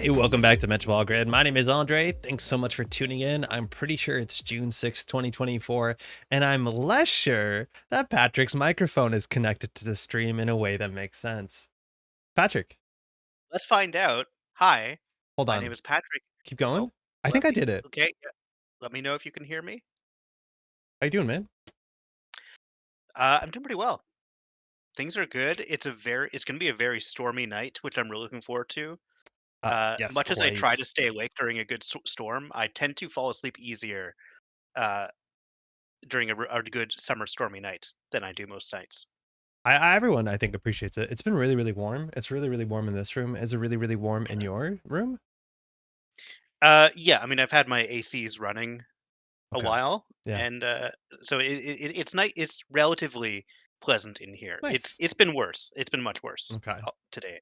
Hey, welcome back to Métropole Grid. My name is Andre. Thanks so much for tuning in. I'm pretty sure it's June 6th, 2024, and I'm less sure that Patrick's microphone is connected to the stream in a way that makes sense. Patrick, Let's find out. Hi, hold my name on. is Patrick. Keep Oh, going. I let think I me. did it. Okay, yeah. Let me know if you can hear me. How you doing, man? I'm doing pretty well. Things are good. It's going to be a very stormy night, which I'm really looking forward to. Yes, Much as I try quite. to stay awake during a good storm, I tend to fall asleep easier uh, during a good summer stormy night than I do most nights. Everyone, I think, appreciates it. It's been really, really warm. It's really, really warm in this room. Is it really, really warm in your room? Yeah, I mean, I've had my ACs running a Okay. while, Yeah. and so it's nice. It's relatively pleasant in here. It's Nice. it's been worse. It's been much worse Okay. today.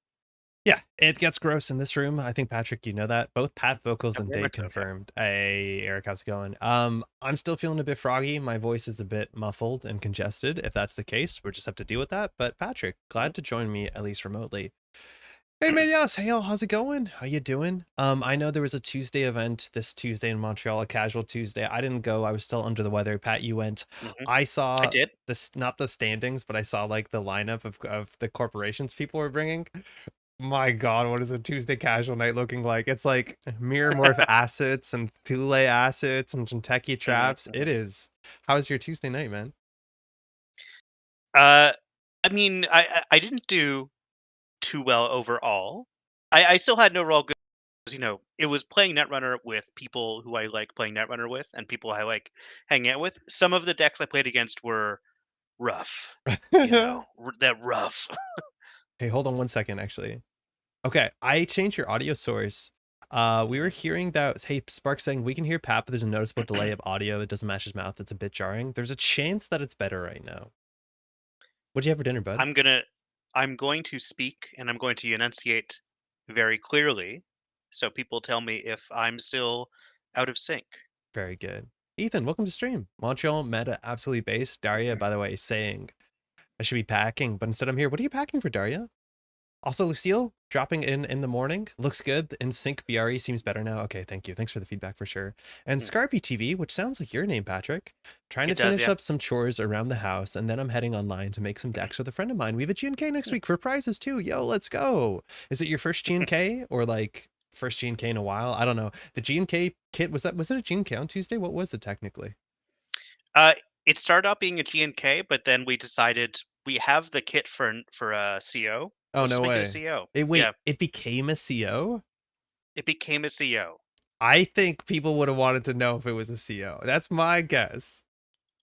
Yeah, it gets gross in this room. I think Patrick, you know that. Both Pat vocals Yeah, and very Dave much so. Yeah. confirmed. Hey, Eric, how's it going? I'm still feeling a bit froggy. My voice is a bit muffled and congested. If that's the case, we'll just have to deal with that. But Patrick, Mhm. glad to join me at least remotely. Hey man, yes. Hey y'all, how's it going? How you doing? I know there was a Tuesday event this Tuesday in Montreal, a casual Tuesday. I didn't go. I was still under the weather. Pat, you went. Mhm. I I saw did. this, not the standings, but I saw like the lineup of the corporations people were bringing. My God, what is a Tuesday casual night looking like? It's like mirror morph assets and Thule assets and Jinteki Mhm, traps. It mhm. is. How's your Tuesday night, man? Uh, I mean, I didn't do too well overall. I still had no real good. It was playing Netrunner with people who I like playing Netrunner with, and people I like hanging out with. Some of the decks I played against were rough. That rough. Hey, hold on one second, actually. Okay, I changed your audio source. We were hearing that, hey, Spark saying we can hear Pat, but there's a noticeable delay of audio. It doesn't match his mouth. It's a bit jarring. There's a chance that it's better right now. What'd you have for dinner, bud? I'm gonna I'm going to speak and I'm going to enunciate very clearly so people tell me if I'm still out of sync. Very good. Ethan, welcome to stream. Montreal meta absolutely based. Daria, by the way, saying I should be packing, but instead I'm here. What are you packing for, Daria? Also, Lucille dropping in the morning looks good. In sync BRE seems better now. Okay, thank you. Thanks for the feedback for sure. And Mm. Scarpy TV, which sounds like your name, Patrick, trying to It does, finish yeah. up some chores around the house, and then I'm heading online to make some decks with a friend of mine. We have a G&K next week for prizes too. Yo, let's go. Is it your first G&K or like first G&K in a while? I don't know. The G&K kit was it a G&K on Tuesday? What was it technically? Uh, it started out being a G&K, but then we decided we have the kit for a CO. Oh, Let's just no make it a way. CO. Wait, Yeah, it became a CO? it became a CO. I think people would have wanted to know if it was a CO. That's my guess.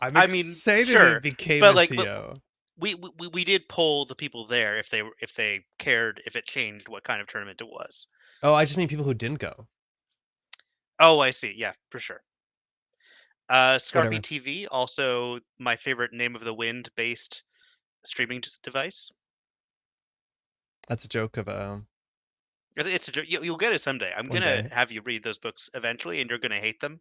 I'm I mean, excited it sure, became but a like, but CO. we did poll the people there if they cared if it changed what kind of tournament it was. Oh, I just mean people who didn't go. Oh, I see. Yeah, for sure. Scarpy Whatever. TV, also my favorite Name of the Wind based streaming device. That's a joke of It's you'll get it someday. I'm one gonna day. have you read those books eventually, and you're gonna hate them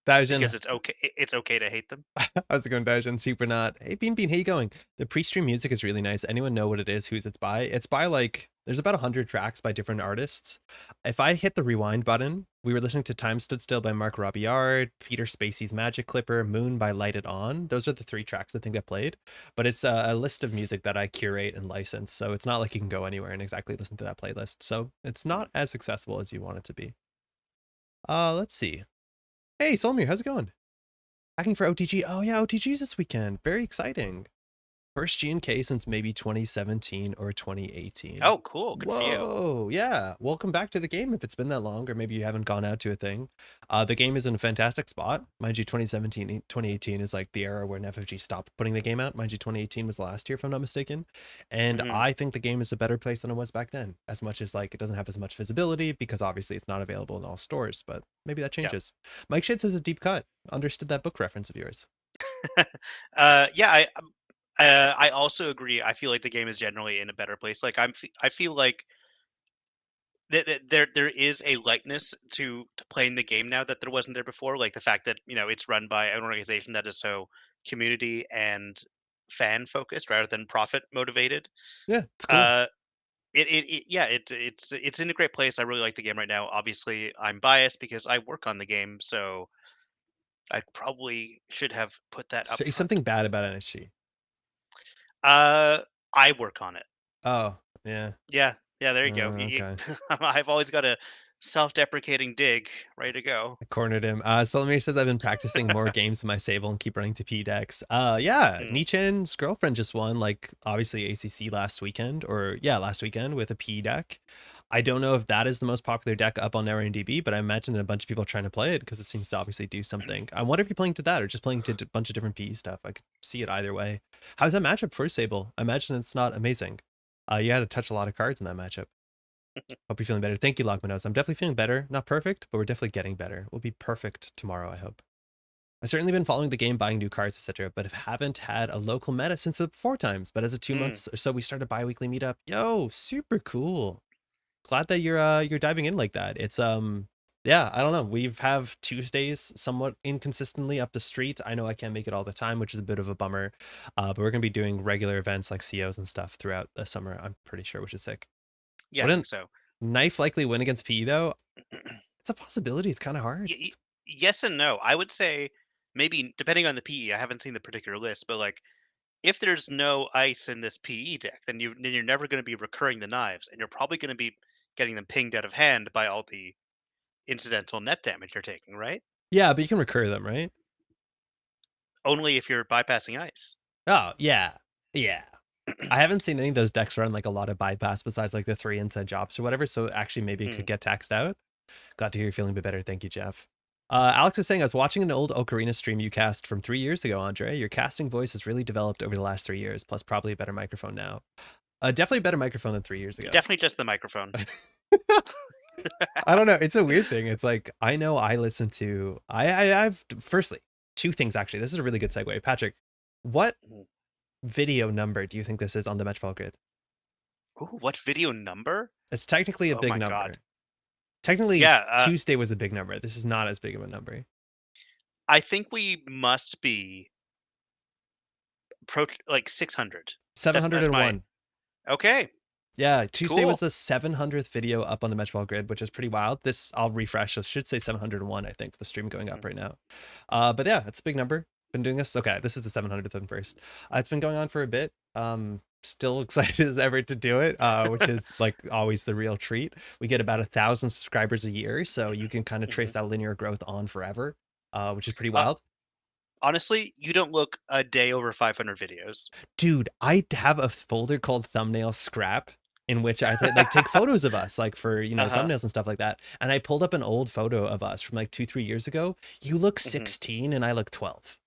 because Daijin, it's okay. It's okay to hate them. how's it going, Daijin? Super not. Hey, Bean Bean, how you going? The pre-stream music is really nice. Anyone know what it is? Who's it's by? It's by like there's about 100 tracks by different artists. If I hit the rewind button, we were listening to Time Stood Still by Mark Robillard, Peter Spacey's Magic Clipper, Moon by Light It On. Those are the 3 tracks I think that played. But it's a list of music that I curate and license, so it's not like you can go anywhere and exactly listen to that playlist. So it's Mm. not as accessible as you want it to be. Let's see. Hey, Solmir, how's it going? Hacking for OTG. Oh yeah, OTG's this weekend. Very exciting. First G&K since maybe 2017 or 2018. Oh, cool. Good for you. Whoa, yeah. Welcome back to the game if it's been that long, or maybe you haven't gone out to a thing. The game is in a fantastic spot. Mind you, 2017, 2018 is like the era when FFG stopped putting the game out. Mind you, 2018 was the last year, if I'm not mistaken. And Hmm. I think the game is a better place than it was back then, as much as like it doesn't have as much visibility because obviously it's not available in all stores, but maybe that Yeah. changes. Mike Shits has a deep cut. Understood that book reference of yours. Yeah. I also agree. I feel like the game is generally in a better place. Like I feel like there is a lightness to playing the game now that there wasn't there before. Like the fact that it's run by an organization that is so community and fan focused rather than profit motivated. Yeah, it's cool. Uh, Yeah, it's in a great place. I really like the game right now. Obviously, I'm biased because I work on the game, so I probably should have put that up Say front. something bad about NSG. Uh, I work on it. Oh, yeah. Yeah, there you go. Okay. I've always got a self-deprecating dig ready to go. I cornered him. Solomir says I've been practicing more games in my Sable and keep running to P decks. Yeah, Mm, Nichen's girlfriend just won, like, obviously ACC last weekend, or yeah, last weekend with a P deck. I don't know if that is the most popular deck up on NRNDB, but I imagine a bunch of people are trying to play it because it seems to obviously do something. I wonder if you're playing to that or just playing to a bunch of different PE stuff. I could see it either way. How's that matchup for Sable? I imagine it's not amazing. You had to touch a lot of cards in that matchup. Hope you're feeling better. Thank you, Logmanos. I'm definitely feeling better. Not perfect, but we're definitely getting better. We'll be perfect tomorrow, I hope. I've certainly been following the game, buying new cards, etc., but haven't had a local meta since the 4 times. But as of 2 mm. months or so, we started a bi-weekly meetup. Yo, super cool. Glad that you're diving in like that. It's yeah, I don't know. We've have Tuesdays somewhat inconsistently up the street. I know I can't make it all the time, which is a bit of a bummer. But we're gonna be doing regular events like COs and stuff throughout the summer, I'm pretty sure, which is sick. Yeah, I think Wouldn't so. Knife likely win against PE though? It's a possibility. It's kind of Y- hard. y- yes and no. I would say maybe depending on the PE. I haven't seen the particular list, but like if there's no ice in this PE deck, then you're never going to be recurring the knives, and you're probably going to be getting them pinged out of hand by all the incidental net damage you're taking, right? Yeah, but you can recur them, right? Only if you're bypassing ice. Oh, yeah. Yeah. I haven't seen any of those decks run like a lot of bypass besides like the 3 inside jobs or whatever. So actually, maybe it Mm. could get taxed out. Glad to hear you're feeling a bit better. Thank you, Jeff. Alex is saying, I was watching an old Ocarina stream you cast from 3 years ago, Andre. Your casting voice has really developed over the last 3 years, plus probably a better microphone now. Definitely a better microphone than 3 years ago. Definitely just the microphone. I don't know. It's a weird thing. It's like, I know I listen to, I've, firstly, 2 things actually. This is a really good segue. Patrick, what Mm. video number do you think this is on the Metropole Grid? Ooh, what video number? It's technically a Oh big my god. number. Technically, Yeah, Tuesday was a big number. This is not as big of a number. I think we must be like 600. That's my 701. okay. Yeah, Tuesday was Cool. the 700th video up on the Metropole Grid, which is pretty wild. This, I'll refresh. It should say 701, I think, with the stream going up Mm. right now. But yeah, it's a big number. Been doing this. Okay, this is the 700th one first. It's been going on for a bit. Still excited as ever to do it, which is like always the real treat. We get about 1,000 subscribers a year, so you can kind of trace Mhm. that linear growth on forever, which is pretty Uh, wild. honestly, you don't look a day over 500 videos. Dude, I have a folder called thumbnail scrap in which I like take photos of us like for, Uh-huh. thumbnails and stuff like that. And I pulled up an old photo of us from like 2, 3 years ago. You look Mhm. 16 and I look 12.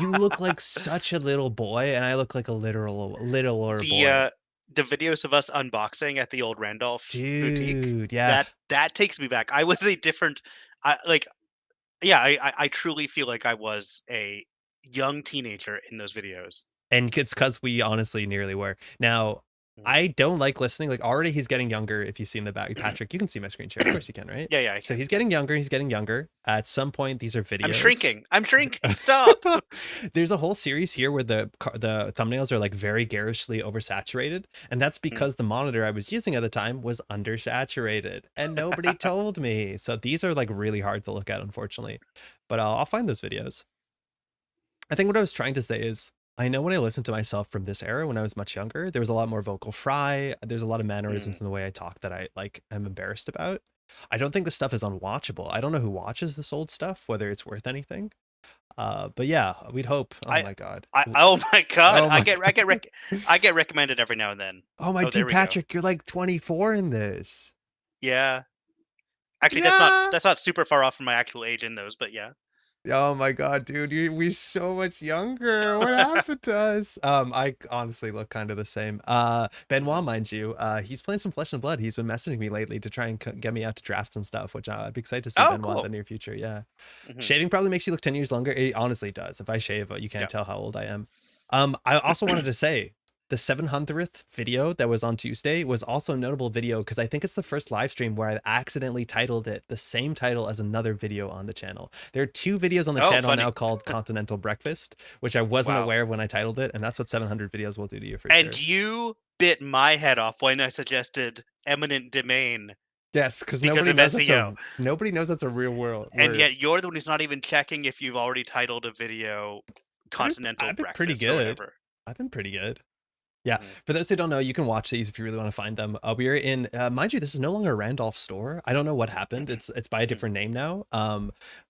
You look like such a little boy and I look like a littler The, boy. the videos of us unboxing at the old Randolph boutique, Dude, yeah. that takes me back. I was a different like, yeah, I truly feel like I was a young teenager in those videos. And it's because we honestly nearly were. Now, Mm. I don't like listening. Like already he's getting younger. If you see in the back, Patrick, you can see my screen share. Of course you can, right? Yeah, I So can, he's yeah. getting younger. He's getting younger. At some point, these are I'm videos. shrinking. I'm shrinking. Stop. There's a whole series here where the thumbnails are like very garishly oversaturated, and that's Mm. because the monitor I was using at the time was undersaturated, and nobody told me. So these are like really hard to look at, unfortunately. But I'll find those videos. I think what I was trying to say is, I know when I listen to myself from this era when I was much younger, there was a lot more vocal fry. There's a lot of mannerisms Mm. in the way I talk that I like I'm embarrassed about. I don't think this stuff is unwatchable. I don't know who watches this old stuff, whether it's worth anything. But yeah, we'd hope. Oh I my god. oh my god. Oh my god. I get recommended every now and then. Oh my Oh, there dude, we go. Patrick, you're like 24 in this. Yeah. Actually, Yeah. that's not super far off from my actual age in those, but yeah. Oh my god, dude, we're so much younger. What happened to us? I honestly look kind of the same. Benoit, Mhm. mind you, he's playing some Flesh and Blood. He's been messaging me lately to try and get me out to drafts and stuff, which I'd be excited to see Oh, Benoit in the cool. near future. Yeah, Mhm. shaving probably makes you look 10 years longer. It honestly does. If I shave, you can't Yeah. tell how old I am. I also wanted to say the 700th video that was on Tuesday was also a notable video because I think it's the first live stream where I've accidentally titled it the same title as another video on the channel. There are 2 videos on the Oh, channel funny. now called Continental Breakfast, which I wasn't Wow. aware of when I titled it, and that's what 700 videos will do to you for And sure. you bit my head off when I suggested Eminent Demesne Yes, because because nobody of knows that's SEO. a real world And word. yet you're the one who's not even checking if you've already titled a video Continental I've been pretty Breakfast or good. whatever. I've been pretty good. Yeah, Mhm. for those who don't know, you can watch these if you really want to find them. We're in, mind you, this is no longer a Randolph store. I don't know what happened. It's by a different name now.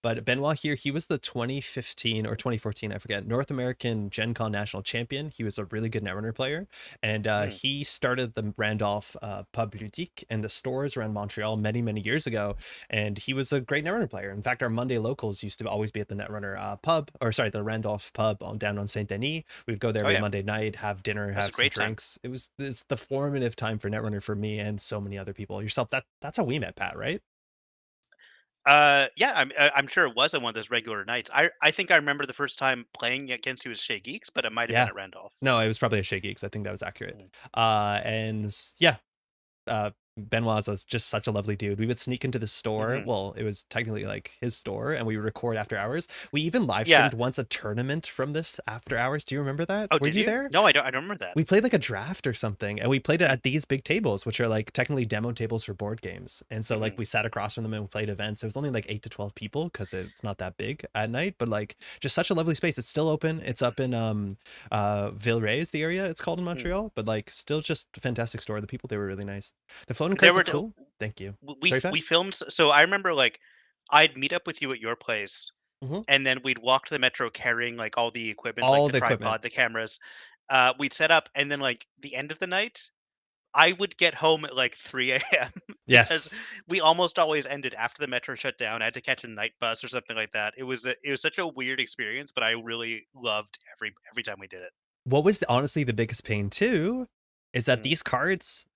But Benoit here, he was the 2015 or 2014, I forget, North American Gen Con national champion. He was a really good netrunner player, and Mm. he started the Randolph Pub Ludique and the stores around Montreal many years ago. And he was a great netrunner player. In fact, our Monday locals used to always be at the netrunner pub, or sorry, the Randolph pub down on Saint Denis. We'd go there Oh every yeah, Monday night, have dinner, that's a have some great time. drinks. It's the formative time for Netrunner for me and so many other people. Yourself, that's how we met, Pat, right? Yeah, I'm sure it wasn't one of those regular nights. I think I remember the first time playing against you was Shea Geeks, but it might have been Yeah. at Randolph. No, it was probably a Shea Geeks. I think that was accurate. Mm. Yeah, Benoit was just such a lovely dude. We would sneak into the store. Mhm. Well, it was technically like his store, and we would record after hours. We even live Yeah. streamed once a tournament from this after hours. Do you remember that? Oh, Were did you you? there? No, I don't remember that. We played like a draft or something, and we played it Mm. at these big tables, which are like technically demo tables for board games. And so like Mhm. we sat across from them and we played events. It was only like 8 to 12 people because it's not that big at night, but like just such a lovely space. It's still open. It's up in Villeray is the area it's called in Mm. Montreal, but like still just a fantastic store. The people, they were really nice. The floating There cards were look cool. Thank you. we Sorry, Pat. we filmed. So I remember like I'd meet up with you at your place, Hmm. and then we'd walk to the metro carrying like all the equipment, like All the the equipment. tripod, the cameras. We'd set up, and then like the end of the night, I would get home at like 3 a.m. because Yes. we almost always ended after the metro shut down. I had to catch a night bus or something like that. It was such a weird experience, but I really loved every time we did it. What was honestly the biggest pain too is that Mm, these cards.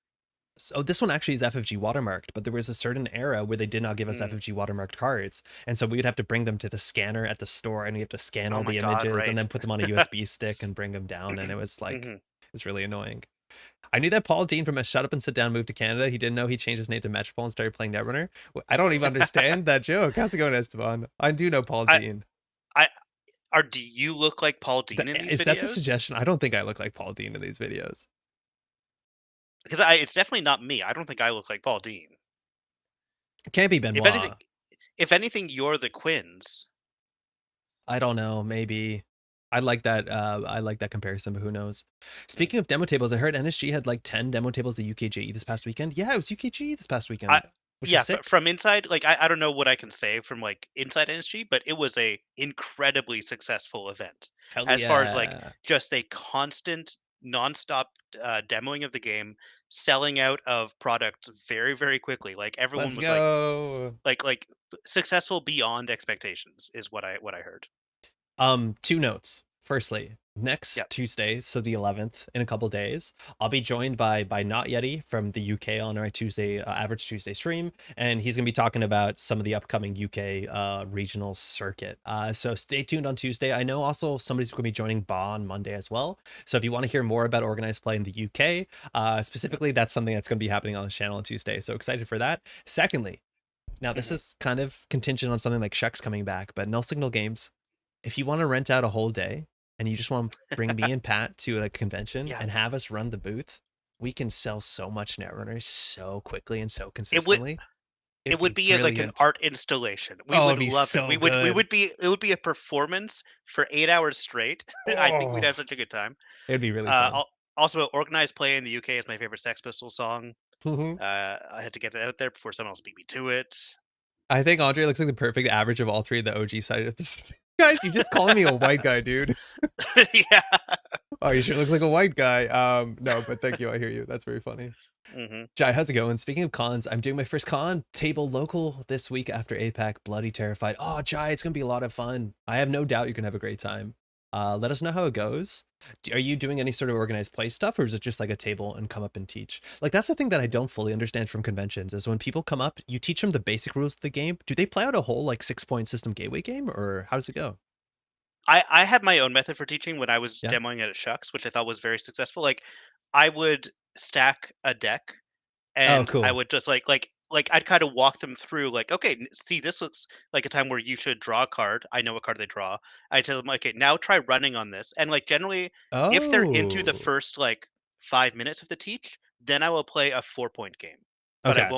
So this one actually is FFG watermarked, but there was a certain era where they did not give us mm. FFG watermarked cards. And so we would have to bring them to the scanner at the store and we have to scan Oh all my the god, images and right. then put them on a USB stick and bring them down. And it was like, Hmm. it's really annoying. I knew that Paul Dean from a Shut Up and Sit Down moved to Canada. He didn't know he changed his name to Metropole and started playing Netrunner. I don't even understand that joke. How's it going, Esteban? I do know Paul I Dean. I do you look like Paul Dean in these Is that a videos? suggestion? I don't think I look like Paul Dean in these videos. Because it's definitely not me. I don't think I look like Paul Dean. It can't be If anything, Benoit. you're the Quins. I don't know, maybe. I like that comparison, but who knows? Mm. Speaking of demo tables, I heard NSG had like 10 demo tables at UKG this past weekend. Yeah, it was UKG this past I weekend, which is Yeah, sick. from inside, like I don't know what I can say from like inside industry, but it was a incredibly successful event Hell as far as like yeah. just a constant, nonstop demoing of the game, selling out of product very quickly. Like everyone Let's was like go. successful beyond expectations is what I heard. 2 notes. Firstly, Yeah. next Tuesday, so the 11th, in a couple days, I'll be joined by Not Yeti from the UK on our Tuesday average Tuesday stream, and he's gonna be talking about some of the upcoming UK regional circuit. So stay tuned on Tuesday. I know also somebody's gonna be joining Ba on Monday as well. So if you want to hear more about organized play in the UK, specifically, that's something that's gonna be happening on the channel on Tuesday. So excited for that. Secondly, now this Hmm. is kind of contingent on something like Shucks coming back, but Null Signal Games, if you want to rent out a whole day and you just want to bring me and Pat to a convention Yeah. and have us run the booth, we can sell so much Netrunners so quickly and so It would consistently. It'd it would be be like an brilliant. art installation. We Oh, would it'd be love it. so good. It would be a performance for 8 hours straight. I think we'd Oh, have such a good time. it'd be really fun. Also, organized play in the UK is my favorite Sex Pistols song. Mhm. I had to get that out there before someone else beat me to it. I think Andre looks like the perfect average of all three of the OG side episodes. Guys, you just calling me a white guy, dude. Yeah. Oh, you sure looks like a white guy. No, but thank you. I hear you. That's very funny. Hmm. Jai, how's it going? Speaking of cons, I'm doing my first con table local this week after APAC. Bloody terrified. Oh, Jai, it's gonna be a lot of fun. I have no doubt you're gonna have a great time. Let us know how it goes. Are you doing any sort of organized play stuff, or is it just like a table and come up and teach? Like that's the thing that I don't fully understand from conventions is when people come up, you teach them the basic rules of the game. Do they play out a whole like 6 point system gateway game, or how does it go? I had my own method for teaching when I was Yeah. demoing it at Shucks, which I thought was very successful. Like I would stack a deck, Oh, and I cool. would just like I'd kind of walk them through like, okay, see, this looks like a time where you should draw a card. I know what card they draw. I tell them, okay, now try running on this. And like generally, if they're into the Oh, first like 5 minutes of the teach, then I will play a 4 point game. But okay.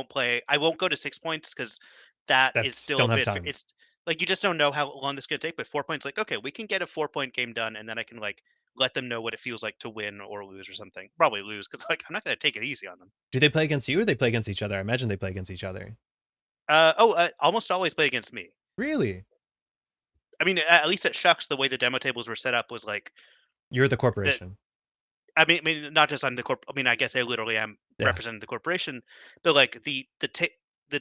I won't go to 6 points because that is That's still a don't have bit. time. It's like you just don't know how long this is gonna take. But 4 points, like okay, we can get a 4 point game done, and then I can like let them know what it feels like to win or lose or something. Probably lose because like I'm not gonna take it easy on them. Do they play against you or they play against each other? I imagine they play against each other. Almost always play against me. Really? I mean, at least at Shucks, the way the demo tables were set up was like You're the that. corporation. I mean, not just I'm the corp. I mean, I guess I literally am Yeah. representing the corporation, but like the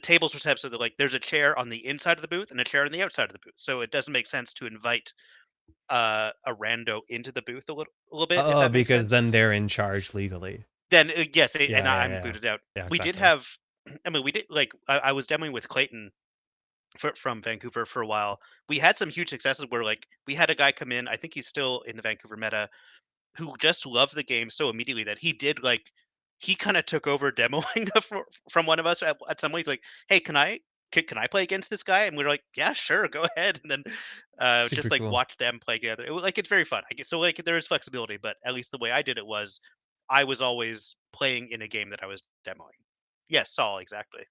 tables were set up so that like there's a chair on the inside of the booth and a chair on the outside of the booth. So it doesn't make sense to invite a rando into the booth a little bit, if Oh, that makes because sense. then they're in charge legally. Then yes, and Yeah, yeah, I'm yeah. booted out. Yeah, We did exactly. have. I mean, we did like I was demoing with Clayton from Vancouver for a while. We had some huge successes where like we had a guy come in. I think he's still in the Vancouver meta who just loved the game so immediately that he did like he kind of took over demoing from one of us at some point. He's like, "Hey, can I play against this guy?" And we are like, "Yeah, sure, go ahead." And then Super just like cool. watch them play together. Like it's very fun. I guess so. Like there is flexibility, but at least the way I did it was I was always playing in a game that I was demoing. Yes, Saul, exactly.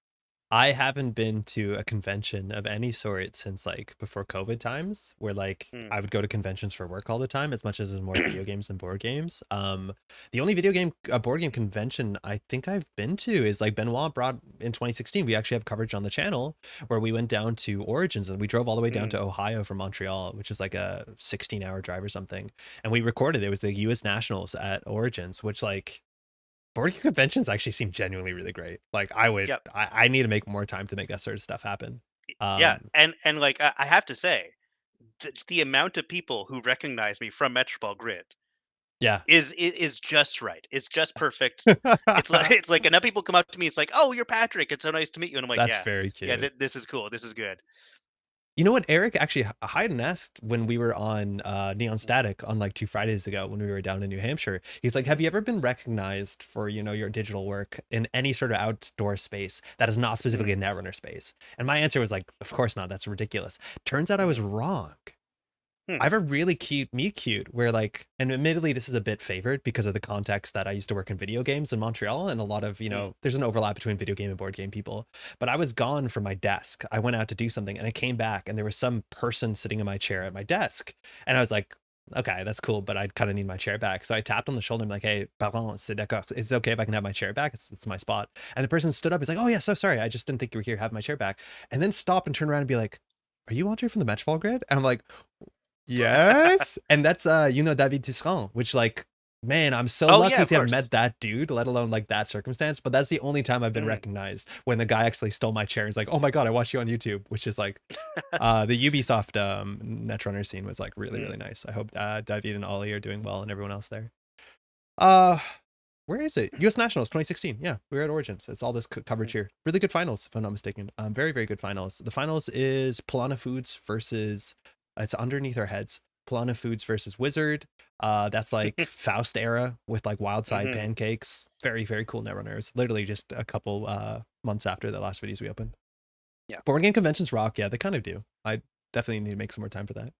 I haven't been to a convention of any sort since like before COVID times, where like Mm. I would go to conventions for work all the time, as much as there's more video games than board games. The only board game convention I think I've been to is like Benoit brought in 2016. We actually have coverage on the channel where we went down to Origins and we drove all the way down Mm. to Ohio from Montreal, which is like a 16-hour drive or something. And we recorded it was the US Nationals at Origins, which like board game conventions actually seem genuinely really great. Like Yep. I need to make more time to make that sort of stuff happen. Yeah, Um, and like I have to say, the amount of people who recognize me from Metropole Grid yeah. is just right. It's just perfect. It's like it's like enough people come up to me. It's like, "Oh, you're Patrick. It's so nice to meet you." And I'm like, That's "Yeah, very yeah. cute. This is cool. This is good." You know what? Eric actually hide and asked when we were on Neon Static on like 2 Fridays ago when we were down in New Hampshire. He's like, "Have you ever been recognized for your digital work in any sort of outdoor space that is not specifically Mm, a Netrunner space?" And my answer was like, "Of course not. That's ridiculous." Turns out I was mhm, wrong. hmm, I have a really cute me cute where like, and admittedly this is a bit favored because of the context that I used to work in video games in Montreal and a lot of, mm, there's an overlap between video game and board game people. But I was gone from my desk. I went out to do something and I came back and there was some person sitting in my chair at my desk. And I was like, okay, that's cool, but I kind of need my chair back. So I tapped on the shoulder. I'm like, hey, pardon, c'est d'accord. It's okay if I can have my chair back. It's my spot. And the person stood up. He's like, oh yeah, so sorry. I just didn't think you were here. Have my chair back. And then stop and turn around and be like, are you Andre from the Metropole Grid? And I'm like, yes. And that's David Tisserand, which like, man, I'm so Oh yeah, lucky of to have met course. that dude, let alone like that circumstance. But that's the only time I've been Mhm. recognized when the guy actually stole my chair and is like, oh my god, I watched you on YouTube, which is like the Ubisoft Netrunner scene was like really, Mm, really nice. I hope David and Ollie are doing well and everyone else there. Uh where is it? US Nationals 2016. Yeah, we were at Origins. It's all this coverage mm, here. Really good finals, if I'm not mistaken. Very, very good finals. The finals is Piranha Foods versus, it's underneath our heads. Piranha Foods versus Wizard. That's like Faust era with like wild side mhm. pancakes. Very, very cool netrunners. Literally just a couple months after the last videos we opened. Yeah. Board game conventions rock. Yeah, they kind of do. I definitely need to make some more time for that.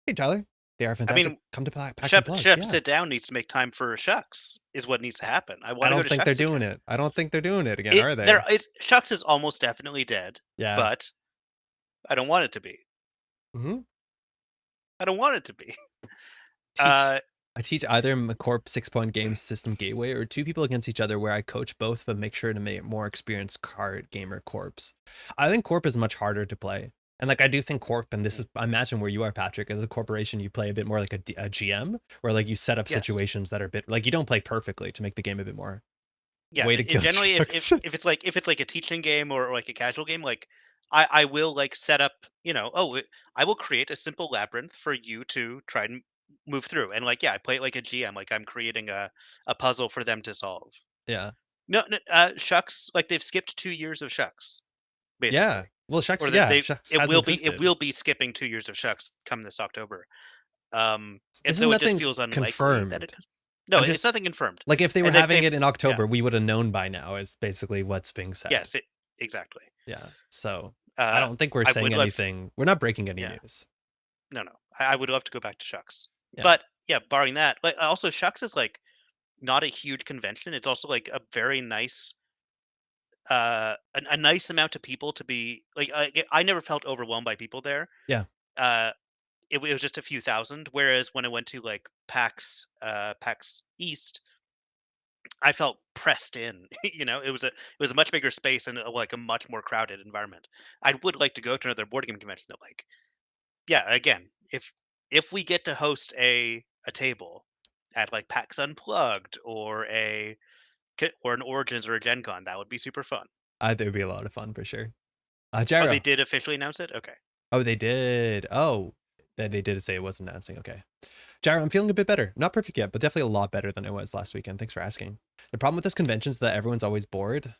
Hey, Tyler. They are I fantastic. mean, Come to PAX Shep Unplugged. Shep Yeah. Sit Down needs to make time for Shucks. Is what needs to happen. I I want to go don't to think they're Shucks doing again. it. I don't think they're doing it again, are they? It's Shucks is almost definitely dead, Yeah. but I don't want it to be. Hmm. I don't want it to be. Teach Uh, I teach either McCorp 6 Point Games System Gateway or two people against each other where I coach both but make sure to make more experienced card gamer corps. I think Corp is much harder to play. And like I do think Corp, and this mm, is I imagine where you are, Patrick, as a corporation, you play a bit more like a GM, where like you set up yes. situations that are a bit like you don't play perfectly to make the game a bit more. Yeah, Way to it kill generally jokes. if it's like a teaching game or like a casual game, like I will like set up, I will create a simple labyrinth for you to try and move through. And like yeah, I play it like a GM, like I'm creating a puzzle for them to solve. Yeah. No, no Shucks, like they've skipped 2 years of Shucks Yeah. basically. Well, Shucks, Or that yeah, they Shucks it hasn't will existed. be skipping 2 years of Shucks come this October. And This is so it just nothing feels unlikely that it confirmed. No, I'm it's just nothing confirmed. like if they were And having they've it in yeah, October, we would have known by now. Is basically what's being said. yes, exactly. Yeah. So I Uh, don't think we're I saying would love, anything. We're not breaking any yeah, news. no, no, I would love to go back to Shucks, Yeah. but yeah, barring that, but also Shucks is like not a huge convention. It's also like a very nice, a nice amount of people to be like. I never felt overwhelmed by people there. Yeah. Uh, it was just a few thousand. Whereas when I went to like PAX East, I felt pressed in. It was a much bigger space and like a much more crowded environment. I would like to go to another board game convention that like, yeah, again, if we get to host a table at like PAX Unplugged or or an Origins or a Gen Con, that would be super fun. I think it would be a lot of fun for sure. Oh, they Gyro. did officially announce it? Okay. Oh, they did. Oh, they did say it was announcing. Okay. Gyro, I'm feeling a bit better. Not perfect yet, but definitely a lot better than it was last weekend. Thanks for asking. The problem with this convention is that everyone's always bored.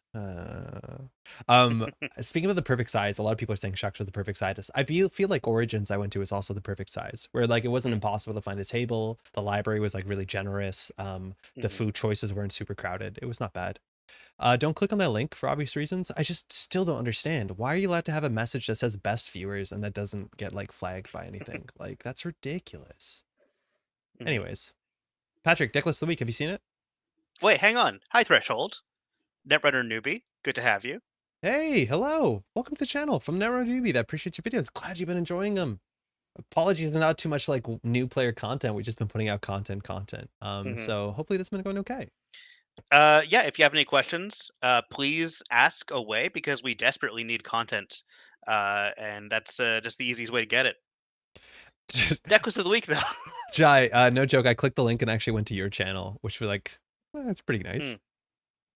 Speaking of the perfect size, a lot of people are saying Shucks was the perfect size. I feel like Origins I went to was also the perfect size, where like it wasn't Mm, impossible to find a table. The library was like really generous. The mhm. food choices weren't super crowded. It was not bad. Don't click on that link for obvious reasons. I just still don't understand. Why are you allowed to have a message that says best viewers and that doesn't get like flagged by anything? Like that's ridiculous. Mhm. Anyways, Patrick, Decklist of the week. Have you seen it? Wait, hang on. Hi, Threshold. Netrunner newbie. Good to have you. Hey, hello. Welcome to the channel from NeuroDB that appreciates your videos. Glad you've been enjoying them. Apologies, not too much like new player content. We've just been putting out content. Mhm. So hopefully that's been going okay. Yeah, if you have any questions, please ask away because we desperately need content, and that's just the easiest way to get it. Decklist of the week, though. Jai, no joke. I clicked the link and actually went to your channel, which was like, well, that's pretty Hmm. nice.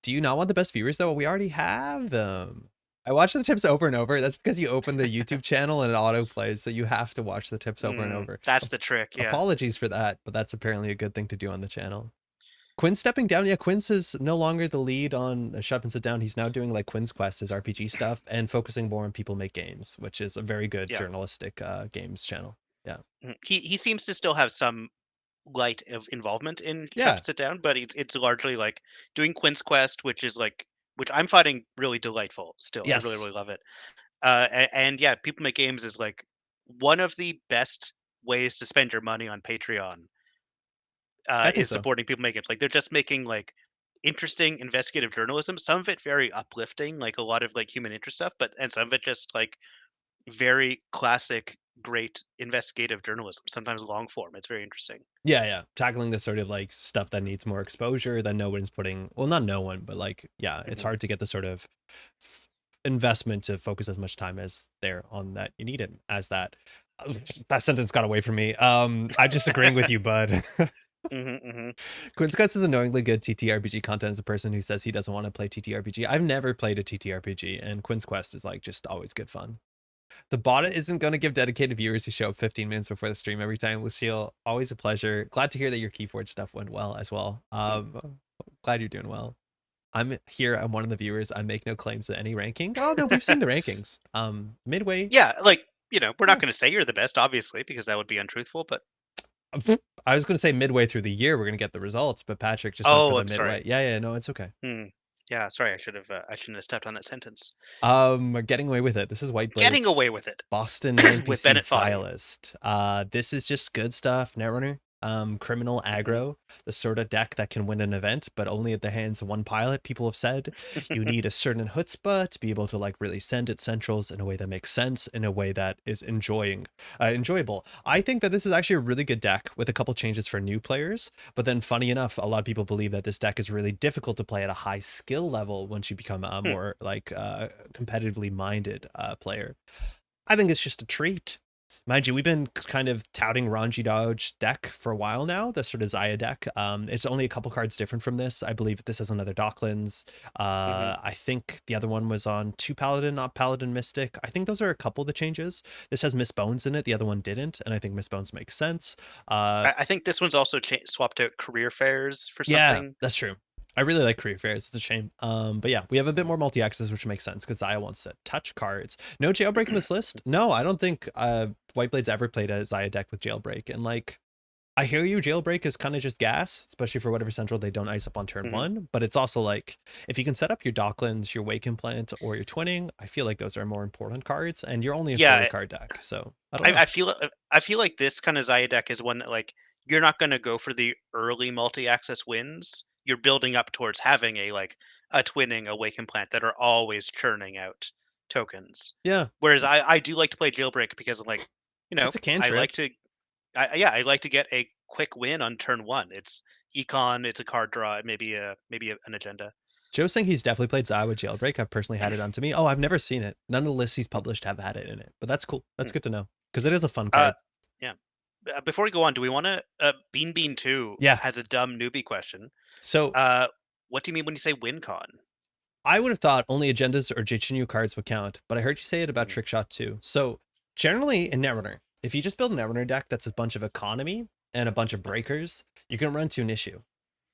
Do you not want the best viewers though? We already have them. I watch the tips over and over. That's because you open the YouTube channel and it auto plays, so you have to watch the tips over and over. That's the trick. Yeah. Apologies for that, but that's apparently a good thing to do on the channel. Quinn's stepping down. Yeah, Quinn's is no longer the lead on Shut Up and Sit Down. He's now doing like Quinn's Quest, his RPG stuff, and focusing more on People Make Games, which is a very good Yeah. journalistic games channel. Yeah. He seems to still have some light of involvement in Shut Yeah. Up Sit Down, but it's largely like doing Quinn's Quest, which I'm finding really delightful. Still, I really Yes. really love it. And yeah, People Make Games is like one of the best ways to spend your money on Patreon. I think Is so. supporting People Make Games. Like they're just making like interesting investigative journalism. Some of it very uplifting, like a lot of like human interest stuff, but and some of it just like very classic, great investigative journalism. Sometimes long form. It's very interesting. Yeah, yeah. Tackling the sort of like stuff that needs more exposure that no one's putting, well, not no one, but like, yeah, it's Hmm. hard to get the sort of investment to focus as much time as there on that you need it as that. That sentence got away from me. I'm just agreeing with you, bud. Hmm. Hmm. Quinn's Quest is annoyingly good TTRPG content as a person who says he doesn't want to play TTRPG. I've never played a TTRPG, and Quinn's Quest is like just always good fun. The bot isn't going to give dedicated viewers who show up 15 minutes before the stream every time. Lucille, always a pleasure. Glad to hear that your Keyforge stuff went well as well. Glad you're doing well. I'm here. I'm one of the viewers. I make no claims to any ranking. Oh no, we've seen the rankings. Midway. Yeah, like we're not Yeah. going to say you're the best, obviously, because that would be untruthful. But I was going to say midway through the year we're going to get the results, but Patrick just went for oh, the I'm sorry. midway. Yeah, yeah, no, it's okay. Hmm. Yeah, sorry. I shouldn't have stepped on that sentence. Getting away with it. This is Getting Whiteblade's away with it Boston with NANPC Bennett Foddy. Zylist. This is just good stuff. Netrunner. Criminal Hmm. aggro, the sort of deck that can win an event, but only at the hands of one pilot. People have said you need a certain chutzpah to be able to like really send its centrals in a way that makes sense, in a way that is enjoyable. I think that this is actually a really good deck with a couple changes for new players. But then, funny enough, a lot of people believe that this deck is really difficult to play at a high skill level once you become a Hmm. more like competitively minded player. I think it's just a treat. Mind you, we've been kind of touting Ranji Dodge deck for a while now, the sort of Zahya deck. It's only a couple cards different from this. I believe this has another Docklands. Hmm. I think the other one was on 2 Paladin, not Paladin Mystic. I think those are a couple of the changes. This has Miss Bones in it, the other one didn't, and I think Miss Bones makes sense. I think this one's also swapped out career fairs for Yeah, something. that's true. I really like career fairs. It's a shame. But yeah, we have a bit more multi-access, which makes sense because Zaya wants to touch cards. No jailbreak in this list. No, I don't think Whiteblade's ever played a Zaya deck with jailbreak. And like, I hear you. Jailbreak is kind of just gas, especially for whatever central they don't ice up on turn Mhm. 1. But it's also like, if you can set up your Docklands, your Wake Implant, or your Twinning, I feel like those are more important cards, and you're only a Yeah, 40 card deck. So I don't know. I feel like this kind of Zaya deck is one that like you're not going to go for the early multi-access wins. You're building up towards having a twinning, a wake plant that are always churning out tokens. Yeah, Whereas I do like to play jailbreak because I'm like, it's a I like cantrip. to I like to get a quick win on turn one. It's econ, it's a card draw, an agenda. Joe's saying he's definitely played Zaya with Jailbreak. I've personally had it on to me. Oh, I've never seen it. None of the lists he's published have had it in it. But that's cool. That's Hmm. good to know. Because it is a fun Uh, card. yeah. Before we go on, do we want to? Bean Bean Two Yeah. has a dumb newbie question. So Uh, what do you mean when you say win con? I would have thought only agendas or Jichinyu cards would count, but I heard you say it about Mhm. Trickshot too. So generally in Netrunner, if you just build a Netrunner deck that's a bunch of economy and a bunch of breakers, you can run into an issue.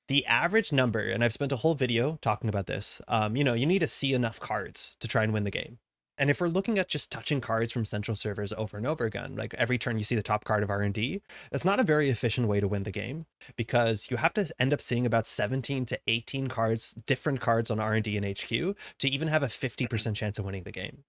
The average number, and I've spent a whole video talking about this, you need to see enough cards to try and win the game. And if we're looking at just touching cards from central servers over and over again, like every turn you see the top card of R&D, that's not a very efficient way to win the game, because you have to end up seeing about 17 to 18 cards, different cards on R&D and HQ to even have a 50% chance of winning the game.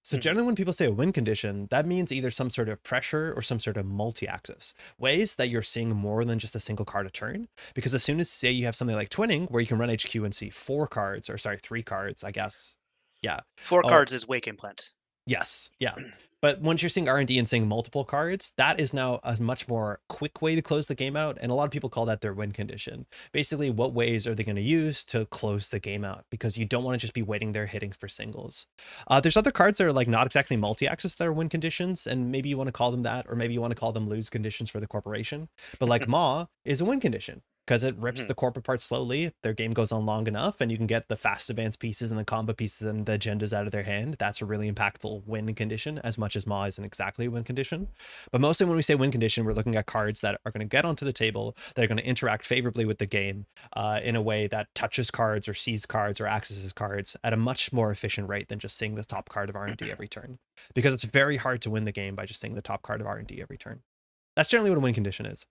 So Mhm. generally when people say a win condition, that means either some sort of pressure or some sort of multi-axis, ways that you're seeing more than just a single card a turn. Because as soon as, say, you have something like Twinning, where you can run HQ and see 3 cards, I guess. Yeah. Four Oh, cards is wake implant. yes. Yeah. But once you're seeing R&D and seeing multiple cards, that is now a much more quick way to close the game out. And a lot of people call that their win condition. Basically, what ways are they going to use to close the game out? Because you don't want to just be waiting there hitting for singles. There's other cards that are like not exactly multi-axis that are win conditions, and maybe you want to call them that, or maybe you want to call them lose conditions for the corporation. But like Maw is a win condition, because it rips Mhm. the corp apart slowly if their game goes on long enough, and you can get the fast advance pieces and the combo pieces and the agendas out of their hand. That's a really impactful win condition, as much as Maw isn't exactly a win condition. But mostly when we say win condition, we're looking at cards that are going to get onto the table, that are going to interact favorably with the game in a way that touches cards or sees cards or accesses cards at a much more efficient rate than just seeing the top card of R&D every turn. Because it's very hard to win the game by just seeing the top card of R&D every turn. That's generally what a win condition is.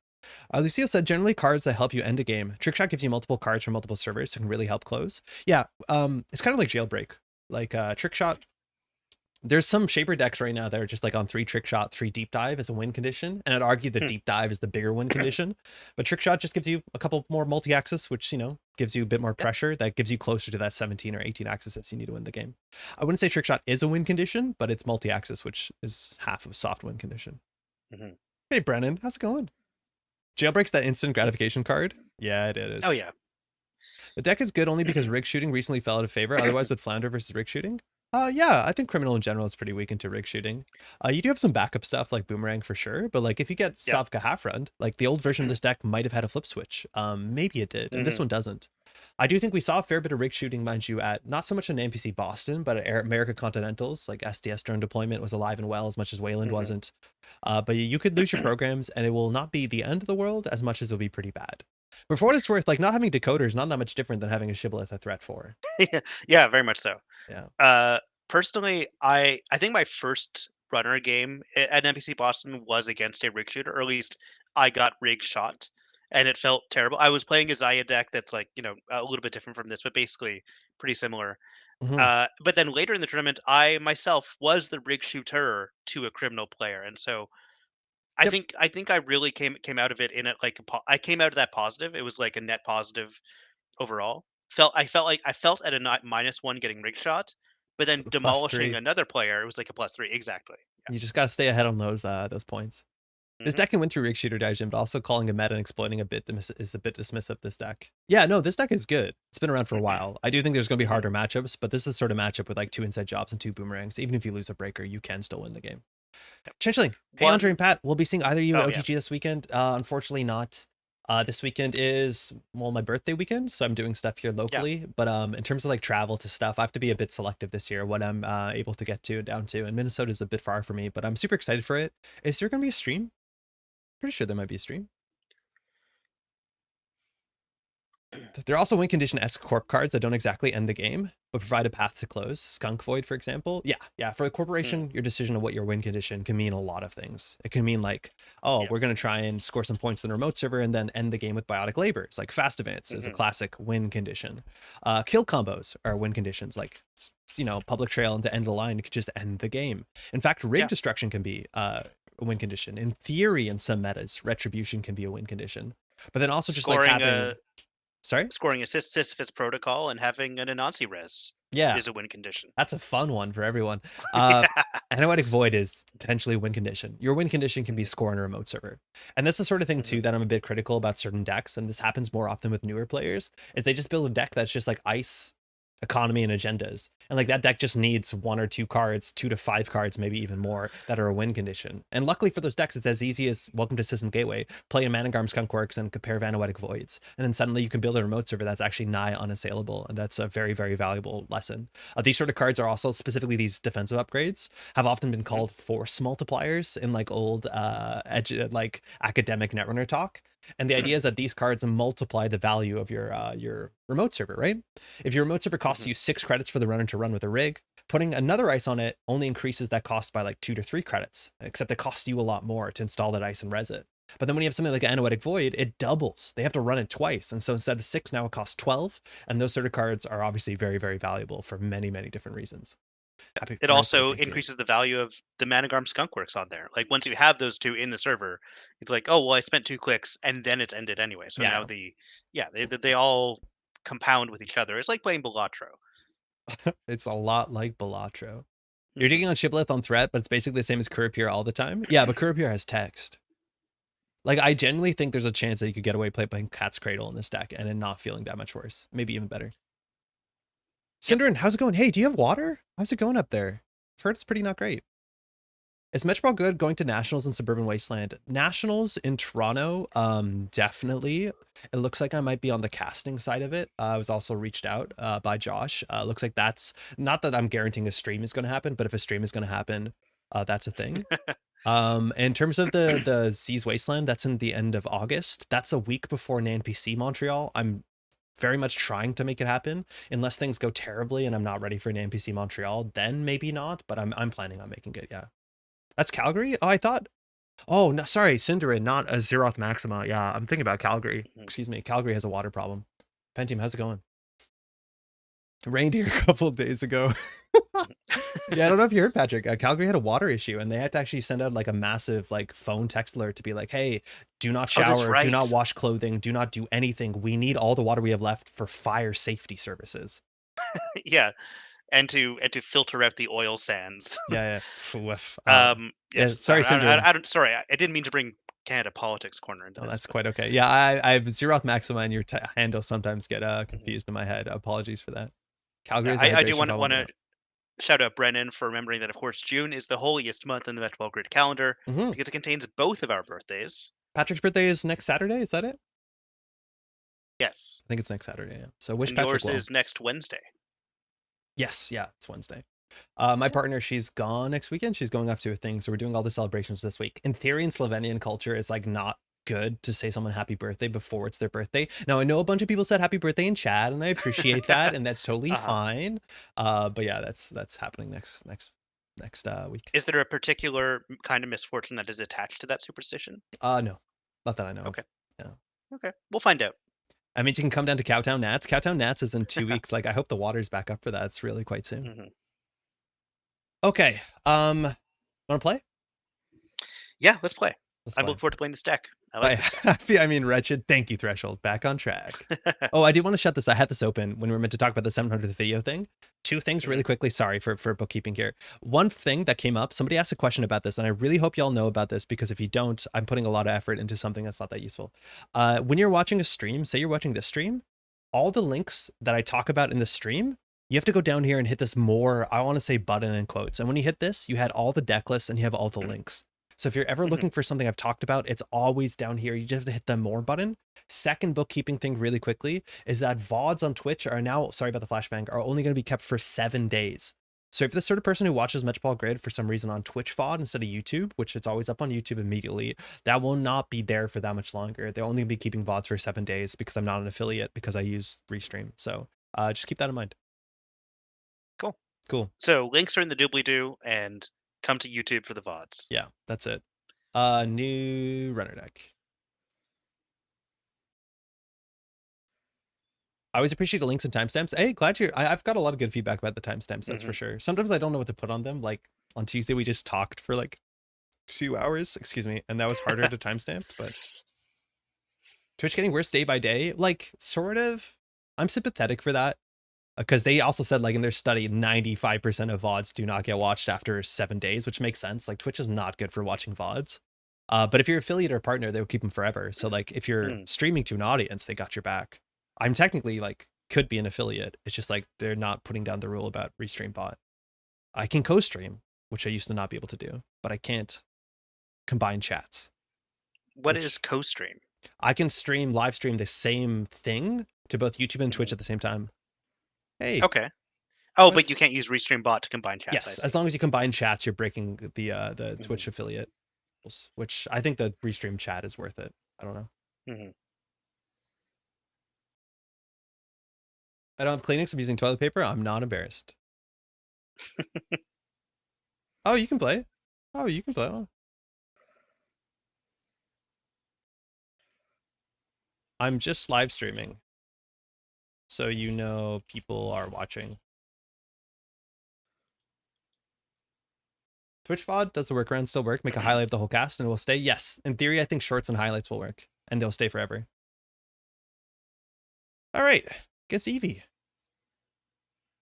Lucille said, generally cards that help you end a game. Trickshot gives you multiple cards from multiple servers, so can really help close. Yeah, it's kind of like Jailbreak. Like Trickshot, there's some Shaper decks right now that are just like on 3 Trickshot, 3 Deep Dive as a win condition. And I'd argue the Hmm. Deep Dive is the bigger win condition. But Trickshot just gives you a couple more multi-axis, which, gives you a bit more Yeah. pressure. That gives you closer to that 17 or 18 axis that you need to win the game. I wouldn't say Trickshot is a win condition, but it's multi-axis, which is half of soft win condition. Mhm. Hey, Brennan, how's it going? Jailbreak's that instant gratification card. Yeah, it Oh is. yeah. The deck is good only because rig shooting recently fell out of favor. Otherwise, would Flounder versus rig shooting? Yeah, I think criminal in general is pretty weak into rig shooting. You do have some backup stuff like boomerang for sure, but like if you get Yeah. Stavka half run, like the old version of this deck might have had a flip switch. Maybe it did, and this Mhm. one doesn't. I do think we saw a fair bit of rig shooting, mind you, at not so much in NPC Boston, but at America Continentals. Like SDS drone deployment was alive and well as much as Wayland Mhm. wasn't. But you could lose your programs, and it will not be the end of the world as much as it'll be pretty bad. But for what it's worth, like not having decoder is not that much different than having a shibboleth a threat for. Yeah, very much so. Yeah. Uh, Personally, I think my first runner game at NPC Boston was against a rig shooter, or at least I got rig shot, and it felt terrible. I was playing a Zaya deck that's like a little bit different from this, but basically pretty similar. Hmm. But then later in the tournament, I myself was the rig shooter to a criminal player, and so Yep. I think I really came out of it in I came out of that positive. It was like a net positive overall. I felt at a not -1 getting rig shot, but then Plus demolishing three. another player, it was like a +3. Exactly. You just gotta stay ahead on those points. Yeah. This deck can win through rig shooter Daijin, but also calling a meta and exploiting is a bit dismissive of this deck. Yeah, no, this deck is good. It's been around for a Mhm. while. I do think there's gonna be Mhm. harder matchups, but this is sort of matchup with like 2 inside jobs and 2 boomerangs. Even if you lose a breaker, you can still win the game. Yep. Changeling, hey Andre One and Pat, we'll be seeing either of you at Oh, yeah. OTG this weekend. Unfortunately not. This weekend is my birthday weekend, so I'm doing stuff here Yeah. locally. But in terms of like travel to stuff, I have to be a bit selective this year what I'm able to get to down to. And Minnesota is a bit far for me, but I'm super excited for it. Is there gonna be a stream? Pretty sure there might be a stream. There are also win condition-esque corp cards that don't exactly end the game, but provide a path to close. Skunk Void, for example. Yeah. For the corporation, your decision of what your win condition can mean a lot of things. It can mean like, oh, Yeah. we're going to try and score some points in the remote server and then end the game with biotic labors. Like Fast Advance is a classic win condition. Kill combos are win conditions. Like, Public Trail into end of the line could just end the game. In fact, rig destruction can be a win condition. In theory, in some metas, retribution can be a win condition. But then also just like having... Sorry? Scoring a Sisyphus protocol and having an Anansi res is a win condition. That's a fun one for everyone. Yeah. Anoetic Void is potentially a win condition. Your win condition can be score on a remote server. And this is the sort of thing too that I'm a bit critical about certain decks, and this happens more often with newer players, is they just build a deck that's just like ice, economy, and agendas. And like that deck just needs 1 or 2 cards, 2 to 5 cards, maybe even more, that are a win condition. And luckily for those decks, it's as easy as Welcome to System Gateway, play a Managarm Skunkworks and a pair of Anoetic Voids. And then suddenly you can build a remote server that's actually nigh unassailable. And that's a very, very valuable lesson. These sort of cards are also, specifically these defensive upgrades, have often been called force multipliers in like old like academic Netrunner talk. And the idea is that these cards multiply the value of your remote server, right? If your remote server costs you 6 credits for the runner to run with a rig, putting another ice on it only increases that cost by like 2 to 3 credits, except it costs you a lot more to install that ice and res it. But then when you have something like Anoetic Void, it doubles. They have to run it twice. And so instead of 6, now it costs 12. And those sort of cards are obviously very, very valuable for many, many different reasons. It also increases the value of the Managarm Skunkworks on there. Like once you have those 2 in the server, it's like, oh well, I spent 2 clicks and then it's ended anyway. So now they all compound with each other. It's like playing Balatro. It's a lot like Balatro. You're taking on Shibboleth on threat, but it's basically the same as Kurapir all the time. Yeah, but Kurapir has text. Like, I genuinely think there's a chance that you could get away playing Cat's Cradle in this deck and then not feeling that much worse. Maybe even better. Cinderin, how's it going? Hey, do you have water? How's it going up there? I've heard it's pretty not great. Is Metropole Grid going to Nationals in Suburban Wasteland? Nationals in Toronto, definitely. It looks like I might be on the casting side of it. I was also reached out by Josh. Looks like that's, not that I'm guaranteeing a stream is going to happen, but if a stream is going to happen, that's a thing. In terms of the Seas Wasteland, that's in the end of August. That's a week before NANPC Montreal. I'm very much trying to make it happen. Unless things go terribly and I'm not ready for NANPC Montreal, then maybe not, but I'm planning on making it, yeah. That's Calgary? Oh, I thought... Oh, no, sorry, Cinderin, not a Zeroth Maxima. Yeah, I'm thinking about Calgary. Excuse me, Calgary has a water problem. Pentium, how's it going? Reindeer a couple of days ago. Yeah, I don't know if you heard, Patrick. Calgary had a water issue, and they had to actually send out like a massive like phone text alert to be like, hey, do not shower, do not wash clothing, do not do anything. We need all the water we have left for fire safety services. Yeah. And to filter out the oil sands. Yeah. Yes. Sorry, Cinderin. Sorry, I didn't mean to bring Canada politics corner into this. That's quite okay. Yeah, I have Zeroth Maxima, and your handle sometimes get confused in my head. Apologies for that. Calgary is I do want to shout out Brennan for remembering that, of course, June is the holiest month in the Metropole Grid calendar because it contains both of our birthdays. Patrick's birthday is next Saturday. Is that it? Yes. I think it's next Saturday. Yeah. So wish and Patrick yours is next Wednesday. Yes, yeah, it's Wednesday. My partner, she's gone next weekend. She's going off to a thing, so we're doing all the celebrations this week. In theory, in Slovenian culture, it's like not good to say someone happy birthday before it's their birthday. Now, I know a bunch of people said happy birthday in chat, and I appreciate that, and that's totally fine. But yeah, that's happening next week. Is there a particular kind of misfortune that is attached to that superstition? No, not that I know. Okay. Yeah. Okay, we'll find out. I mean, you can come down to Cowtown Nats. Cowtown Nats is in 2 weeks. Like, I hope the water's back up for that. It's really quite soon. Okay. Want to play? Yeah, let's play. I look forward to playing this deck. I mean, Wretched. Thank you, Threshold. Back on track. Oh, I did want to shut this. I had this open when we were meant to talk about the 700th video thing. 2 things really quickly. Sorry for bookkeeping here. One thing that came up, somebody asked a question about this, and I really hope y'all know about this, because if you don't, I'm putting a lot of effort into something that's not that useful. When you're watching a stream, say you're watching this stream, all the links that I talk about in the stream, you have to go down here and hit this more, I want to say button in quotes. And when you hit this, you had all the deck lists and you have all the links. So if you're ever looking for something I've talked about, it's always down here. You just have to hit the more button. Second bookkeeping thing really quickly is that VODs on Twitch are now, sorry about the flashbang, are only going to be kept for 7 days. So if you're the sort of person who watches Metropole Grid for some reason on Twitch VOD instead of YouTube, which it's always up on YouTube immediately, that will not be there for that much longer. They'll only be keeping VODs for 7 days because I'm not an affiliate because I use Restream. So just keep that in mind. Cool. Cool. So links are in the doobly-doo, and come to YouTube for the VODs. Yeah, that's it. New runner deck. I always appreciate the links and timestamps. Hey, glad you. I've got a lot of good feedback about the timestamps. That's for sure. Sometimes I don't know what to put on them. Like on Tuesday, we just talked for like 2 hours. Excuse me, and that was harder to timestamp. But Twitch getting worse day by day. Like sort of. I'm sympathetic for that because they also said like in their study, 95% of VODs do not get watched after 7 days, which makes sense. Like Twitch is not good for watching VODs. But if you're affiliate or partner, they'll keep them forever. So like if you're streaming to an audience, they got your back. I'm technically like could be an affiliate. It's just like they're not putting down the rule about restream bot. I can co-stream, which I used to not be able to do, but I can't combine chats. What is co-stream? I can live stream the same thing to both YouTube and Twitch at the same time. Hey. Okay. Oh, but you can't use Restream bot to combine chats. Yes, as long as you combine chats, you're breaking the Twitch affiliate, which I think the Restream chat is worth it. I don't know. I don't have Kleenex. I'm using toilet paper. I'm not embarrassed. Oh, you can play. Oh, you can play. Oh. I'm just live streaming. So you know people are watching. Twitch VOD, does the workaround still work? Make a highlight of the whole cast and it will stay? Yes. In theory, I think shorts and highlights will work. And they'll stay forever. All right. Against Eevee.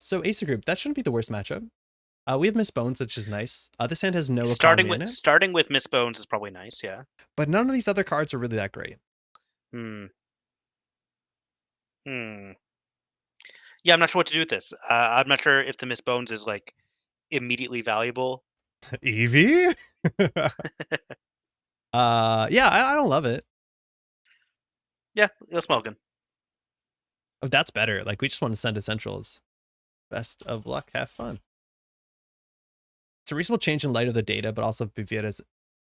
So Acer Group, that shouldn't be the worst matchup. We have Miss Bones, which is nice. This hand has no starting in it. Starting with Miss Bones is probably nice, yeah. But none of these other cards are really that great. Yeah, I'm not sure what to do with this. I'm not sure if the Miss Bones is like immediately valuable. Eevee? Yeah, I don't love it. Yeah, it's smoking. Oh, that's better. Like we just want to send essentials. Best of luck. Have fun. It's a reasonable change in light of the data, but also be viewed as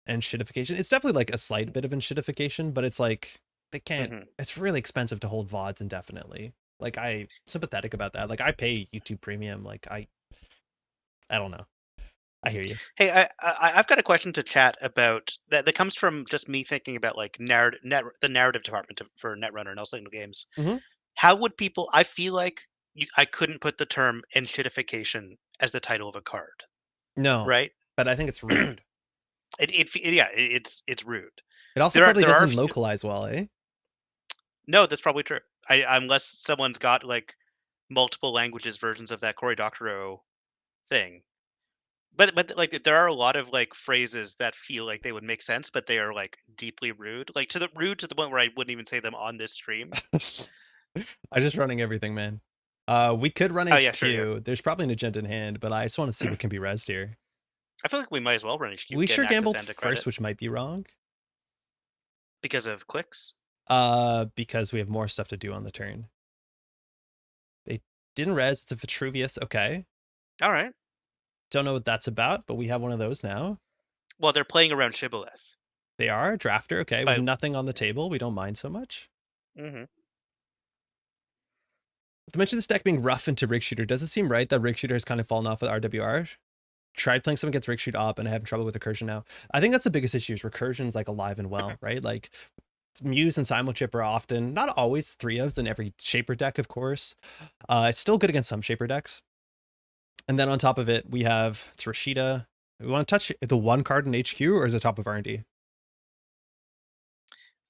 enshittification. It's definitely like a slight bit of enshittification, but it's like they can't. It's really expensive to hold VODs indefinitely. Like I'm sympathetic about that. Like I pay YouTube Premium. Like I don't know. I hear you. Hey, I've got a question to chat about that comes from just me thinking about like the narrative department for Netrunner and also Signal Games. How would people? I feel like I couldn't put the term enshittification as the title of a card. No, right? But I think it's rude. It's rude. It also probably doesn't localize well, eh? No, that's probably true. Unless someone's got like multiple languages versions of that Cory Doctorow thing. But like there are a lot of like phrases that feel like they would make sense, but they are like deeply rude. Like to the point where I wouldn't even say them on this stream. I'm just running everything, man. We could run HQ. Yeah, sure, yeah. There's probably an agenda in hand, but I just want to see what can be rezzed here. I feel like we might as well run HQ. We sure gambled first, which might be wrong. Because of clicks? Because we have more stuff to do on the turn. They didn't res. It's a Vitruvius. Okay. All right. Don't know what that's about, but we have one of those now. Well, they're playing around Shibboleth. They are. Drafter. Okay. With nothing on the table. We don't mind so much. To mention this deck being rough into Rig Shooter, does it seem right that Rig Shooter has kind of fallen off with RWR? Tried playing something against Rig Shoot up and I have trouble with recursion now. I think that's the biggest issue is recursion's like alive and well, right? Like Muse and Simulchip are often, not always 3-ofs in every Shaper deck, of course. It's still good against some Shaper decks. And then on top of it, we have Rashida. We want to touch the one card in HQ or the top of R&D?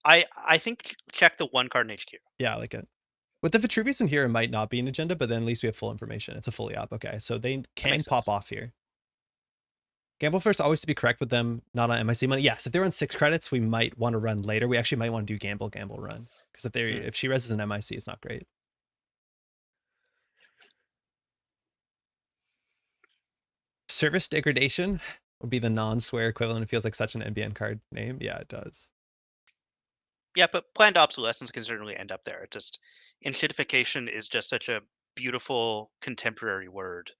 I think check the one card in HQ. Yeah, I like it. With the Vitruvius in here, it might not be an agenda, but then at least we have full information. It's a fully op. Okay, so they can pop off here. Gamble first, always to be correct with them, not on MIC money. Yes, if they're on 6 credits, we might want to run later. We actually might want to do gamble run. Because if she reses an MIC, it's not great. Service degradation would be the non-swear equivalent. It feels like such an NBN card name. Yeah, it does. Yeah, but planned obsolescence can certainly end up there. It just enshittification is just such a beautiful contemporary word.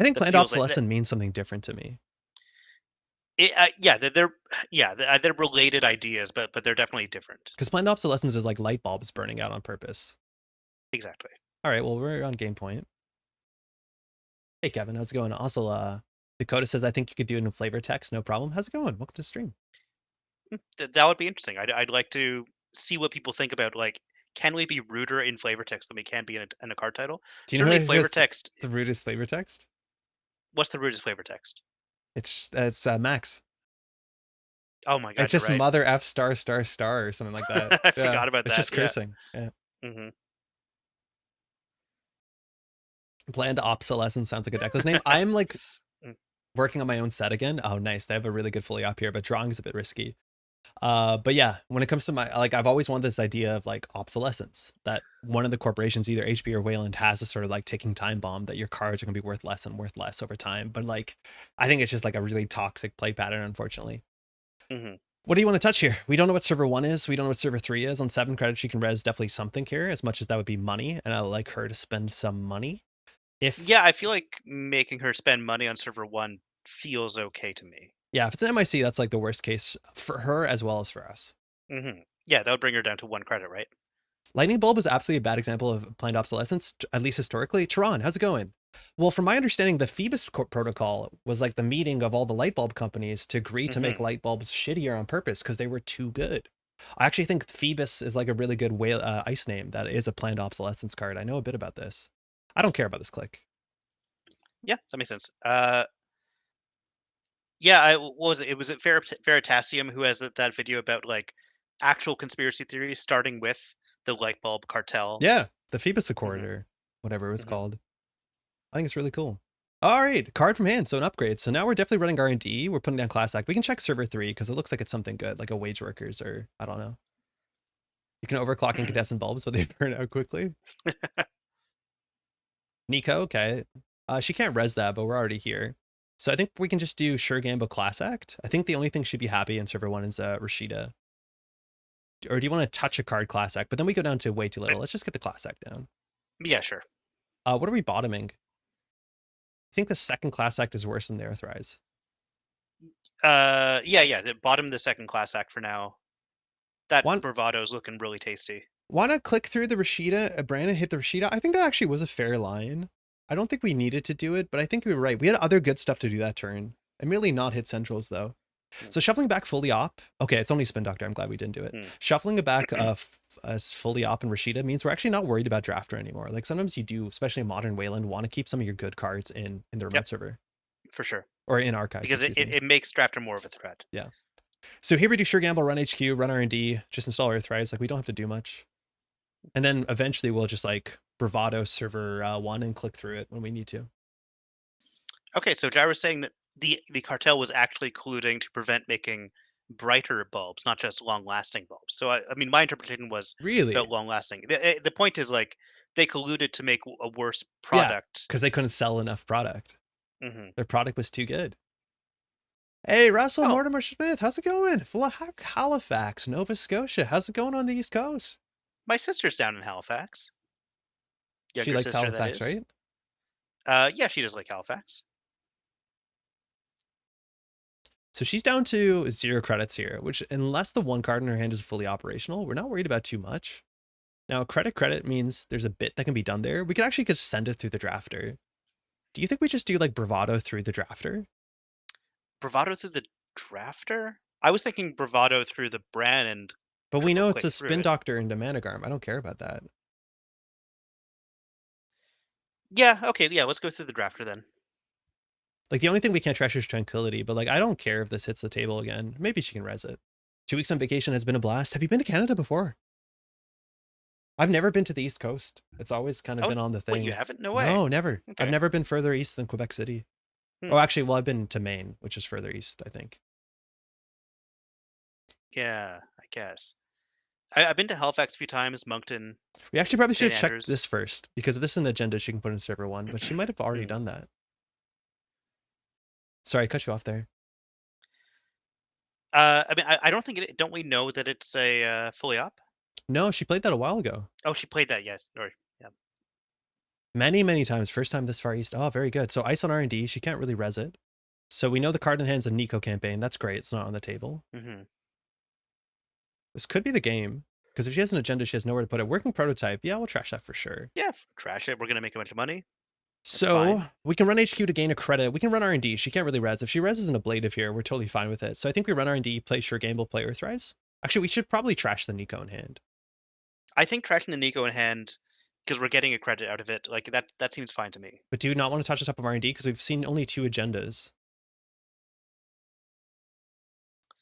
I think that planned feels like that. obsolescence means something different to me. Yeah, they're related ideas, but they're definitely different. Because planned obsolescence is like light bulbs burning out on purpose. Exactly. All right, well, we're on game point. Hey, Kevin, how's it going? Also, Dakota says, I think you could do it in flavor text. No problem. How's it going? Welcome to the stream. That would be interesting. I'd like to see what people think about, like, can we be ruder in flavor text than we can be in a card title? Do you know Certainly, who flavor has text. the rudest flavor text? What's the rudest flavor text? It's Max. Oh my god, It's you're just right. mother F star star star or something like that. I Yeah, forgot about it's that. just Yeah. cursing. Yeah. Hmm. Planned obsolescence sounds like a decklist name. I'm like Mm. working on my own set again. Oh, nice. They have a really good fully up here, but drawing is a bit risky. But yeah, when it comes to my, like, I've always wanted this idea of like obsolescence, that one of the corporations, either HP or Wayland, has a sort of like ticking time bomb that your cards are gonna be worth less and worth less over time. But like, I think it's just like a really toxic play pattern, unfortunately. Hmm. What do you want to touch here? We don't know what server 1 is. We don't know what server 3 is. On 7 credits, you can res definitely something here, as much as that would be money, and I would like her to spend some money. If Yeah, I feel like making her spend money on server one feels okay to me. Yeah, if it's an MIC, that's like the worst case for her as well as for us. Yeah, that would bring her down to 1 credit, right? Lightning Bulb is absolutely a bad example of planned obsolescence, at least historically. Tehran, how's it going? Well, from my understanding, the Phoebus protocol was like the meeting of all the light bulb companies to agree to make light bulbs shittier on purpose because they were too good. I actually think Phoebus is like a really good whale ice name that is a planned obsolescence card. I know a bit about this. I don't care about this click. Yeah, that makes sense. Yeah, what was it? It was at Veritasium who has that video about like actual conspiracy theories, starting with the light bulb cartel. Yeah, the Phoebus Accord Hmm. or whatever it was Hmm. called. I think it's really cool. All right, card from hand, so an upgrade. So now we're definitely running R&D. We're putting down class act. We can check server 3 because it looks like it's something good, like a wage workers or I don't know. You can overclock incandescent bulbs, but they burn out quickly. Nico, okay. She can't res that, but we're already here. So I think we can just do Sure Gamble class act. I think the only thing she'd be happy in server 1 is Rashida. Or do you want to touch a card class act? But then we go down to way too little. Let's just get the class act down. Yeah, sure. What are we bottoming? I think the second class act is worse than the Earthrise. Yeah. The bottom of the second class act for now. That One, bravado is looking really tasty. why not click through the Rashida? Brandon hit the Rashida. I think that actually was a fair line. I don't think we needed to do it, but I think we were right. We had other good stuff to do that turn. And merely not hit centrals though. So shuffling back fully op. Okay, it's only spin doctor. I'm glad we didn't do it. Shuffling it back as fully op and Rashida means we're actually not worried about drafter anymore. Like sometimes you do, especially in modern Wayland, want to keep some of your good cards in the remote server For sure. or in archives. Because it makes drafter more of a threat. Yeah. So here we do Sure Gamble, run HQ, run R&D, just install Earthrise. Like we don't have to do much. And then eventually we'll just like bravado server 1 and click through it when we need to. Okay, so Jai was saying that the cartel was actually colluding to prevent making brighter bulbs, not just long-lasting bulbs. So I mean, my interpretation was Really? about long-lasting. The point is like they colluded to make a worse Yeah, product. because they couldn't sell enough product. Hmm. Their product was too good. Hey, Russell Oh, Mortimer Smith, how's it going? Halifax, Nova Scotia. How's it going on the East Coast? my sister's down in Halifax. She Younger likes sister, that Halifax, is. right? Yeah, she does like Halifax. So she's down to 0 credits here, which unless the one card in her hand is fully operational, we're not worried about too much. Now, credit means there's a bit that can be done there. We could actually just send it through the drafter. Do you think we just do like bravado through the drafter? Bravado through the drafter? I was thinking bravado through the brand and But we triple know it's click a through spin it. doctor into Managarm. I don't care about that. Yeah, okay, yeah, let's go through the drafter then. Like the only thing we can't trash is tranquility, but like I don't care if this hits the table again. Maybe she can res it. 2 weeks on vacation has been a blast. Have you been to Canada before? I've never been to the East Coast. It's always kind of Oh, been on the wait, thing. you haven't? No way. No, never. I've Okay. never been further east than Quebec City. Hmm. Oh, actually, well, I've been to Maine, which is further east, I think. Yeah, I guess. I've been to Halifax a few times, Moncton, We actually probably should St. have checked Andrews. this first, because if this is an agenda, she can put in server 1, but she might have already Hmm. done that. Sorry, I cut you off there. I mean, I don't think don't we know that it's a fully op? No, she played that a while ago. Oh, she played that, yes. Sorry. Yeah. Many times. First time this far east. Oh, very good. So ice on R&D. She can't really res it. So we know the card in hand's a Nico campaign. That's great. It's not on the table. This could be the game. Because if she has an agenda, she has nowhere to put it. Working prototype. Yeah, we'll trash that for sure. Yeah, trash it. We're going to make a bunch of money. So we can run HQ to gain a credit. We can run R&D. She can't really res. If she res an ablative here, we're totally fine with it. So I think we run R&D, play Sure Gamble, play Earthrise. Actually, we should probably trash the Nico in hand. I think trashing the Nico in hand, because we're getting a credit out of it, like that seems fine to me. But do you not want to touch the top of R&D? Because we've seen only 2 agendas.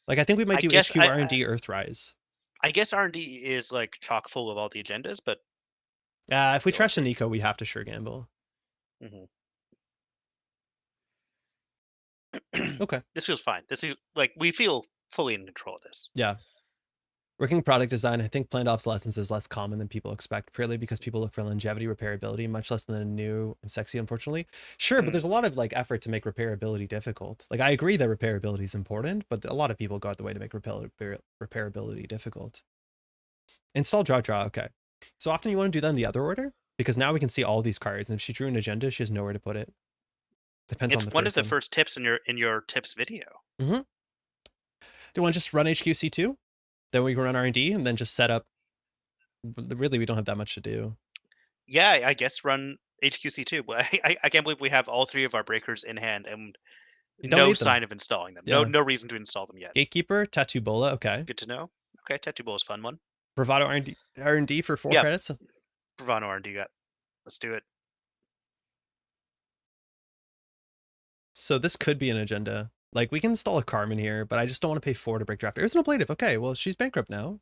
Like, I think we might do HQ, R&D, Earthrise. I guess R&D is like chock full of all the agendas, but if we trash the Nico, we have to Sure Gamble. Okay. This feels fine. This is like we feel fully in control of this. Yeah. Working product design, I think planned obsolescence is less common than people expect, purely because people look for longevity, repairability, much less than new and sexy, unfortunately. Sure, but there's a lot of like effort to make repairability difficult. Like, I agree that repairability is important, but a lot of people go out the way to make repairability difficult. Install draw. Okay. So often you want to do that in the other order, because now we can see all these cards, and if she drew an agenda, she has nowhere to put it. Depends on the person. It's one of the first tips in your tips video. Do you want to just run HQC2? Then we can run R&D and then just set up. Really, we don't have that much to do. Yeah, I guess run HQC2. But I can't believe we have all 3 of our breakers in hand and no sign of installing them. Yeah. No reason to install them yet. Gatekeeper, Tattoo Bola. Okay. Good to know. Okay, Tattoo Bola is a fun one. Bravado R&D for 4 credits. Bravado R&D. Let's do it. So this could be an agenda. Like, we can install a Carmen here, but I just don't want to pay 4 to break draft. There's no ablative. Okay, well, she's bankrupt now.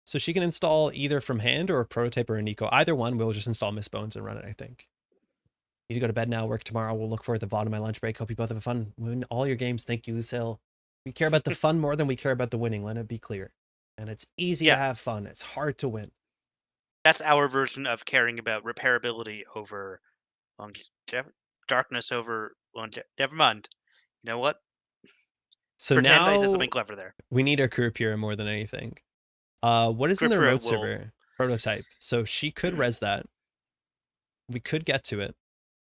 So she can install either from hand or a prototype or a Nico. Either one, we'll just install Miss Bones and run it, I think. Need to go to bed now, work tomorrow. We'll look forward to the VOD of my lunch break. Hope you both have fun. Win all your games. Thank you, Lucille. We care about the fun more than we care about the winning. Let it be clear. And it's easy to have fun. It's hard to win. That's our version of caring about repairability over longevity, darkness over longevity. Never mind. You know what? So Pretend now I said something clever there. We need our Kurapira more than anything. What is in the remote server? Prototype. So she could res that. We could get to it,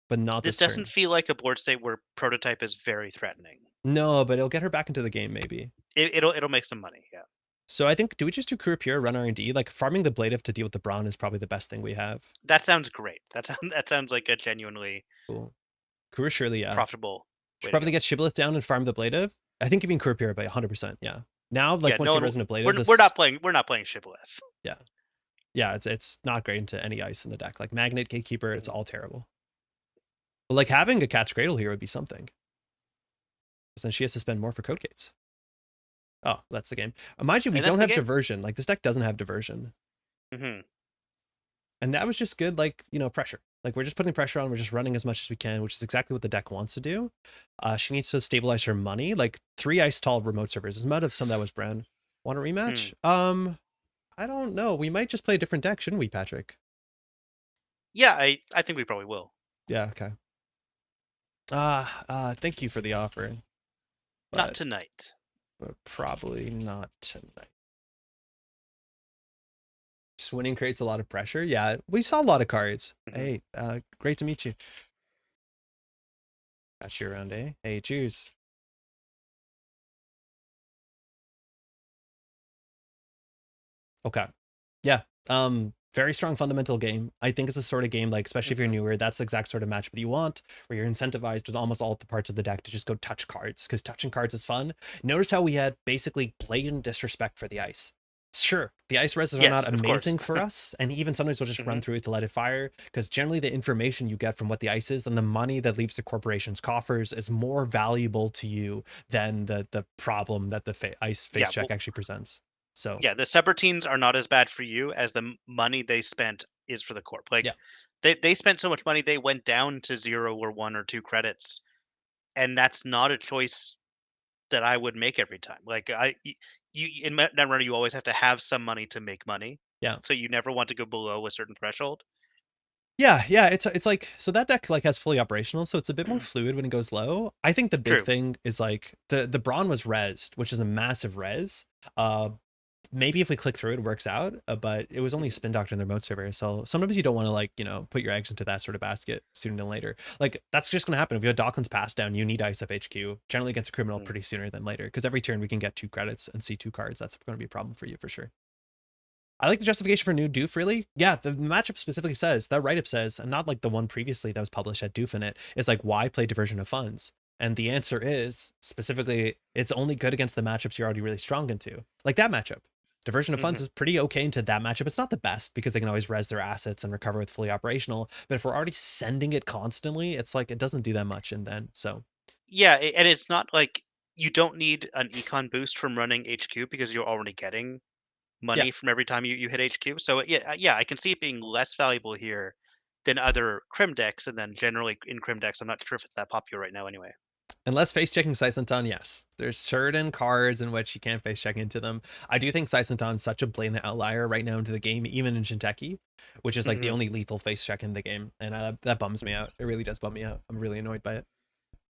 but not this doesn't feel like a board state where prototype is very threatening. No, but it'll get her back into the game, maybe. It'll make some money, yeah. So I think, do we just do Kurapira, run R&D? Like, farming the Blade to deal with the Brawn is probably the best thing we have. That sounds great. That sounds like a genuinely cool. Kura surely, yeah. Profitable. Should probably get Shibboleth down and farm the Blade. I think you mean Kurapira by 100%, yeah. Now, like, once you res in a Blade, we're not playing Shibboleth. Yeah. Yeah, it's not great into any ice in the deck. Like, Magnet, Gatekeeper, it's all terrible. But like, having a Cat's Cradle here would be something. Because then she has to spend more for Code Gates. Oh, that's the game. Mind you, we don't have diversion. Like, this deck doesn't have diversion. And that was just good, like, you know, pressure. Like, we're just putting pressure on. We're just running as much as we can, which is exactly what the deck wants to do. She needs to stabilize her money. Like, 3 ice tall remote servers. As much of some that was Bren. Want a rematch? I don't know. We might just play a different deck, shouldn't we, Patrick? Yeah, I think we probably will. Yeah, okay. Thank you for the offer. Not tonight. But probably not tonight. Just winning creates a lot of pressure. Yeah, we saw a lot of cards. Hey, great to meet you. Got you around, eh? Hey, cheers. Okay. Yeah. Very strong fundamental game. I think it's a sort of game, like, especially if you're newer, that's the exact sort of matchup that you want, where you're incentivized with almost all the parts of the deck to just go touch cards, because touching cards is fun. Notice how we had basically blatant disrespect for the ice. Sure, the ice reses are not amazing for us, and even sometimes we'll just run through it to let it fire, because generally the information you get from what the ice is and the money that leaves the corporation's coffers is more valuable to you than the problem that the ice face check actually presents. So yeah, the subroutines are not as bad for you as the money they spent is for the corp. Like, they spent so much money, they went down to 0 or 1 or 2 credits, and that's not a choice that I would make every time. Like, you in Netrunner, you always have to have some money to make money. Yeah. So you never want to go below a certain threshold. Yeah, it's like, so that deck like has fully operational, so it's a bit more fluid when it goes low. I think the big thing is like the Brawn was rezzed, which is a massive res. maybe if we click through it works out, but it was only Spin Doctor in the remote server. So sometimes you don't want to like, put your eggs into that sort of basket sooner than later. Like that's just going to happen. If you have Docklands pass down, you need Ice Up HQ generally against a criminal pretty sooner than later. Because every turn we can get 2 credits and see 2 cards. That's going to be a problem for you for sure. I like the justification for new Doof, really. Yeah, the matchup specifically says, that write-up says, and not like the one previously that was published at Doof in it, is like, why play Diversion of Funds? And the answer is, specifically, it's only good against the matchups you're already really strong into. Like that matchup. Diversion of Funds is pretty okay into that matchup. It's not the best because they can always res their assets and recover with fully operational. But if we're already sending it constantly, it's like it doesn't do that much. And then, so. Yeah, and it's not like you don't need an econ boost from running HQ because you're already getting money from every time you hit HQ. So yeah, I can see it being less valuable here than other Crim decks, and then generally in Crim decks, I'm not sure if it's that popular right now anyway. Unless face checking Sisenton, yes. There's certain cards in which you can't face check into them. I do think Sisenton's such a blatant outlier right now into the game, even in Shinteki, which is like the only lethal face check in the game. And that bums me out. It really does bum me out. I'm really annoyed by it.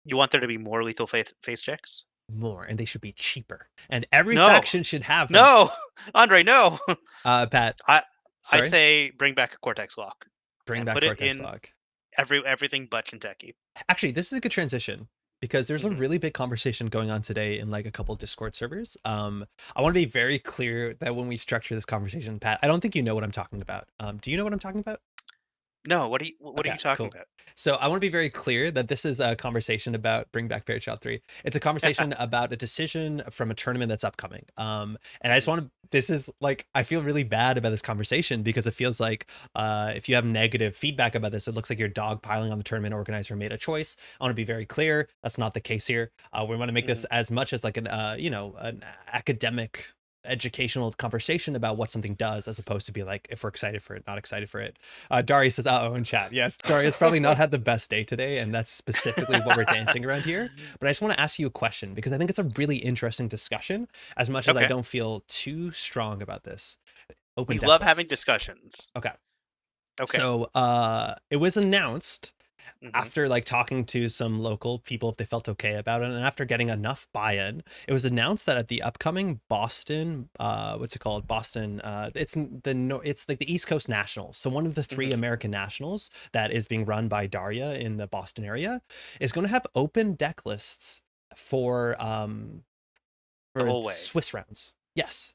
You want there to be more lethal face checks? More, and they should be cheaper. And every No. faction should have them. No, Andre, no. Pat. I Sorry? say bring back a Cortex Lock. Bring back put Cortex it in Lock. Everything but Shinteki. Actually, this is a good transition because there's a really big conversation going on today in like a couple Discord servers. I want to be very clear that when we structure this conversation, Pat, I don't think you know what I'm talking about. Do you know what I'm talking about? No, what are you talking about? So I want to be very clear that this is a conversation about Bring Back Fairchild 3. It's a conversation about a decision from a tournament that's upcoming. And I just want to, this is like, I feel really bad about this conversation because it feels like if you have negative feedback about this, it looks like you're dogpiling on the tournament organizer made a choice. I want to be very clear. That's not the case here. We want to make this as much as like an, an academic educational conversation about what something does, as opposed to be like if we're excited for it, not excited for it. Darius says in chat, yes, Darius probably not had the best day today, and that's specifically what we're dancing around here. But I just want to ask you a question because I think it's a really interesting discussion, as much as I don't feel too strong about this. We love having discussions. Okay. So it was announced after like talking to some local people if they felt okay about it, and after getting enough buy-in, it was announced that at the upcoming Boston Boston it's like the East Coast Nationals, so one of the 3 American nationals that is being run by Daria in the Boston area is going to have open deck lists for the whole way. Swiss rounds. Yes.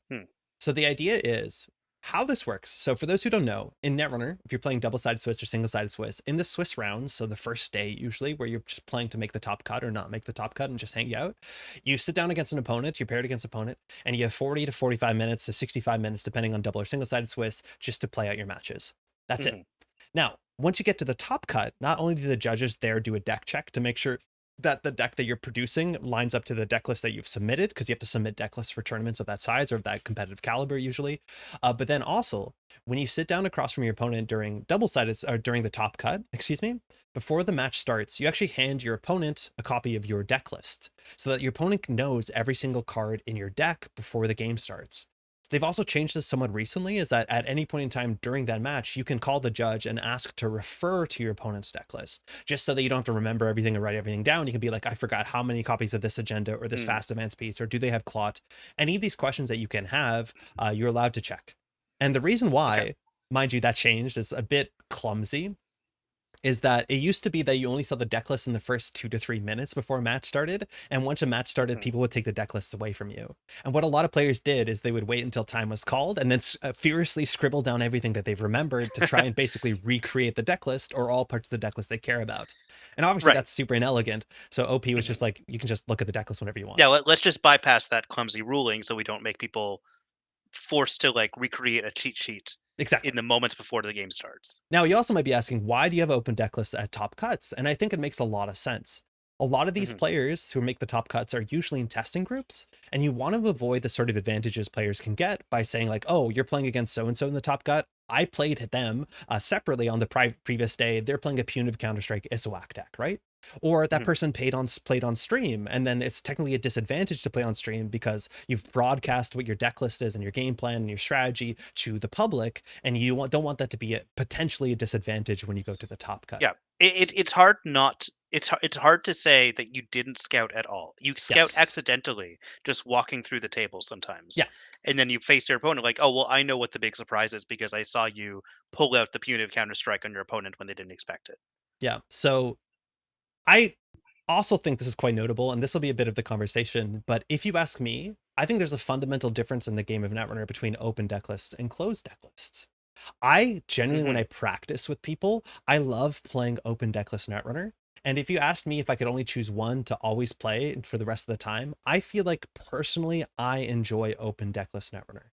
So the idea is how this works. So for those who don't know, in Netrunner, if you're playing double-sided Swiss or single-sided Swiss, in the Swiss rounds, so the first day usually, where you're just playing to make the top cut or not make the top cut and just hang out, you sit down against an opponent, you're paired against an opponent, and you have 40 to 45 minutes to 65 minutes, depending on double or single-sided Swiss, just to play out your matches. That's it. Now, once you get to the top cut, not only do the judges there do a deck check to make sure that the deck that you're producing lines up to the deck list that you've submitted, because you have to submit deck lists for tournaments of that size or of that competitive caliber usually. But then also, when you sit down across from your opponent during double-sided or during the top cut, before the match starts, you actually hand your opponent a copy of your deck list so that your opponent knows every single card in your deck before the game starts. They've also changed this somewhat recently, is that at any point in time during that match, you can call the judge and ask to refer to your opponent's deck list, just so that you don't have to remember everything and write everything down. You can be like, I forgot how many copies of this agenda or this fast advance piece, or do they have clot? Any of these questions that you can have, you're allowed to check. And the reason why, mind you, that changed is a bit clumsy, is that it used to be that you only saw the deck list in the first 2 to 3 minutes before a match started. And once a match started, people would take the deck lists away from you. And what a lot of players did is they would wait until time was called and then furiously scribble down everything that they've remembered to try and basically recreate the deck list or all parts of the deck list they care about. And obviously that's super inelegant. So OP was just like, you can just look at the deck list whenever you want. Yeah, let's just bypass that clumsy ruling so we don't make people forced to like recreate a cheat sheet in the moments before the game starts. Now, you also might be asking, why do you have open deck lists at top cuts? And I think it makes a lot of sense. A lot of these players who make the top cuts are usually in testing groups, and you want to avoid the sort of advantages players can get by saying like, oh, you're playing against so-and-so in the top cut. I played them separately on the previous day. They're playing a punitive Counter-Strike Isowak deck, right? Or that person played on stream, and then it's technically a disadvantage to play on stream because you've broadcast what your deck list is and your game plan and your strategy to the public, and you don't want that to be potentially a disadvantage when you go to the top cut. Yeah, it's hard not it's hard to say that you didn't scout at all. You scout Yes. accidentally, just walking through the table sometimes, Yeah. and then you face your opponent like, oh well, I know what the big surprise is because I saw you pull out the punitive counter strike on your opponent when they didn't expect it. Yeah. So I also think this is quite notable, and this will be a bit of the conversation. But if you ask me, I think there's a fundamental difference in the game of Netrunner between open deck lists and closed deck lists. I genuinely, when Hmm. I practice with people, I love playing open decklist Netrunner. And if you asked me if I could only choose one to always play for the rest of the time, I feel like personally I enjoy open decklist Netrunner.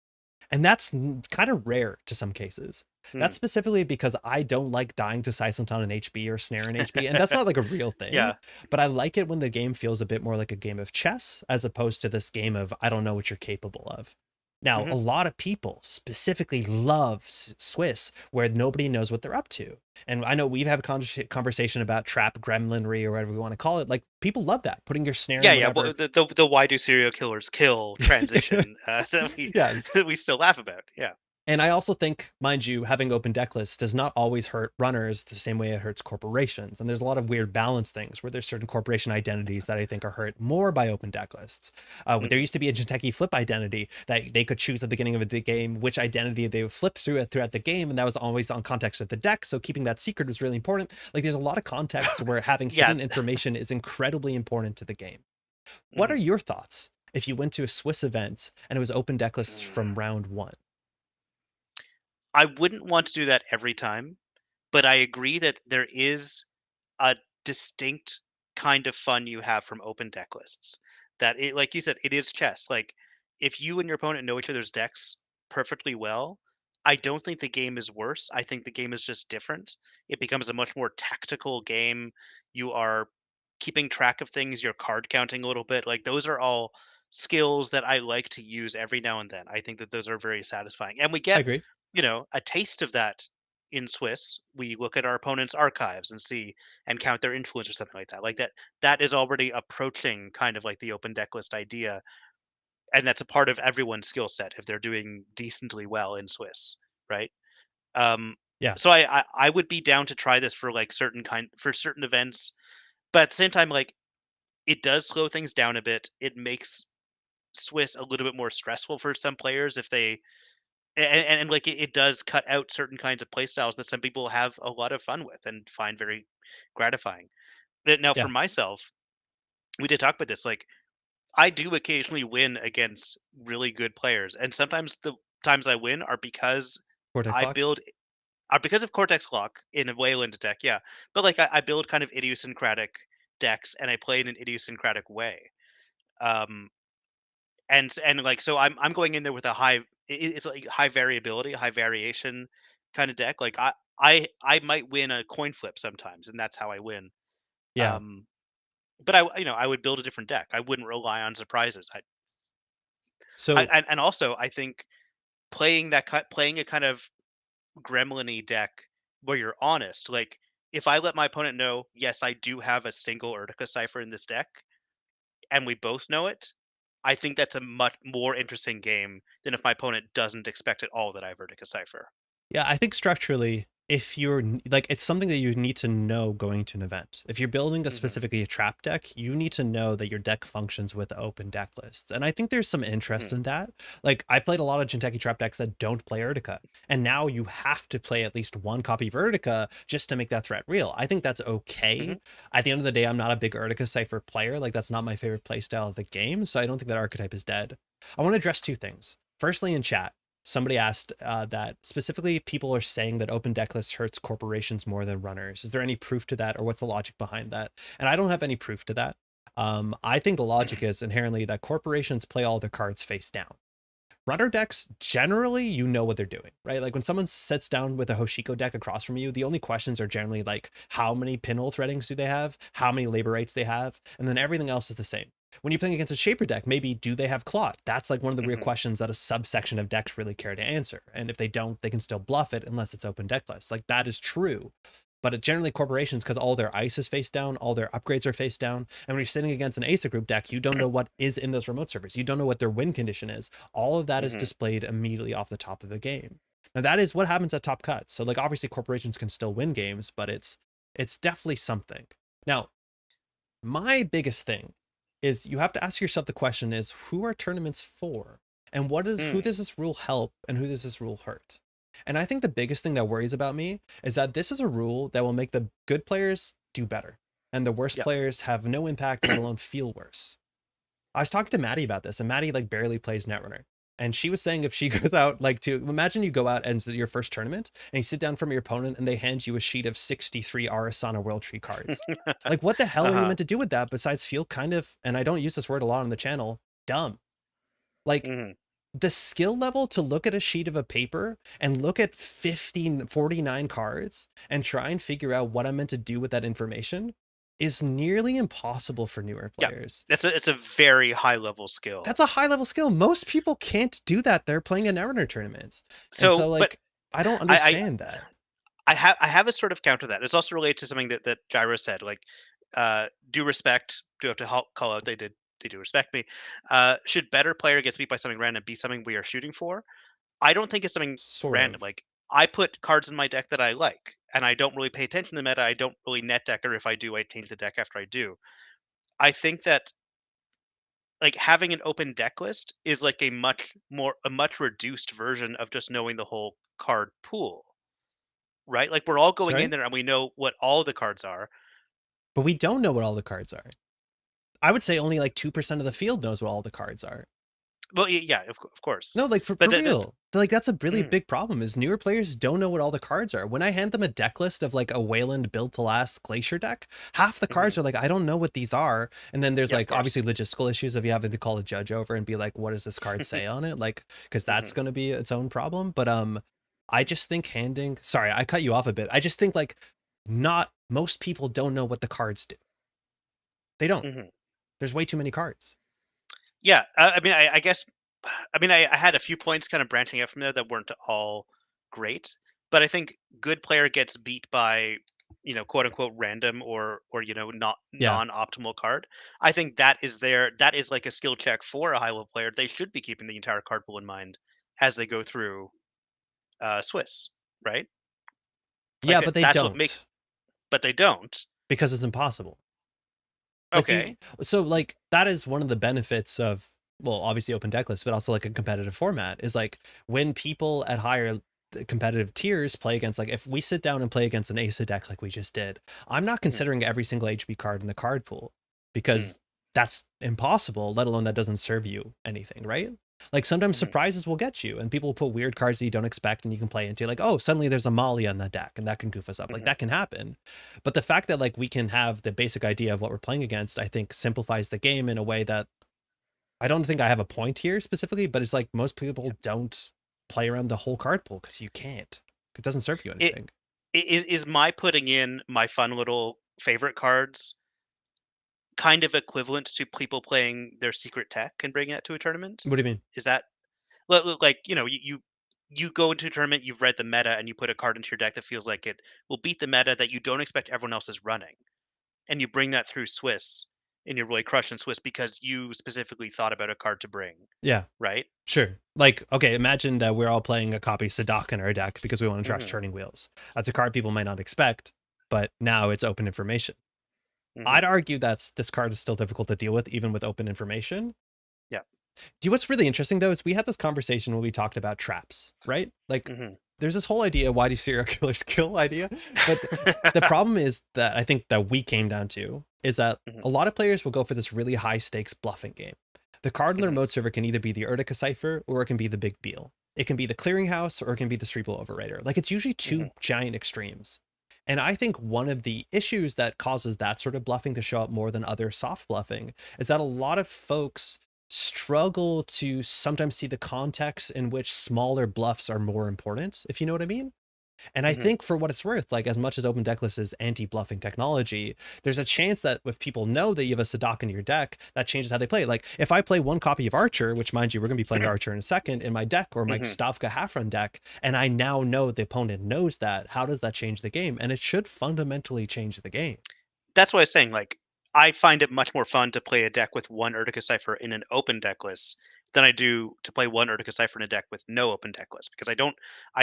And that's kind of rare to some cases. Hmm. That's specifically because I don't like dying to Silent on an HB or Snare in HB. And that's not like a real thing. Yeah. But I like it when the game feels a bit more like a game of chess as opposed to this game of I don't know what you're capable of. Now, a Hmm. lot of people specifically love Swiss, where nobody knows what they're up to. And I know we've had a conversation about trap gremlinry or whatever we want to call it. Like people love that, putting your snare Yeah, in yeah. Well, whatever. the why do serial killers kill transition that we Yes. that we still laugh about. Yeah. And I also think, mind you, having open deck lists does not always hurt runners the same way it hurts corporations. And there's a lot of weird balance things where there's certain corporation identities that I think are hurt more by open deck lists. There Hmm. used to be a Jinteki flip identity that they could choose at the beginning of the game which identity they would flip throughout the game, and that was always on context of the deck. So keeping that secret was really important. Like there's a lot of context where having Yeah. hidden information is incredibly important to the game. What are Hmm. your thoughts if you went to a Swiss event and it was open deck lists from round one? I wouldn't want to do that every time, but I agree that there is a distinct kind of fun you have from open deck lists. That it, like you said, it is chess. Like if you and your opponent know each other's decks perfectly well, I don't think the game is worse. I think the game is just different. It becomes a much more tactical game. You are keeping track of things, you're card counting a little bit. Like those are all skills that I like to use every now and then. I think that those are very satisfying. And we I get, agree. a taste of that in Swiss. We look at our opponent's archives and see and count their influence or something like that. Like that is already approaching kind of like the open deck list idea. And that's a part of everyone's skill set if they're doing decently well in Swiss, right? Um Yeah. so I would be down to try this for like certain events, but at the same time, like it does slow things down a bit. It makes Swiss a little bit more stressful for some players if they and like it does cut out certain kinds of play styles that some people have a lot of fun with and find very gratifying. Now for Yeah. myself, we did talk about this. Like I do occasionally win against really good players, and sometimes the times I win are because Cortex I lock. build are because of Cortex Lock in a Wayland deck, yeah. But like I build kind of idiosyncratic decks and I play in an idiosyncratic way. Um, and like so I'm going in there with a it's like high variability, high variation kind of deck. Like I might win a coin flip sometimes, and that's how I win. Yeah. Um, but I would build a different deck. I wouldn't rely on surprises. So And also I think playing a kind of gremlin-y deck where you're honest. Like if I let my opponent know, yes, I do have a single Urtica cipher in this deck, and we both know it, I think that's a much more interesting game than if my opponent doesn't expect at all that I have Vertica Cipher. yeah, I think structurally, if you're like, it's something that you need to know going to an event. If you're building a Hmm. specifically a trap deck, you need to know that your deck functions with open deck lists. And I think there's some Hmm. interest in that. Like I've played a lot of Jinteki trap decks that don't play Urtica. And now you have to play at least one copy of Urtica just to make that threat real. I think that's Hmm. okay. At the end of the day, I'm not a big Urtica Cypher player. Like that's not my favorite playstyle of the game. So I don't think that archetype is dead. I want to address two things. Firstly, in chat, somebody asked that specifically people are saying that open deck lists hurts corporations more than runners. Is there any proof to that, or what's the logic behind that? And I don't have any proof to that. I think the logic is inherently that corporations play all their cards face down. Runner decks, generally, you know what they're doing, right? Like when someone sits down with a Hoshiko deck across from you, the only questions are generally like, how many pinhole threadings do they have? How many labor rights they have? And then everything else is the same. When you're playing against a Shaper deck, maybe do they have Clot? That's like one of the real Hmm. questions that a subsection of decks really care to answer. And if they don't, they can still bluff it unless it's open deck list. Like that is true. But it generally corporations, because all their ice is face down, all their upgrades are face down. And when you're sitting against an ASA group deck, you don't know what is in those remote servers. You don't know what their win condition is. All of that is Hmm. displayed immediately off the top of the game. Now that is what happens at top cuts. So like obviously corporations can still win games, but it's definitely something. Now, My biggest thing is you have to ask yourself the question is who are tournaments for? And who Mm, does this rule help and who does this rule hurt? And I think the biggest thing that worries about me is that this is a rule that will make the good players do better and the worst yeah. players have no impact, let alone feel worse. I was talking to Maddie about this, and Maddie like barely plays Netrunner. And she was saying if she goes out like to imagine you go out and it's your first tournament and you sit down from your opponent and they hand you a sheet of 63 Arasana World Tree cards. Like what the hell are you Uh-huh. meant to do with that besides feel kind of, and I don't use this word a lot on the channel, dumb. Like Mhm. the skill level to look at a sheet of a paper and look at 49 cards and try and figure out what I'm meant to do with that information is nearly impossible for newer Yeah. players. It's a very high level skill. That's a high level skill. Most people can't do that. They're playing in Netrunner tournaments. And so So, but like I don't I understand that. I have a sort of counter that. It's also related to something that Gyro said, like, do respect. Do have to call out they do respect me. Should better player gets beat by something random be something we are shooting for? I don't think it's something Sort random. of. Like I put cards in my deck that I like, and I don't really pay attention to the meta. I don't really net deck, or if I do, I change the deck after I do. I think that like having an open deck list is like a much reduced version of just knowing the whole card pool, right? Like we're all going in Sorry? there and we know what all the cards are. But we don't know what all the cards are. I would say only like 2% of the field knows what all the cards are. Well, yeah, of course. No, like But for real. Like that's a really mm, big problem is newer players don't know what all the cards are. When I hand them a deck list of like a Wayland built to last glacier deck, half the mhm. cards are like, I don't know what these are. And then there's Yeah, of like obviously course. logistical issues of you having to call a judge over and be like, what does this card say on it? Like, because that's Mhm, gonna be its own problem. But I just think sorry, I cut you off a bit. I just think like not most people don't know what the cards do. They don't. mhm. There's way too many cards. Yeah, I mean, I guess, I mean, I had a few points kind of branching out from there that weren't all great, but I think good player gets beat by, quote unquote random or not Yeah. non-optimal card. I think that is like a skill check for a high level player. They should be keeping the entire card pool in mind as they go through Swiss, right? Like Yeah, but they that's what make, don't but they don't. because it's impossible. Like Okay. so like that is one of the benefits of well, obviously open deck lists, but also like a competitive format is like when people at higher competitive tiers play against like if we sit down and play against an Asa deck like we just did, I'm not Hmm. considering every single HB card in the card pool Hmm. because that's impossible, let alone that doesn't serve you anything, right? Like sometimes Hmm. surprises will get you and people will put weird cards that you don't expect and you can play into like, oh, suddenly there's a Molly on that deck and that can goof us up. Like Hmm. that can happen. But the fact that like we can have the basic idea of what we're playing against, I think simplifies the game in a way that I don't think I have a point here specifically, but it's like most Yeah. people don't play around the whole card pool because you can't. It doesn't serve you It anything. is my putting in my fun little favorite cards kind of equivalent to people playing their secret tech and bringing it to a tournament? What do you mean? Is that like you go into a tournament, you've read the meta, and you put a card into your deck that feels like it will beat the meta that you don't expect everyone else is running, and you bring that through Swiss, and you're really crushing Swiss because you specifically thought about a card to bring, Yeah, right? sure. Like, okay, imagine that we're all playing a copy Sadak in our deck because we want to trust Hmm. turning wheels. That's a card people might not expect, but now it's open information. I'd Hmm. argue that this card is still difficult to deal with, even with open information. Yeah. Do you what's really interesting though is we had this conversation when we talked about traps, right? Like Hmm. there's this whole idea, why do serial killers kill idea? But the problem is that I think that we came down to is that Hmm. a lot of players will go for this really high stakes bluffing game. The card in their Hmm. mode server can either be the Urtica Cipher or it can be the Big Beal. It can be the Clearinghouse or it can be the Cerebral Overrider. Like it's usually Hmm. two giant extremes. And I think one of the issues that causes that sort of bluffing to show up more than other soft bluffing is that a lot of folks struggle to sometimes see the context in which smaller bluffs are more important, if you know what I mean. And I Hmm. think for what it's worth, like as much as Open Decklist is anti-bluffing technology, there's a chance that if people know that you have a Sadak in your deck, that changes how they play. Like if I play one copy of Archer, which mind you, we're gonna be playing Archer in a second in my deck or my Hmm. Stavka Half-Run deck, and I now know the opponent knows that, how does that change the game? And it should fundamentally change the game. That's what I was saying. Like, I find it much more fun to play a deck with one Urtica Cipher in an open deck list than I do to play one Urtica Cipher in a deck with no open deck list because I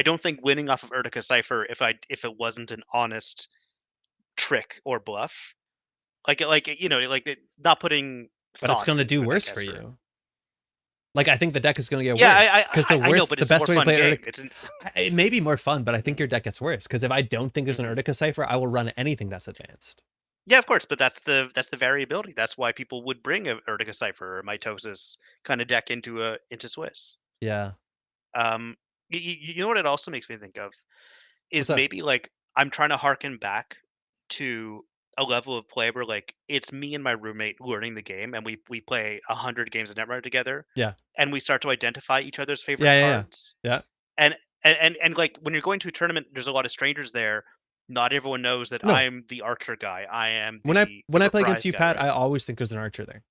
don't think winning off of Urtica Cipher if it wasn't an honest trick or bluff not putting But it's thought going to do into it, I worse for guess. For you. Like, I think the deck is going to get yeah, worse because I know, but the it's a more best way to fun play game. Urtica, It's an it may be more fun, but I think Mhm, your deck gets worse because if I don't think there's an mhm. Urtica cipher, I will run anything that's advanced. Yeah, of course, but that's the variability. That's why people would bring a Urtica Cipher or Mitosis kind of deck into Swiss. Yeah. Um, you know what it also makes me think of What's is up? maybe like I'm trying to harken back to a level of play where like it's me and my roommate learning the game, and we play 100 games of Netrunner together, Yeah. and we start to identify each other's Yeah. favorite Yeah. Yeah. cards. Yeah. And like when you're going to a tournament, there's a lot of strangers there. Not everyone knows that No. I'm the archer guy. I am When the I play against reprise you, guy, Pat, right? I always think there's an archer there.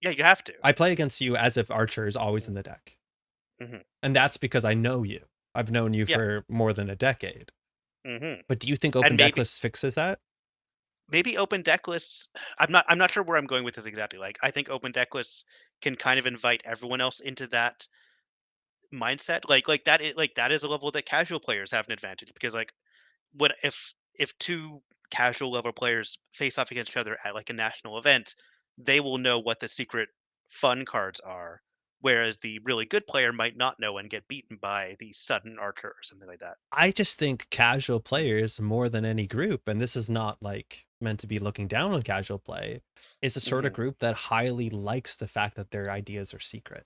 Yeah, you have to. I play against you as if archer is always in the deck. Hmm. And that's because I know you. I've known you Yeah. for more than a decade. Hmm. But do you think And open deck lists fixes that? maybe open deck lists. I'm not sure where I'm going with this exactly. Like I think open deck lists can kind of invite everyone else into that mindset. Like that is a level that casual players have an advantage because like what if two casual level players face off against each other at like a national event, they will know what the secret fun cards are, whereas the really good player might not know and get beaten by the sudden archer or something like that. I just think casual players more than any group, and this is not like meant to be looking down on casual play, is a sort of Hmm. group that highly likes the fact that their ideas are secret,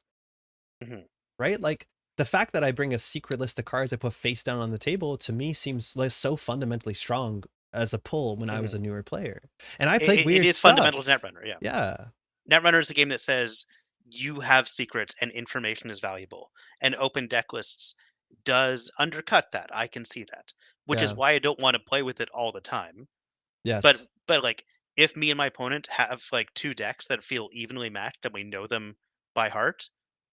Hmm. right? Like the fact that I bring a secret list of cards I put face down on the table to me seems like so fundamentally strong as a pull when I was Hmm. a newer player. And I It, played it weird is fundamental to stuff. Netrunner, yeah. Yeah. Netrunner is a game that says you have secrets and information is valuable, and open deck lists does undercut that. I can see that, which is Yeah. why I don't want to play with it all the time. But Yes. but like if me and my opponent have like two decks that feel evenly matched and we know them by heart,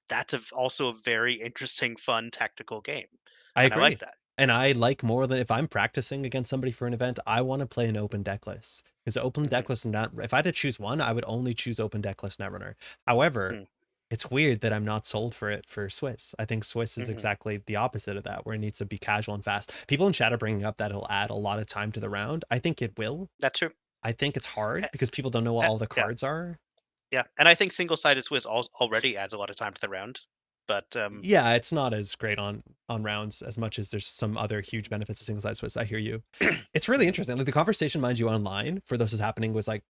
that's also a very interesting, fun tactical game, I and I like agree. that. And I like more than if I'm practicing against somebody for an event, I want to play an open deck list. Because open Hmm. deck list and not if I had to choose one, I would only choose open deck list Netrunner. However, it's weird that I'm not sold for it for Swiss. I think Swiss is Hmm. exactly the opposite of that, where it needs to be casual and fast. People in chat are bringing up that it'll add a lot of time to the round. I think it will. That's true. I think it's Eh, hard because people don't know what all the yeah, cards are. yeah, and I think single-sided Swiss already adds a lot of time to the round, but Yeah, it's not as great on rounds as much as there's some other huge benefits to single side Swiss. I hear you. It's really Mhm, interesting. Like the conversation, mind you, online for those is happening was like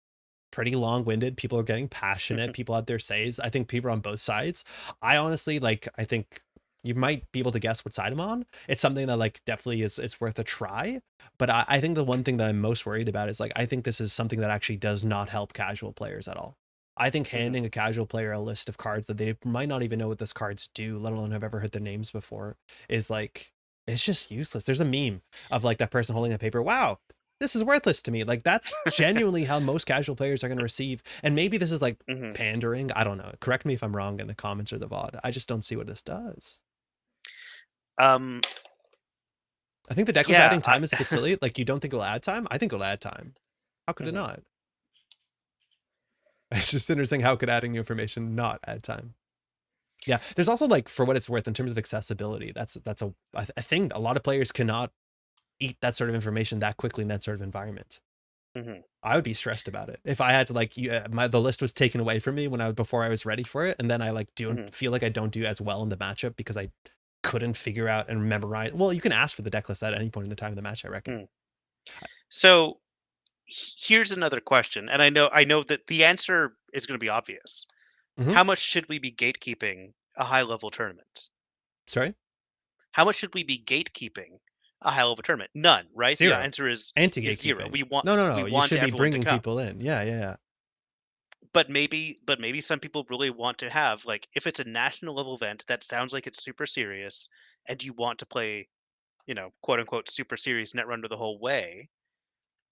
pretty long-winded. People are getting passionate. mhm, People had their says. I think people are on both sides. I honestly like. I think you might be able to guess what side I'm on. It's something that like definitely is it's worth a try. But I think the one thing that I'm most worried about is like I think this is something that actually does not help casual players at all. I think mhm. handing a casual player a list of cards that they might not even know what those cards do, let alone have ever heard their names before, is like it's just useless. There's a meme of like that person holding a paper. Wow, this is worthless to me. Like that's genuinely how most casual players are going to receive. And maybe this is like Mhm. pandering. I don't know. Correct me if I'm wrong in the comments or the VOD. I just don't see what this does. Um, I think the deck was yeah, adding time is a bit silly. Like you don't think it'll add time? I think it'll add time. How could it mhm, not? It's just interesting. How could adding new information not add time? Yeah. There's also like for what it's worth in terms of accessibility. That's a thing. A lot of players cannot eat that sort of information that quickly in that sort of environment. mhm, I would be stressed about it if I had to like the list was taken away from me when I before I was ready for it, and then I like don't mhm, feel like I don't do as well in the matchup because I couldn't figure out and memorize. Well, you can ask for the deck list at any point in the time of the match, I reckon. mhm. So here's another question, and I know that the answer is going to be obvious. Hmm. How much should we be gatekeeping a high-level tournament? Sorry, How much should we be gatekeeping a high-level tournament? None, right? The zero answer is anti zero. gatekeeping. We want No, no, we no. You want should be everyone to bringing come. people in. Yeah, yeah, yeah. But maybe some people really want to have like if it's a national level event that sounds like it's super serious and you want to play, quote unquote super serious Netrunner the whole way.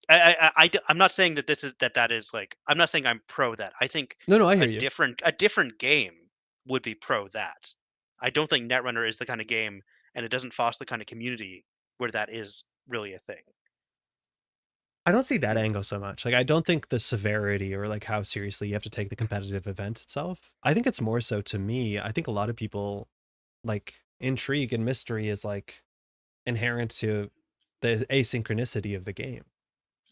I'm not saying that that is like I'm not saying I'm pro that. I think No, no. I a hear you. different game would be pro that. I don't think Netrunner is the kind of game, and it doesn't foster the kind of community where that is really a thing. I don't see that Mm, angle so much. Like, I don't think the severity or like how seriously you have to take the competitive event itself. I think it's more so to me. I think a lot of people like intrigue and mystery is like inherent to the asynchronicity of the game.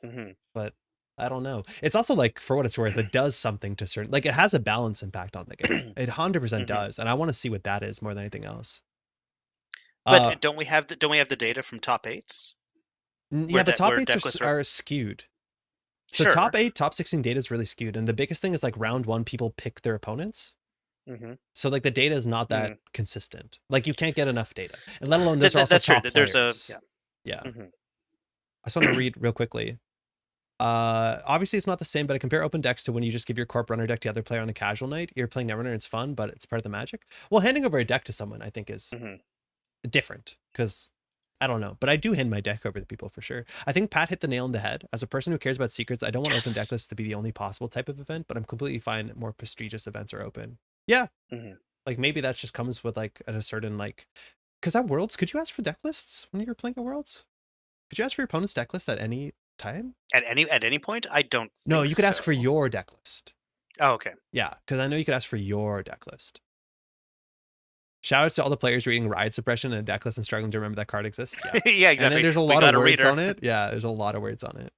mhm. But I don't know. It's also like, for what it's worth, it does something to certain, like it has a balance impact on the game. It 100% Mhm. does, and I want to see what that is more than anything else. But don't we have the data from top eights Yeah, but top where eights Decklists are skewed. So top sure. 8, top 16 data is really skewed, and the biggest thing is like round 1 people pick their opponents. Hmm. So like the data is not that Mm. consistent. Like you can't get enough data, and let alone those are also That's true. top That there's a players. yeah. Yeah, I Hmm. just want to read real quickly. Obviously it's not the same, but I compare open decks to when you just give your corp runner deck to the other player on a casual night. You're playing Netrunner, it's fun, but it's part of the magic. Well, handing over a deck to someone I think is Hmm. different, because I don't know, but I do hand my deck over to people for sure. I think Pat hit the nail on the head. As a person who cares about secrets, I don't want open deck Yes. lists to be the only possible type of event, but I'm completely fine more prestigious events are open. Yeah, Hmm. like maybe that just comes with like at a certain like, because at Worlds, could you ask for deck lists when you were playing at Worlds? Could you ask for your opponent's deck list at any time? At any point, I don't No, think you could ask for so. your deck list. Oh, okay. Yeah, because I know you could ask for your deck list. Shout out to all the players reading Ride Suppression and a deck list and struggling to remember that card exists. Yeah. Yeah, And then exactly. there's a We lot of got a words reader. on it. Yeah, there's a lot of words on it.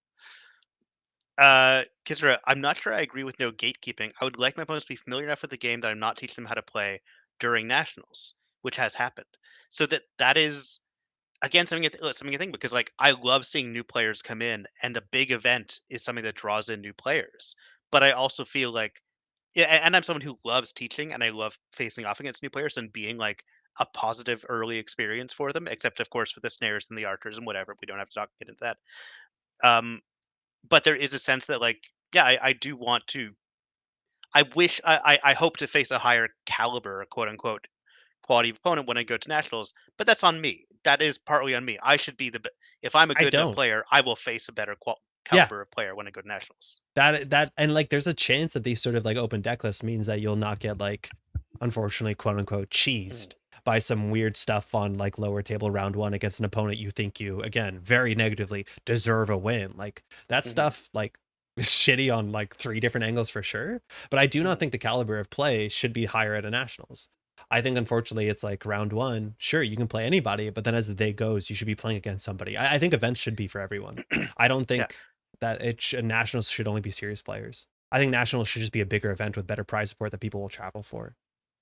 Kisra, I'm not sure I agree with no gatekeeping. I would like my opponents to be familiar enough with the game that I'm not teaching them how to play during nationals, which has happened. So that is again something to think, because like I love seeing new players come in, and a big event is something that draws in new players. But I also feel like yeah, and I'm someone who loves teaching, and I love facing off against new players and being like a positive early experience for them. Except of course with the snares and the archers and whatever, we don't have to get into that. Um, but there is a sense that like yeah, I do want to. I wish I hope to face a higher caliber, quote unquote, quality opponent when I go to nationals, but that's on me. That is partly on me. I should be if I'm a I good enough don't. player, I will face a better Yeah, caliber of player when I go to nationals. that and like there's a chance that these sort of like open deck lists means that you'll not get like, unfortunately, quote unquote, Mhm. cheesed by some weird stuff on like lower table round 1 against an opponent you think you, again, very negatively deserve a win. Like that Mhm. stuff like is shitty on like 3 different angles for sure, but I do not Mhm. think the caliber of play should be higher at a nationals. I think unfortunately it's like round 1, sure you can play anybody, but then as the day goes you should be playing against somebody. I think events should be for everyone. I don't Yeah. think that nationals should only be serious players. I think nationals should just be a bigger event with better prize support that people will travel for.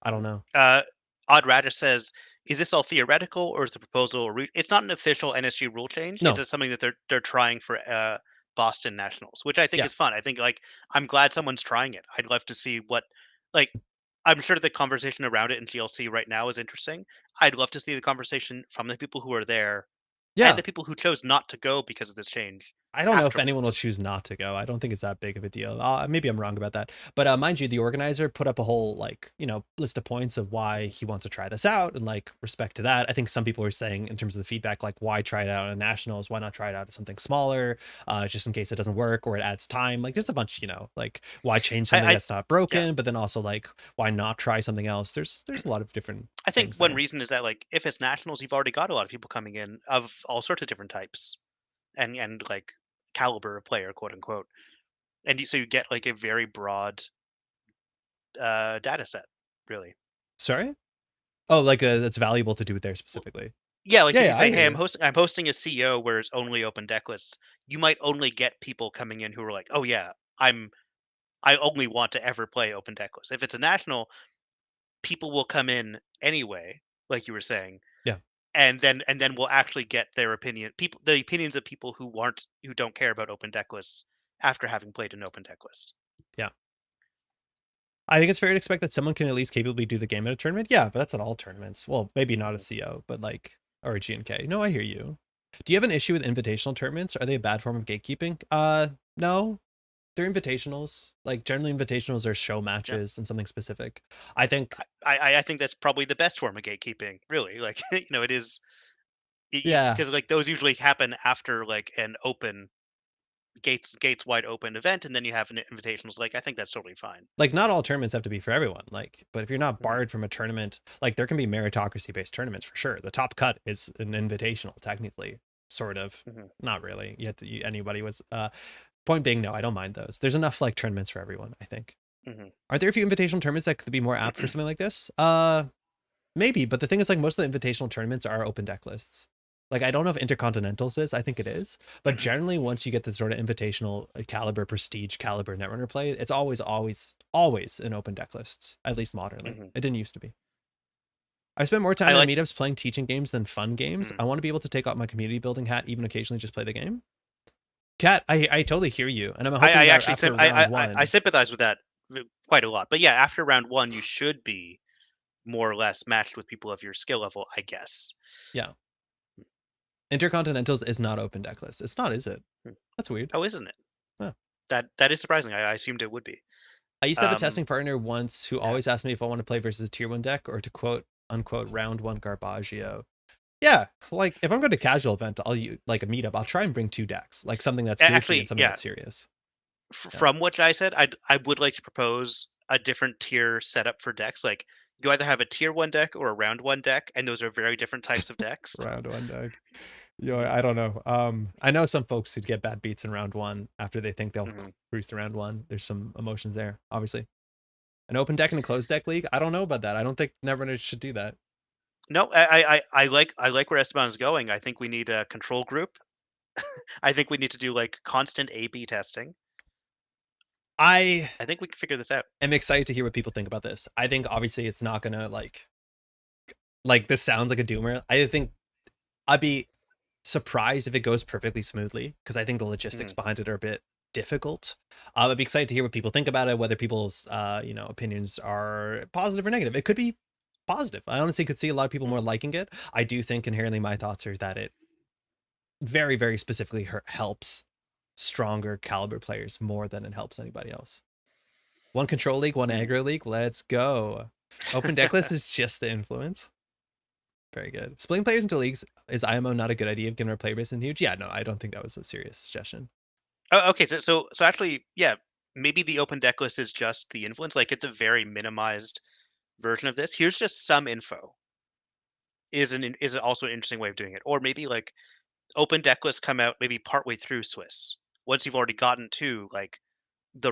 I don't know. Uh, Odd Radish says, "Is this all theoretical, or is the proposal it's not an official NSG rule change? It's No. just something that they're trying for Boston Nationals, which I think Yeah. is fun. I think like I'm glad someone's trying it. I'd love to see what like I'm sure the conversation around it in GLC right now is interesting. I'd love to see the conversation from the people who are there and Yeah. the people who chose not to go because of this change I don't know if anyone will afterwards. choose not to go. I don't think it's that big of a deal. Maybe I'm wrong about that. But mind you, the organizer put up a whole like, list of points of why Mhm. he wants to try this out, and like respect to that. I think some people are saying in terms of the feedback, like why try it out at nationals? Why not try it out at something smaller, just in case it doesn't work or it adds time? Like there's a bunch, like why change something I that's not yeah. broken, but then also like why not try something else? There's a lot of different I think things one there. reason is that like if it's nationals, you've already got a lot of people coming in of all sorts of different types and like caliber of player, quote unquote. So you get like a very broad data set, really. Sorry? Oh, like that's valuable to do it there specifically. Yeah, like Yeah, if you yeah, I say, hear "Hey, I'm you. hosting a CEO where it's only open deck lists," you might only get people coming in who are like, "Oh yeah, I only want to ever play open deck lists." If it's a national, people will come in anyway, like you were saying, Yeah. and then we'll actually get the opinions of people who don't care about open deck lists after having played an open deck list. Yeah. I think it's fair to expect that someone can at least capably do the game at a tournament. Yeah, but that's at all tournaments. Well, maybe not a Mhm. CO, but like, or a GNK. No, I hear you. Do you have an issue with invitational tournaments? Are they a bad form of gatekeeping? No. They're invitationals. Like generally invitationals are show Yeah. matches and something specific. I think, I think that's probably the best form of gatekeeping, really. Like, it is yeah. because like those usually happen after like an open gates wide open event, and then you have an invitationals. Like, I think that's totally fine. Like not all tournaments have to be for everyone. Like, but if you're not Mhm. barred from a tournament, like there can be meritocracy based tournaments for sure. The top cut is an invitational, technically, sort of. Mhm. Not really. Yet anybody was point being, no, I don't mind those. There's enough like tournaments for everyone, I think. Mhm. Are there a few invitational tournaments that could be more apt for something like this? Maybe, but the thing is like most of the invitational tournaments are open deck lists. Like, I don't know if Intercontinentals is, I think it is, but generally once you get the sort of invitational caliber, prestige caliber Netrunner play, it's always in open deck lists, at least modernly. It didn't used to be. I spend more time I in like. meetups playing teaching games than fun games. I want to be able to take out my community building hat, even occasionally just play the game. Kat, I totally hear you, and I'm hoping I that actually after round one, I sympathize with that quite a lot. But yeah, after round one, you should be more or less matched with people of your skill level, I guess. yeah, Intercontinentals is not open deck list. It's not, is it? Hmm. That's weird. Oh, isn't it? Huh. That is surprising. I assumed it would be. I used to have a testing partner once who Yeah. always asked me if I want to play versus a tier 1 deck or to quote unquote round 1 Garbaggio. Yeah, like if I'm going to casual event, I'll use like a meetup. I'll try and bring 2 decks, like something that's goofy Actually, and something yeah. that's serious. Yeah. From what I said, I would like to propose a different tier setup for decks. Like you either have a tier 1 deck or a round 1 deck, and those are very different types of decks. Round 1 deck. Yo, I don't know. I know some folks who'd get bad beats in round 1 after they think they'll cruise to round 1. There's some emotions there, obviously. An open deck and a closed deck league? I don't know about that. I don't think Netrunner should do that. No, I like where Esteban's going. I think we need a control group. I think we need to do like constant A/B testing. I I think we can figure this out. am excited to hear what people think about this. I think obviously it's not gonna like this sounds like a doomer. I think I'd be surprised if it goes perfectly smoothly because I think the logistics behind it are a bit difficult. I'd be excited to hear what people think about it, whether people's opinions are positive or negative. It could be positive. I honestly could see a lot of people more liking it. I do think inherently my thoughts are that it very, very specifically helps stronger caliber players more than it helps anybody else. One control league, one aggro league. Let's go. Open decklist is just the influence. Very good. Splitting players into leagues, is IMO not a good idea given our player base isn't huge? Yeah, no, I don't think that was a serious suggestion. Oh, okay. So actually, yeah, maybe the open deck list is just the influence. Like it's a very minimized version of this. Here's just some info. Is also an interesting way of doing it. Or maybe like open deck lists come out maybe partway through Swiss. Once you've already gotten to like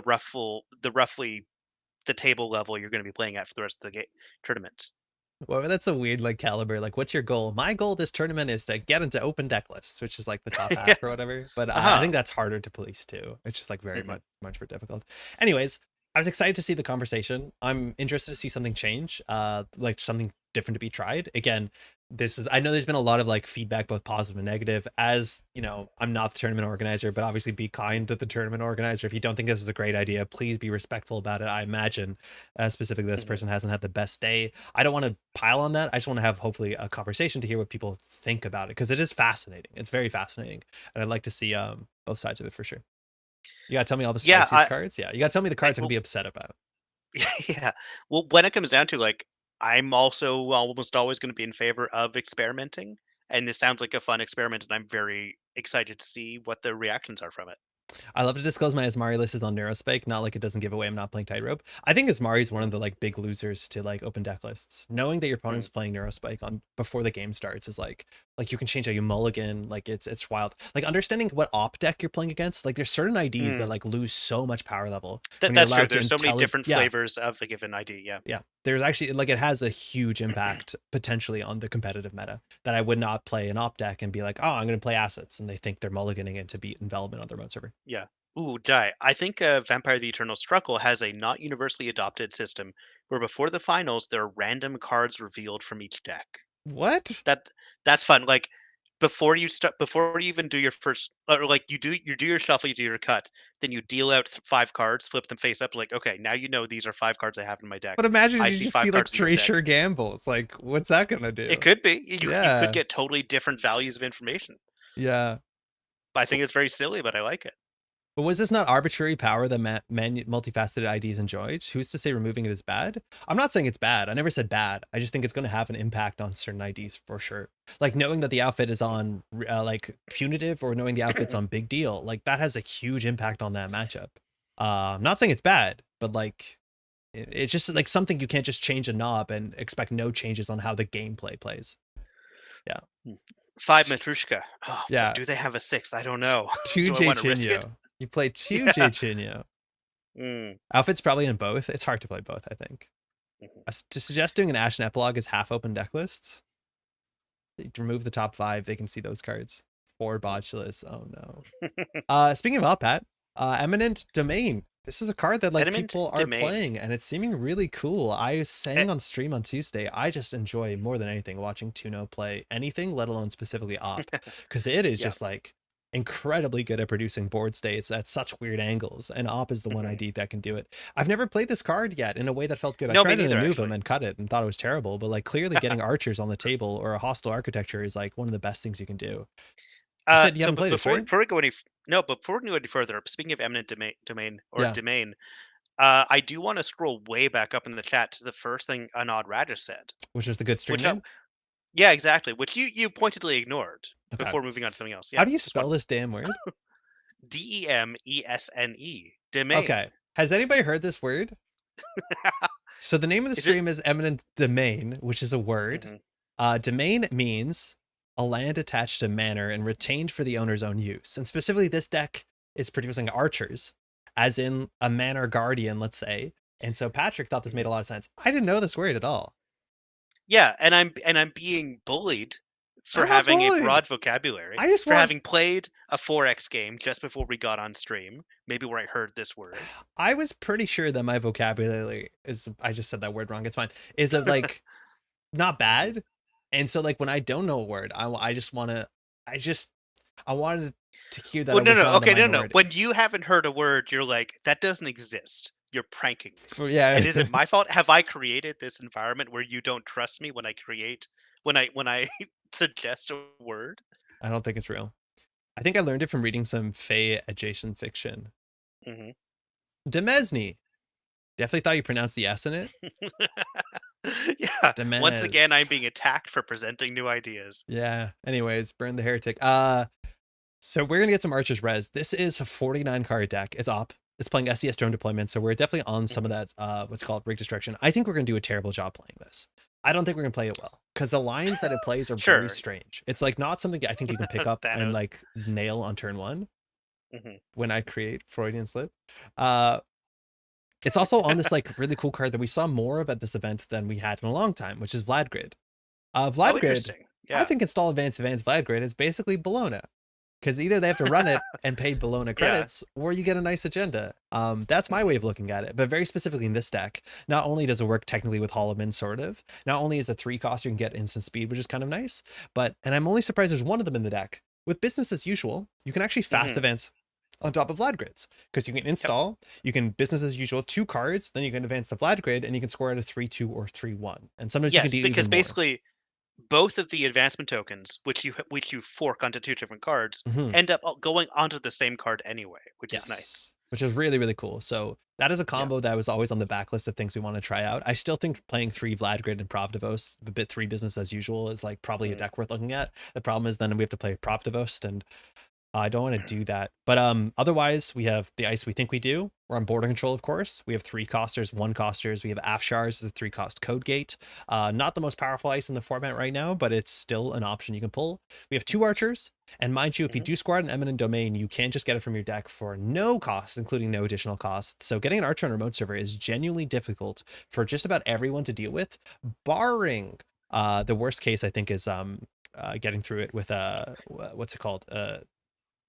roughly the table level you're going to be playing at for the rest of the tournament. Well, that's a weird like caliber. Like, what's your goal? My goal this tournament is to get into open deck lists, which is like the top Yeah. half or whatever. But I Uh-huh. think that's harder to police too. It's just like very much more difficult. Anyways, I was excited to see the conversation. I'm interested to see something change, like something different to be tried. Again, I know there's been a lot of like feedback, both positive and negative. As you know, I'm not the tournament organizer, but obviously be kind to the tournament organizer. If you don't think this is a great idea, please be respectful about it. I imagine specifically this person hasn't had the best day. I don't want to pile on that. I just want to have hopefully a conversation to hear what people think about it because it is fascinating. It's very fascinating, and I'd like to see both sides of it for sure. You gotta tell me all the spiciest cards. Yeah, you gotta tell me the cards I'm gonna be upset about. Yeah. Well, when it comes down to like, I'm also almost always going to be in favor of experimenting, and this sounds like a fun experiment, and I'm very excited to see what the reactions are from it. I love to disclose my Asmari list is on Neurospike, not like it doesn't give away I'm not playing Tightrope. I think Asmari is one of the like big losers to like open deck lists. Knowing that your opponent's playing Neurospike on before the game starts is like you can change how you mulligan. Like it's wild. Like understanding what op deck you're playing against. Like there's certain IDs that like lose so much power level. That's true. There's so many different flavors of a given ID. Yeah. Yeah. There's actually like it has a huge impact potentially on the competitive meta that I would not play an op deck and be like, oh, I'm going to play assets, and they think they're mulliganing it to beat envelopment on their own server. Yeah. Ooh, die. I think Vampire the Eternal Struggle has a not universally adopted system where before the finals there are random cards revealed from each deck. What? That's fun. Like before you even do your first, or like you do your shuffle, you do your cut, then you deal out 5 cards, flip them face up, like okay, now you know these are 5 cards I have in my deck. But imagine I you see just 5 see like cards in your deck. Tracer gambles. Like, what's that gonna do? It could be. You Yeah. could get totally different values of information. Yeah. But I think it's very silly, but I like it. But was this not arbitrary power that multifaceted IDs enjoyed? Who's to say removing it is bad? I'm not saying it's bad. I never said bad. I just think it's going to have an impact on certain IDs for sure. Like knowing that the outfit is on like punitive or knowing the outfit's on big deal, like that has a huge impact on that matchup. I'm not saying it's bad, but like it's just like something you can't just change a knob and expect no changes on how the gameplay plays. Yeah. 5 Matrushka. Oh, yeah. But do they have a 6th? I don't know. 2 Do I want to risk it? You play 2 J Chinyo. Outfit's probably in both. It's hard to play both, I think. To suggest doing an Ashen Epilogue is half open deck lists. remove the top 5, they can see those cards. 4 Botulus. Oh no. Speaking of Oppat, Eminent Domain. This is a card that like Eminent people are Domain. playing, and it's seeming really cool. I was Eh, saying on stream on Tuesday, I just enjoy more than anything watching Tuno play anything, let alone specifically Op, because it is Yeah. just like incredibly good at producing board states at such weird angles, and Op is the one ID that can do it. I've never played this card yet in a way that felt good. I No, me tried to neither, move him actually. and cut it and thought it was terrible, but like clearly getting archers on the table or a hostile architecture is like one of the best things you can do. You said you So haven't played this, right? before we go any no, but before we go any further, speaking of eminent domain or Yeah, domain, I do want to scroll way back up in the chat to the first thing Anod Radish said, which was the good stream which name. yeah, exactly, which you pointedly ignored Okay. before moving on to something else. How Yeah, do you just one spell this damn word? Demesne domain. Okay. Has anybody heard this word? So the name of the Is it? stream is Eminent Domain, which is a word. Mhm. Domain means a land attached to manor and retained for the owner's own use. And specifically, this deck is producing archers, as in a manor guardian, let's say. And so Patrick thought this made a lot of sense. I didn't know this word at all. Yeah, and I'm being bullied for I'm not having a bullied. broad vocabulary, I just for want. having played a 4X game just before we got on stream, maybe where I heard this word. I was pretty sure that my vocabulary is. I just said that word wrong. It's fine. Is it like not Mhm. bad? And so like when I don't know a word, I just want to. I wanted to hear that I Well, no, was no, not in the okay, no, no. minority. When you haven't heard a word, you're like, that doesn't exist. You're pranking me. Yeah. And is it my fault? Have I created this environment where you don't trust me when I when I suggest a word? I don't think it's real. I think I learned it from reading some Fey adjacent fiction. Hmm. Demesne. Definitely thought you pronounced the S in it. Yeah. Once again, I'm Demesne. being attacked for presenting new ideas. Yeah. Anyways, burn the heretic. So we're gonna get some archers res. This is a 49 card deck. It's op. It's playing SES drone deployment, so we're definitely on some of Mhm. that what's called rig destruction. I think we're gonna do a terrible job playing this. I don't think we're gonna play it well because the lines that it plays are very Sure. strange. It's like not something I think you can pick up and Thanos. like nail on turn 1 Hmm. when I create Freudian slip. Uh it's also on this like really cool card that we saw more of at this event than we had in a long time, which is Vlad Grid. Oh, Vlad Grid, interesting. I Yeah. think install advanced Vlad Grid is basically Bologna because either they have to run it and pay Bologna Yeah. credits, or you get a nice agenda. That's my Hmm. way of looking at it. But very specifically in this deck, not only does it work technically with Holloman, sort of, not only is a 3 cost you can get instant speed, which is kind of nice, but and I'm only surprised there's one of them in the deck. With business as usual, you can actually fast Hmm. advance on top of Vlad grids because you can Yep. install, you can business as usual 2 cards, then you can advance the Vlad grid and you can score at a 3-2 or 3-1, and sometimes you can Yes, do because even more. basically both of the advancement tokens, which you fork onto two different cards, Mhm. end up going onto the same card anyway, which is nice. Yes, which is really, really cool. So that is a Yeah. combo that was always on the backlist of things we want to try out. I still think playing 3 Vlad Grid and Pravdivos, the bit 3 business as usual, is like probably a Mhm. deck worth looking at. The problem is then we have to play Pravdivos, and I don't want to do that. But otherwise, we have the ice we think we do. We're on border control, of course. We have 3 costers, 1 costers. We have Afshars as a 3 cost code gate. Not the most powerful ice in the format right now, but it's still an option you can pull. We have 2 archers. And mind you, if you Mhm. do score at an eminent domain, you can just get it from your deck for no cost, including no additional cost. So getting an archer on a remote server is genuinely difficult for just about everyone to deal with, barring the worst case, I think, is getting through it with what's it called?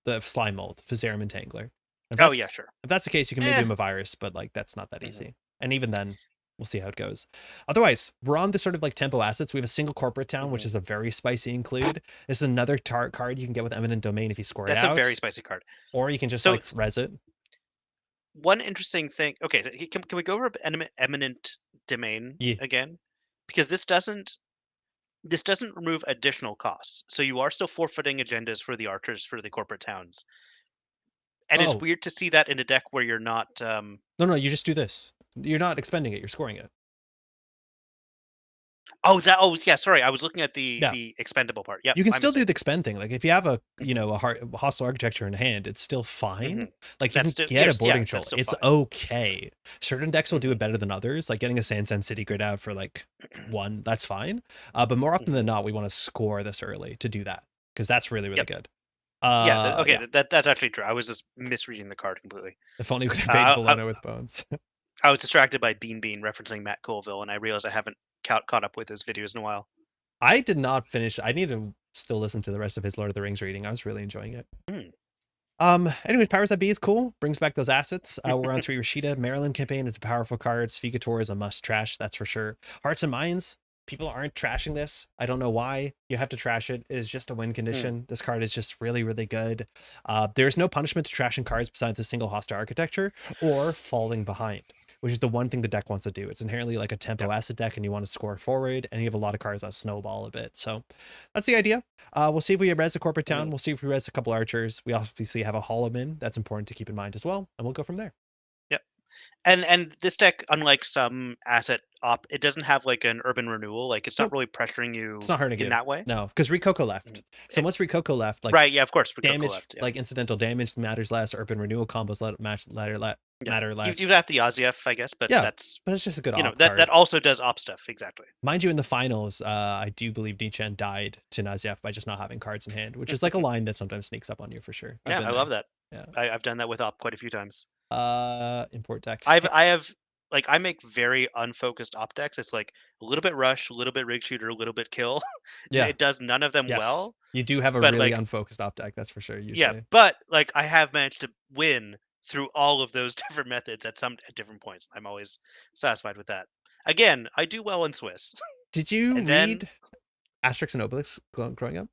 The slime mold, Fizzarum Entangler. Oh yeah, sure. If that's the case, you can maybe Eh. have a virus, but like that's not that Mhm. easy. And even then, we'll see how it goes. Otherwise, we're on the sort of like tempo assets. We have a single corporate town, which Mhm. is a very spicy include. This is another card you can get with Eminent Domain if you score it That's a very out, spicy card. or you can just So like res it. one interesting thing. Okay, so can we go over eminent domain Yeah. again? Because this doesn't remove additional costs, so you are still forfeiting agendas for the archers for the corporate towns, and it's Oh, weird to see that in a deck where you're not. no, you just do this. You're not expending it, you're scoring it. Oh, that. Oh, yeah. Sorry, I was looking at the Yeah. the expendable part. Yep, You can my still do mistake. the expend thing. Like if you have a, Mhm. a hostile architecture in hand, it's still fine. Mhm. Like you That's can still get a yes, boarding yeah, that's control. still It's fine. okay. Certain decks will do it Mhm. better than others. Like getting a Sand City grid out for like 1, that's fine. But more often Mhm. than not, we want to score this early to do that because that's really, really Yep. good. Yeah. Okay. Yeah. That's actually true. I was just misreading the card completely. If only we could have made Uh, I, Bologna with bones. I was distracted by Bean referencing Matt Colville, and I realized I haven't caught up with his videos in a while. I did not finish. I need to still listen to the rest of his Lord of the Rings reading. I was really enjoying it. Hmm. Anyways, Powers That Be is cool. Brings back those assets. We're on 3 Rashida. Maryland campaign is a powerful card. Svigator is a must trash, that's for sure. Hearts and Minds. People aren't trashing this. I don't know why. You have to trash it. It is just a win condition. This card is just really, really good. There's no punishment to trashing cards besides the single hostile architecture or falling behind, which is the one thing the deck wants to do. It's inherently like a tempo asset deck, and you want to score forward, and you have a lot of cards that snowball a bit. So that's the idea. We'll see if we res a corporate town. We'll see if we res a couple archers. We obviously have a Hollowman. That's important to keep in mind as well, and we'll go from there. Yep. And this deck, unlike some asset op, it doesn't have like an urban renewal. Like it's not Nope. really pressuring you It's not hurting in you. that way. No, because Rikoko left. So once Rikoko left, like Right, yeah, of course, Rikoko damage, left, yeah. like incidental damage matters less. Urban renewal combos matter less. You have the Oziev, I guess, but Yeah, that's but it's just a good you know op that card. that also does op stuff exactly. Mind you, in the finals, I do believe Nietzsche died to Naziev by just not having cards in hand, which is like a line that sometimes sneaks up on you for sure. Yeah, I love that. Yeah. I've done that with op quite a few times. Import deck. I have like I make very unfocused op decks. It's like a little bit rush, a little bit rig shooter, a little bit kill. Yeah. It does none of them Yes. well. You do have a but, really like, unfocused op deck, that's for sure. Usually. Yeah, but like I have managed to win through all of those different methods at different points. I'm always satisfied with that. Again, I do well in Swiss. Did you And read then Asterix and Obelix growing up?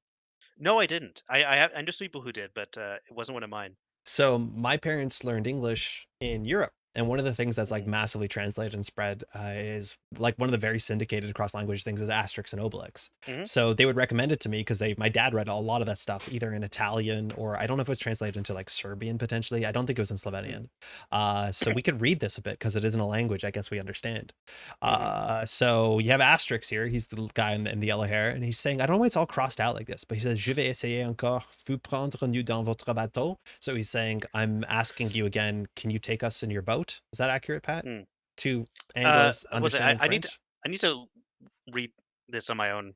no, I didn't. I know some people who did, but it wasn't one of mine. So my parents learned English in Europe. And one of the things that's like massively translated and spread is like one of the very syndicated across language things is Asterix and Obelix. So they would recommend it to me because my dad read a lot of that stuff either in Italian or I don't know if it was translated into like Serbian potentially. I don't think it was in Slovenian. So we could read this a bit because it isn't a language I guess we understand. So you have Asterix here. He's the guy in the yellow hair, and he's saying, I don't know why it's all crossed out like this, but he says, Je vais essayer encore, vous prendre nous dans votre bateau. So he's saying, I'm asking you again, can you take us in your boat? Is that accurate, Pat? To Anglos understanding French? I need to read this on my own.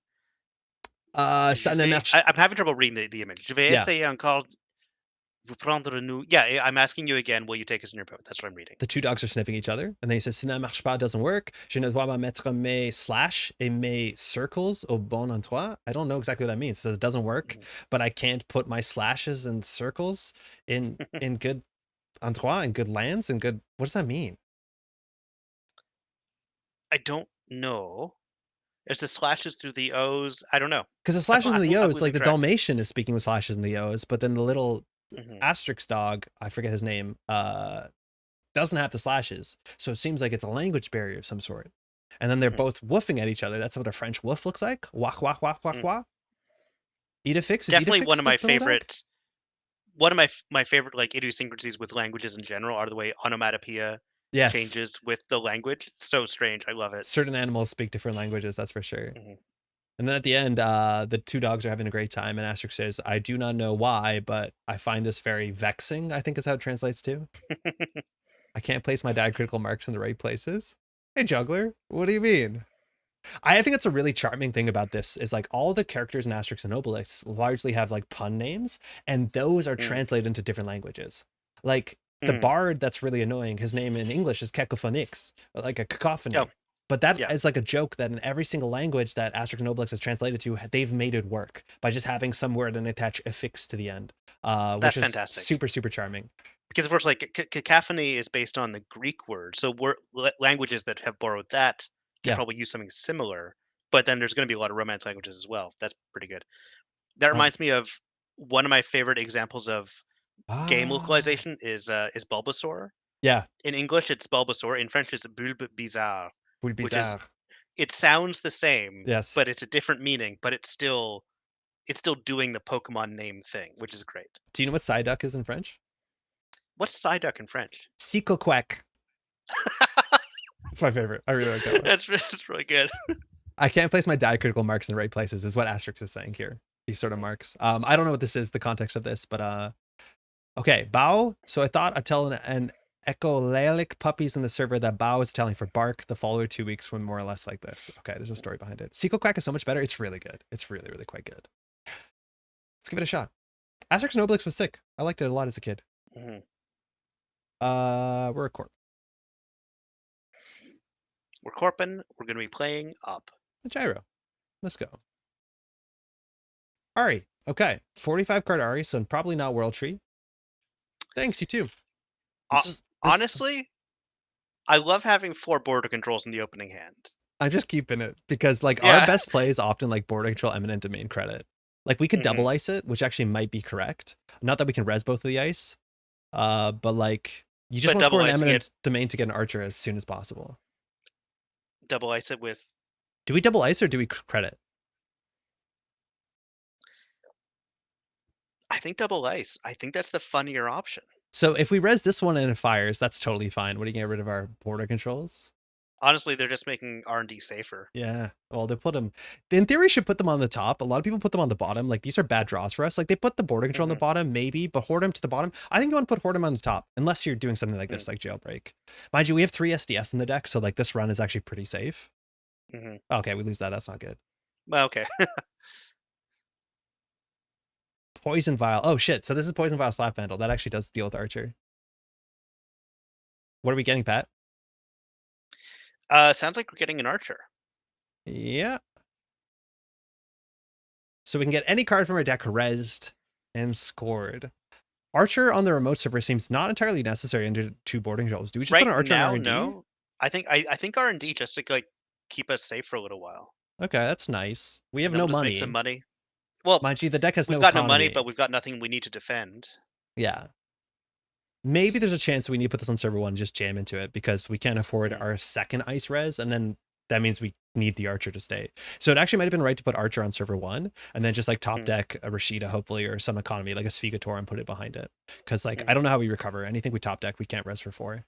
Ça ne marche. I'm having trouble reading the image. Je vais essayer encore vous prendre nous. Yeah, I'm asking you again, will you take us in your boat? That's what I'm reading. The two dogs are sniffing each other, and then he says, Ça ne marche pas doesn't work. Je ne dois pas mettre mes slash et mes circles au bon endroit. I don't know exactly what that means. It says it doesn't work, but I can't put my slashes and circles in good endroit and good lands and good. What does that mean? I don't know. There's the slashes through the O's. I don't know. Because the slashes and the O's, like the Dalmatian is speaking with slashes and the O's, but then the little Asterix dog, I forget his name, doesn't have the slashes. So it seems like it's a language barrier of some sort. And then they're both woofing at each other. That's what a French woof looks like. Wah, wah, wah, wah, wah. Idefix is definitely Idefix one of my favorite. One of my favorite like idiosyncrasies with languages in general are the way onomatopoeia changes with the language. So strange. I love it. Certain animals speak different languages, that's for sure. And then at the end, the two dogs are having a great time, and Asterix says, I do not know why, but I find this very vexing, I think is how it translates to. I can't place my diacritical marks in the right places. Hey, juggler, what do you mean? I think it's a really charming thing about this is like all the characters in Asterix and Obelix largely have like pun names, and those are translated into different languages. Like the bard that's really annoying, his name in English is Cacophonix, like a cacophony. But that is like a joke that in every single language that Asterix and Obelix is translated to, they've made it work by just having some word and attach affix to the end, which is fantastic. super, super charming. Because of course, like cacophony is based on the Greek word, so languages that have borrowed that can probably use something similar. But then there's going to be a lot of Romance languages as well. That's pretty good. That reminds me of one of my favorite examples of game localization is Bulbasaur. Yeah. In English, it's Bulbasaur. In French, it's Bulbe Bizarre. Which is, it sounds the same, yes, but it's a different meaning. But it's still doing the Pokemon name thing, which is great. Do you know what Psyduck is in French? What's Psyduck in French? Psychoquack. That's my favorite. I really like that one. That's really good. I can't place my diacritical marks in the right places is what Asterix is saying here. These sort of marks. I don't know what this is, the context of this, but okay, Bao. So I thought I'd tell an echolalic puppies in the server that Bao is telling for Bark the follower 2 weeks when more or less like this. Okay, there's a story behind it. Psychoquack is so much better. It's really good. It's really, really quite good. Let's give it a shot. Asterix and Obelix was sick. I liked it a lot as a kid. We're a corp. We're corping. We're going to be playing up. The gyro. Let's go. Ari. Okay. 45 card Ari, so probably not World Tree. Thanks, you too. Honestly, I love having 4 border controls in the opening hand. I'm just keeping it because like Yeah. our best play is often like border control, Eminent, domain, credit. Like we could double ice it, which actually might be correct. Not that we can res both of the ice, but like you just want to score an Eminent domain to get an archer as soon as possible. Double ice it with. Do we double ice or do we credit? I think double ice. I think that's the funnier option. So if we res this one and it fires, that's totally fine. What do you get rid of our border controls? Honestly, they're just making R&D safer. Yeah. Well, they put them, in theory, should put them on the top. A lot of people put them on the bottom. Like, these are bad draws for us. Like, they put the border control on the bottom, maybe, but Hoardem to the bottom. I think you want to put Hoardem on the top, unless you're doing something like this, like Jailbreak. Mind you, we have 3 SDS in the deck, so, like, this run is actually pretty safe. Okay, we lose that. That's not good. Well, okay. Poison Vial. Oh, shit. So this is Poison Vial Slap Vandal. That actually does deal with Archer. What are we getting, Pat? Sounds like we're getting an Archer. Yeah. So we can get any card from our deck rezzed and scored. Archer on the remote server seems not entirely necessary under 2 boarding controls. Do we just put an Archer now, in R&D? No. I think R&D just to like keep us safe for a little while. Okay, that's nice. We have no money. Make some money. Well, mind you, the deck has we've got no money, but we've got nothing we need to defend. Yeah. Maybe there's a chance we need to put this on server 1 and just jam into it because we can't afford our second ice res, and then that means we need the Archer to stay. So it actually might have been right to put Archer on server 1 and then just like top deck a Rashida, hopefully, or some economy like a Svigator and put it behind it. Because like I don't know how we recover. Anything we top deck, we can't res for 4.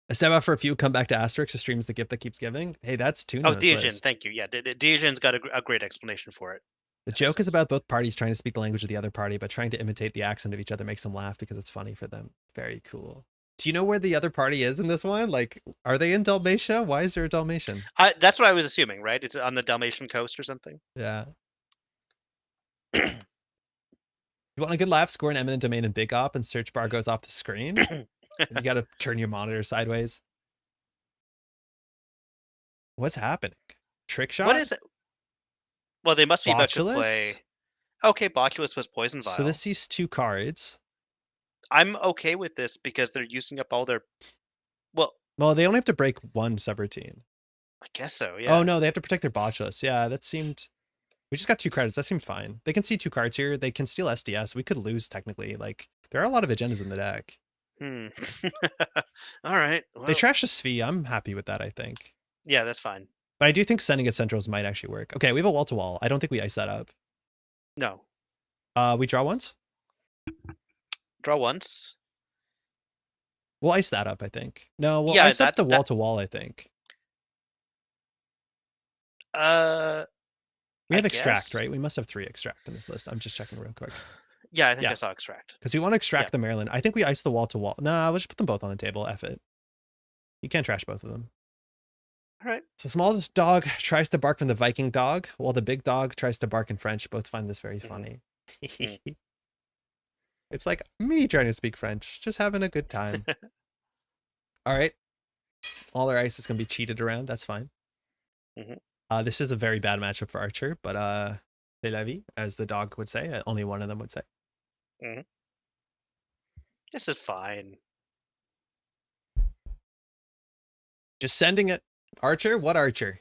A step out for a few, come back to Asterix. A stream is the gift that keeps giving. Hey, that's Tuna. Oh, Diajin, thank you. Yeah, Diajin's got a great explanation for it. The joke is about both parties trying to speak the language of the other party, but trying to imitate the accent of each other makes them laugh because it's funny for them. Very cool. Do you know where the other party is in this one? Like, are they in Dalmatia? Why is there a Dalmatian? That's what I was assuming, right? It's on the Dalmatian coast or something. Yeah. You want a good laugh? Score an Eminent domain in Big Op and search bar goes off the screen. You got to turn your monitor sideways. What's happening? Trick shot? What is it? Well, they must be about to play. Okay, Botulus was Poison Vial. So this sees 2 cards. I'm okay with this because they're using up all their. Well, they only have to break 1 subroutine. I guess so, yeah. Oh, no, they have to protect their Botulus. Yeah, that seemed... We just got 2 credits. That seemed fine. They can see 2 cards here. They can steal SDS. We could lose, technically. Like, there are a lot of agendas in the deck. All right. Well, they trashed a Svi. I'm happy with that, I think. Yeah, that's fine. But I do think sending it centrals might actually work. Okay, we have a wall-to-wall. I don't think we ice that up. No. We draw once? Draw once. We'll ice that up, I think. No, we'll ice up the wall-to-wall, I think. We have extract, right? We must have 3 extract in this list. I'm just checking real quick. Yeah, I think I saw extract. Because we want to extract the Maryland. I think we ice the wall-to-wall. Nah, we'll just put them both on the table. F it. You can't trash both of them. All right. So small dog tries to bark from the Viking dog, while the big dog tries to bark in French. Both find this very funny. It's like me trying to speak French, just having a good time. All right. All our ice is going to be cheated around. That's fine. This is a very bad matchup for Archer, but c'est la vie, as the dog would say. Only one of them would say. This is fine. Just sending it. Archer? What Archer?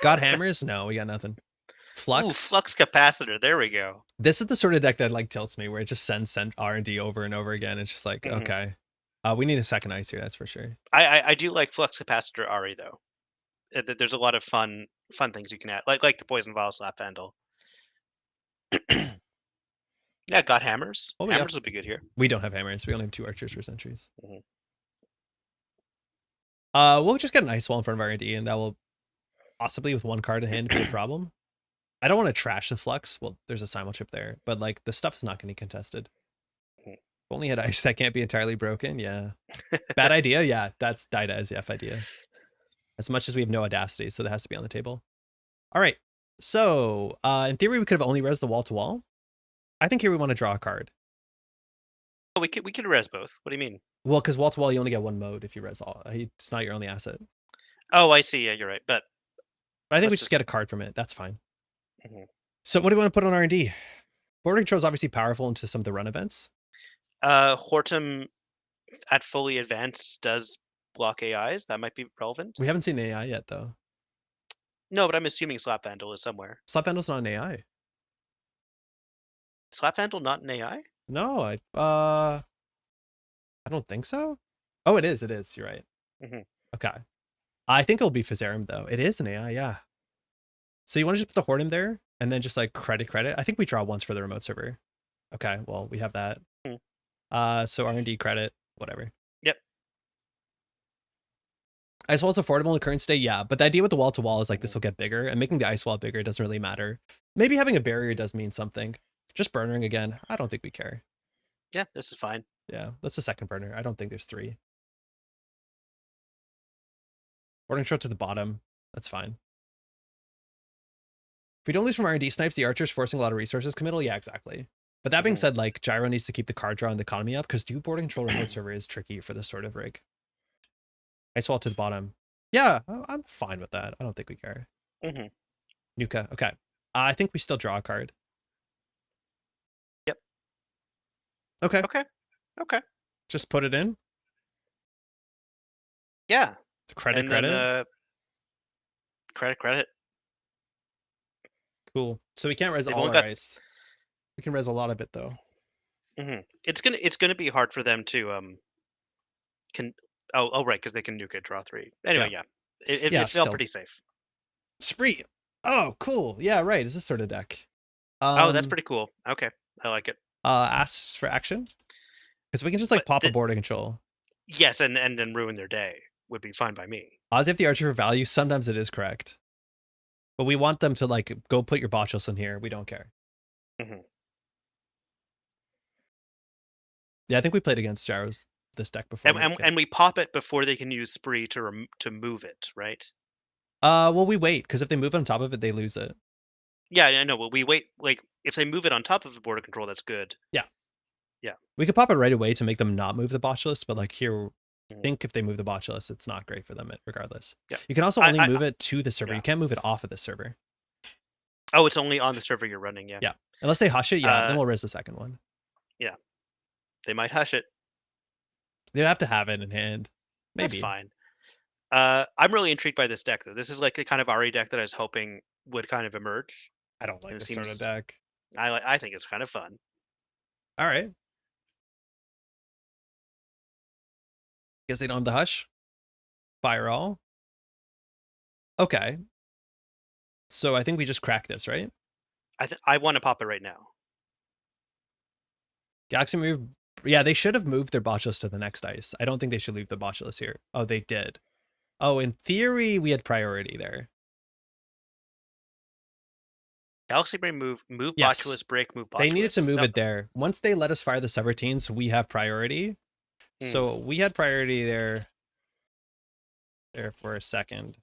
Got hammers? No, we got nothing. Flux? Ooh, Flux Capacitor. There we go. This is the sort of deck that like tilts me, where it just sends R&D over and over again. It's just like, okay. We need a second ice here, that's for sure. I do like Flux Capacitor Ari, though. There's a lot of fun things you can add, like the Poison Vial Slap Vandal. Yeah, got hammers. Hammers would be good here. We don't have hammers. We only have 2 archers for sentries. We'll just get an ice wall in front of our R&D, and that will possibly, with 1 card in hand, be a problem. I don't want to trash the Flux. Well, there's a simul chip there, but like the stuff's not getting contested. Only had ice that can't be entirely broken. Yeah. Bad idea. Yeah, that's Dida as the F idea. As much as we have no audacity, so that has to be on the table. All right. So in theory, we could have only res the wall-to-wall. I think here we want to draw a card. Oh, we could res both. What do you mean? Well, because wall-to-wall, you only get 1 mode if you res all. It's not your only asset. Oh, I see. Yeah, you're right. But I think we just get a card from it. That's fine. So what do we want to put on R&D? Border control is obviously powerful into some of the run events. Hortum at fully advanced does block AIs. That might be relevant. We haven't seen AI yet, though. No, but I'm assuming Slap Vandal is somewhere. Slap Vandal's not an AI. Slap Vandal not an AI? No, I don't think so. Oh, it is. It is. You're right. Okay. I think it'll be Fizzarum, though. It is an AI, yeah. So you want to just put the Hortum there and then just like credit. I think we draw once for the remote server. Okay, well, we have that. So R&D credit, whatever. Yep. Ice wall's affordable in the current state, yeah. But the idea with the wall-to-wall is like this will get bigger, and making the ice wall bigger doesn't really matter. Maybe having a barrier does mean something. Just burnering again, I don't think we care. Yeah, this is fine. Yeah, that's the second burner. I don't think there's 3. Boarding shot to the bottom. That's fine. If we don't lose from R&D snipes, the archer's forcing a lot of resources committal. Yeah, exactly. But that being said, like Gyro needs to keep the card draw and the economy up because boarding control remote server is tricky for this sort of rig. Ice wall to the bottom. Yeah, I'm fine with that. I don't think we care. Nuka. Okay. I think we still draw a card. Yep. Okay. Okay. Just put it in. Yeah. Credit. Credit. Cool. So we can't res all our ice. We can res a lot of it though. It's gonna be hard for them to right, because they can nuke it, draw 3. Anyway, yeah. It felt pretty safe. Spree. Oh, cool. Yeah, right. Is this sort of deck? Oh, that's pretty cool. Okay, I like it. Asks for action because we can just like pop a border control. Yes, and then ruin their day would be fine by me. Oz, if the archer for value, sometimes it is correct, but we want them to like go put your botchos in here. We don't care. Yeah, I think we played against Gyros this deck before. And we pop it before they can use Spree to move it, right? Well, we wait because if they move on top of it, they lose it. Yeah, I know. Well, we wait. Like if they move it on top of the border control, that's good. Yeah. Yeah. We could pop it right away to make them not move the botchless, but like here, I think if they move the botchless, it's not great for them regardless. Yeah. You can also only move it to the server. Yeah. You can't move it off of the server. Oh, it's only on the server you're running. Yeah. Yeah. Unless they hush it, yeah. Then we'll raise the second one. Yeah. They might hush it. They'd have to have it in hand. Maybe. That's fine. I'm really intrigued by this deck, though. This is like the kind of RE deck that I was hoping would kind of emerge. I don't like this sort of deck. I think it's kind of fun. All right. Guess they don't have the hush. Fire all. Okay. So I think we just crack this, right? I want to pop it right now. Galaxy move. Yeah, they should have moved their botchless to the next ice. I don't think they should leave the botchless here. Oh, they did. Oh, in theory, we had priority there. Galaxy Brain move botchless, break, move botchless. They needed to move it there. Once they let us fire the subroutines, we have priority. So we had priority there for a second.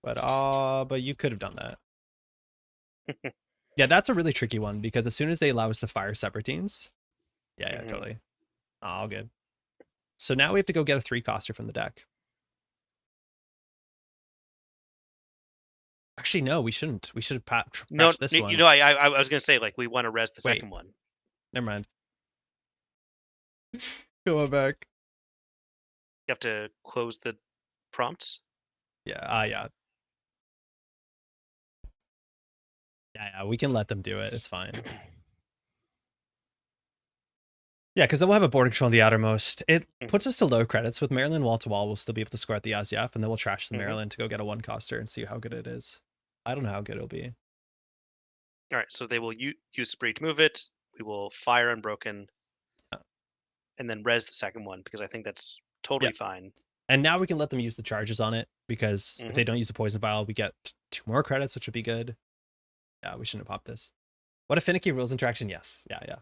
But you could have done that. Yeah, that's a really tricky one because as soon as they allow us to fire subroutines, yeah, totally. All good. So now we have to go get a 3-coster from the deck. Actually, no, we shouldn't. We should have patched this one. You know, I was gonna say like we want to res the second one. Never mind. Come on back. You have to close the prompt. Yeah. Yeah. We can let them do it. It's fine. Yeah, because then we'll have a border control on the outermost. It puts us to low credits. With Maryland wall-to-wall, we'll still be able to score at the ASYF, and then we'll trash the Maryland to go get a 1-coster and see how good it is. I don't know how good it'll be. All right, so they will use Spree to move it. We will fire Unbroken, and then res the second one, because I think that's totally fine. And now we can let them use the charges on it, because if they don't use the poison vial, we get 2 more credits, which would be good. Yeah, we shouldn't have popped this. What a finicky rules interaction. Yes. Yeah.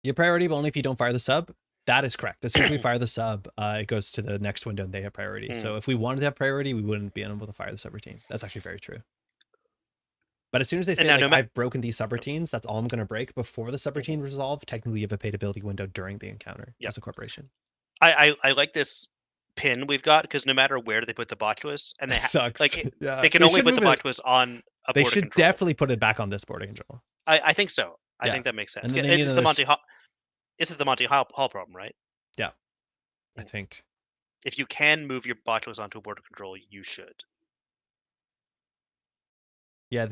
Your priority, but only if you don't fire the sub. That is correct. As soon as we fire the sub, it goes to the next window and they have priority. So if we wanted to have priority, we wouldn't be able to fire the subroutine. That's actually very true. But as soon as they say, like, I've broken these subroutines, that's all I'm going to break before the subroutine resolve. Technically, you have a paid ability window during the encounter as a corporation. I like this pin we've got, because no matter where they put the botulus, and That sucks. Yeah, they can only put the botulus on a They border should control. definitely put it back on this border control. I think so. I Yeah. think that makes sense. And then they need It's the another this is the Monty Hall problem, right? Yeah, I think. If you can move your botulus onto a border control, you should. Yeah,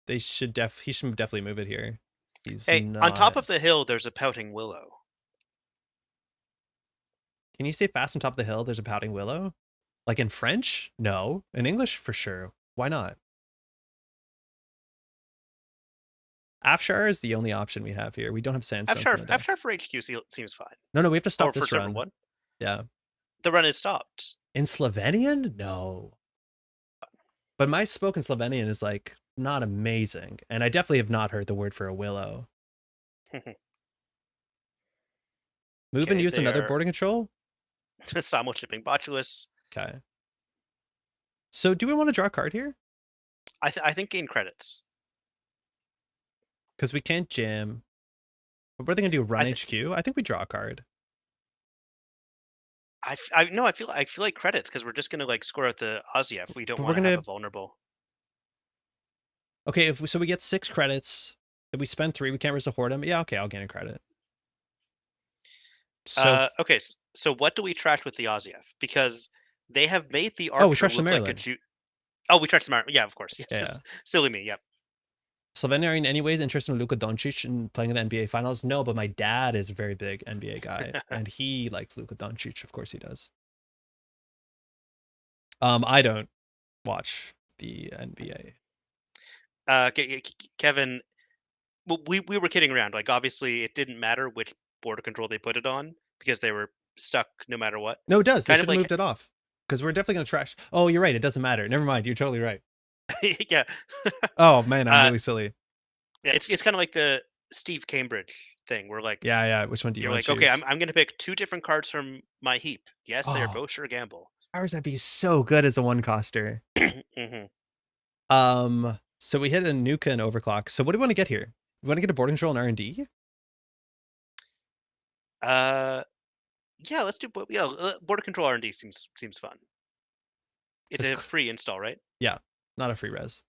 he should definitely move it here. He's Hey, not. on top of the hill, there's a pouting willow. Can you say fast on top of the hill? There's a pouting willow. Like in French? No. In English, for sure. Why not? Afshar is the only option we have here. We don't have sandstones on the deck. Afshar for HQ seems fine. No, we have to stop for this server run. 1? Yeah. The run is stopped. In Slovenian? No. But my spoken Slovenian is like not amazing. And I definitely have not heard the word for a willow. Move and use another border control? Samo shipping botulus. Okay. So do we want to draw a card here? I think gain credits. Because we can't jam. But what are they going to do? Run HQ? I think we draw a card. I feel like credits, because we're just going to like score out the Zahya if we don't want to have a vulnerable. Okay, so we get 6 credits. If we spend 3, we can't risk to hoard them. Yeah, okay, I'll gain a credit. So okay, so what do we trash with the Zahya? Because they have made the archer. Oh, we trashed the Maryland. We trashed the Maryland. Yeah, of course. Yes. Yeah. Silly me. Yep. Slovenia are in any ways interested in Luka Doncic and playing in the NBA Finals? No, but my dad is a very big NBA guy, and he likes Luka Doncic. Of course he does. I don't watch the NBA. Kevin, we were kidding around. Like, obviously, it didn't matter which border control they put it on because they were stuck no matter what. No, it does. They should have moved it off because we're definitely going to trash. Oh, you're right. It doesn't matter. Never mind. You're totally right. Yeah. Oh man, I'm really silly. Yeah, it's kind of like the Steve Cambridge thing. We're like, yeah. Which one do you want to choose? Okay, I'm going to pick 2 different cards from my heap. Yes, they are both sure gamble. How does that be so good as a 1-coster? So we hit a Nuka and overclock. So what do we want to get here? We want to get a border control and R&D? Yeah, let's do border control R&D seems fun. It's a free install, right? Yeah, not a free res.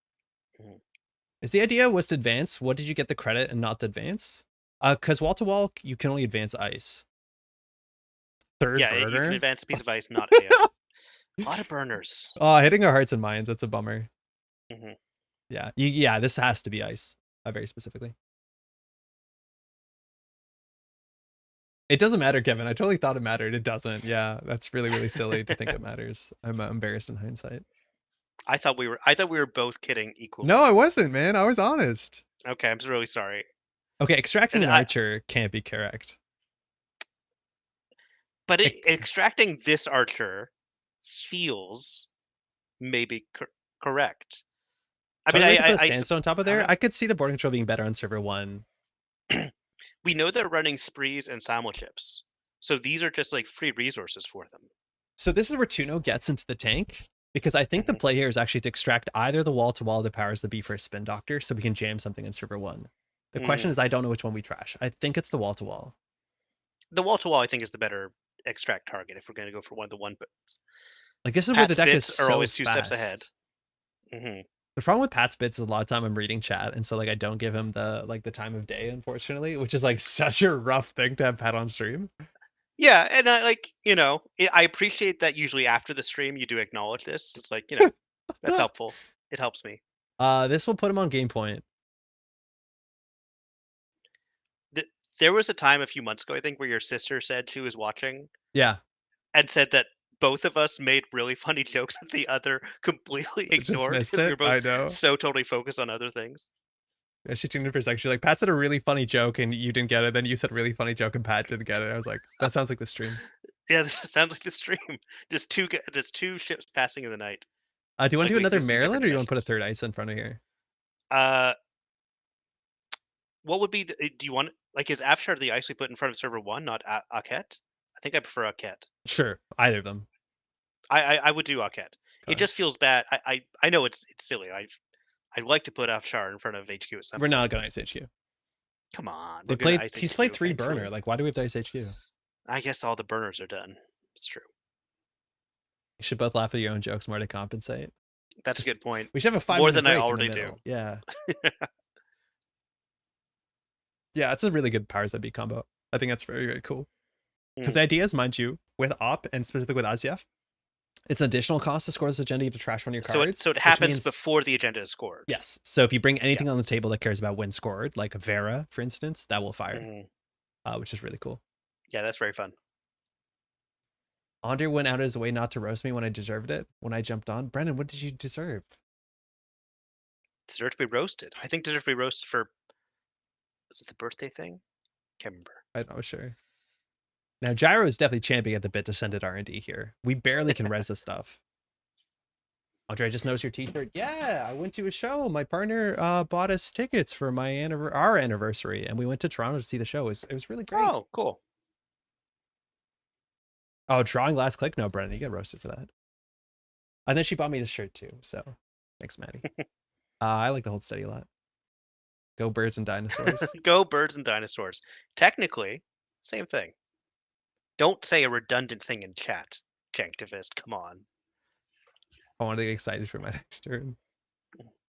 Is the idea was to advance? What did you get the credit and not the advance? Because wall to wall, you can only advance ice. Burner? You can advance a piece of ice, not AO. A lot of burners. Oh, hitting our hearts and minds. That's a bummer. Yeah, this has to be ice, very specifically. It doesn't matter, Kevin. I totally thought it mattered. It doesn't. Yeah, that's really, really silly to think it matters. I'm embarrassed in hindsight. I thought we were both kidding equally. No, I wasn't, man. I was honest. Okay, I'm really sorry. Okay, extracting an archer can't be correct. But extracting this archer feels maybe correct. I mean, I put sandstone on top of there. I could see the border control being better on server 1. We know they're running sprees and Samo chips, so these are just like free resources for them. So this is where Tuno gets into the tank, because I think the play here is actually to extract either the wall-to-wall that powers the B for a spin doctor, so we can jam something in server 1. The question is, I don't know which one we trash. I think it's the wall-to-wall. The wall-to-wall, I think, is the better extract target if we're going to go for one of the 1-bits. Like, this is where the deck is so always fast. 2 steps ahead. The problem with Pat's bits is a lot of time I'm reading chat, and so like I don't give him the time of day, unfortunately, which is like such a rough thing to have Pat on stream. Yeah, and I I appreciate that usually after the stream you do acknowledge this. It's like, that's helpful. It helps me. This will put him on game point. There was a time a few months ago, I think, where your sister said she was watching. Yeah. And said that both of us made really funny jokes that the other completely ignored. Just missed it. We were both I know. so totally focused on other things. Yeah, she tuned in for a second. She's like, Pat said a really funny joke and you didn't get it. Then you said a really funny joke and Pat didn't get it. I was like, that sounds like the stream. Yeah, this sounds like the stream. Just two ships passing in the night. Do you want to do another Maryland, or do you want to put a third ice in front of here? What would be do you want, like, is Afshar the ice we put in front of server 1, not Aket? I think I prefer Aket. Sure, either of them. I would do Aket. It just feels bad. I know it's silly. I'd like to put Afshar in front of HQ at some point. We're not going to ice HQ. Come on. He's played 3 burner. Like, why do we have to ice HQ? I guess all the burners are done. It's true. You should both laugh at your own jokes more to compensate. That's Just- a good point. We should have a 5 More minute than I break in the already do. middle. Yeah. Yeah, it's a really good powers that be combo. I think that's very, very cool. Because the idea is, mind you, with Op and specifically with Azyaf, it's an additional cost to score this agenda. You have to trash one of your cards. So it happens means, before the agenda is scored. Yes. So if you bring anything on the table that cares about when scored, like Vera, for instance, that will fire, which is really cool. Yeah, that's very fun. Andre went out of his way not to roast me when I deserved it. When I jumped on, Brennan, what did you deserve? Deserve to be roasted. I think deserve to be roasted for. Is it the birthday thing? Can't remember. I'm not sure. Now Gyro is definitely champing at the bit to send it R&D here. We barely can res this stuff. Andre, I just noticed your t-shirt. Yeah, I went to a show. My partner bought us tickets for our anniversary, and we went to Toronto to see the show. It was really great. Oh, cool. Oh, drawing last click? No, Brennan, you get roasted for that. And then she bought me this shirt too, so thanks, Maddie. I like the Hold Steady a lot. Go birds and dinosaurs. Go birds and dinosaurs. Technically, same thing. Don't say a redundant thing in chat, Janktivist. Come on. I want to get excited for my next turn.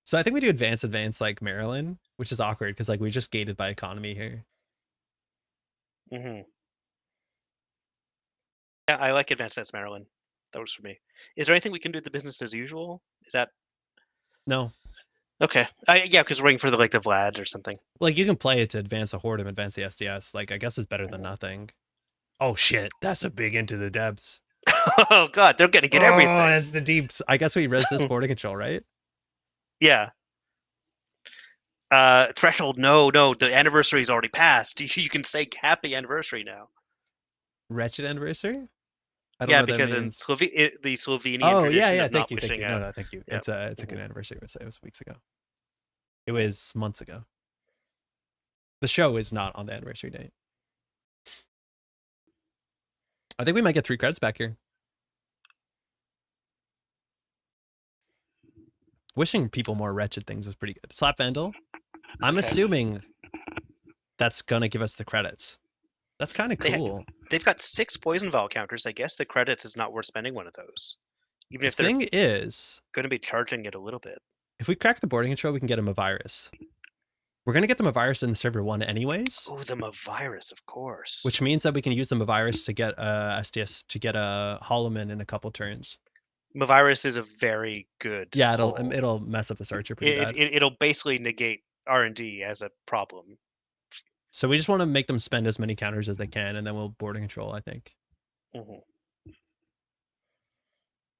So I think we do advance like Maryland, which is awkward because like we're just gated by economy here. Yeah, I like advance Maryland. That works for me. Is there anything we can do the business as usual? Is that no? Okay. Yeah, because we're waiting for the Vlad or something. Like you can play it to advance a horde and advance the SDS. Like I guess it's better than nothing. Oh shit, that's a big into the depths. Oh god, they're gonna get everything. Oh, that's the deeps. I guess we res this border control, right? Yeah. Threshold. No, the anniversary's already passed. You can say happy anniversary now. Wretched anniversary. I don't yeah, know because in the Slovenian. Oh tradition yeah, of thank not you. wishing No, thank you. Yep. It's a good anniversary. It was weeks ago. It was months ago. The show is not on the anniversary date. I think we might get 3 credits back here. Wishing people more wretched things is pretty good. Slap Vandal. I'm assuming that's gonna give us the credits. That's kind of cool. They've got 6 poison vial counters. I guess the credits is not worth spending one of those. Even if the thing is going to be charging it a little bit. If we crack the boarding control, we can get him a virus. We're going to get them a virus in the server 1 anyways. Oh, them a virus, of course. Which means that we can use them a virus to get a SDS, to get a Holloman in a couple turns. Mavirus is a very good. Yeah, it'll mess up this archer pretty bad. It'll basically negate R&D as a problem. So we just want to make them spend as many counters as they can, and then we'll boarding control, I think.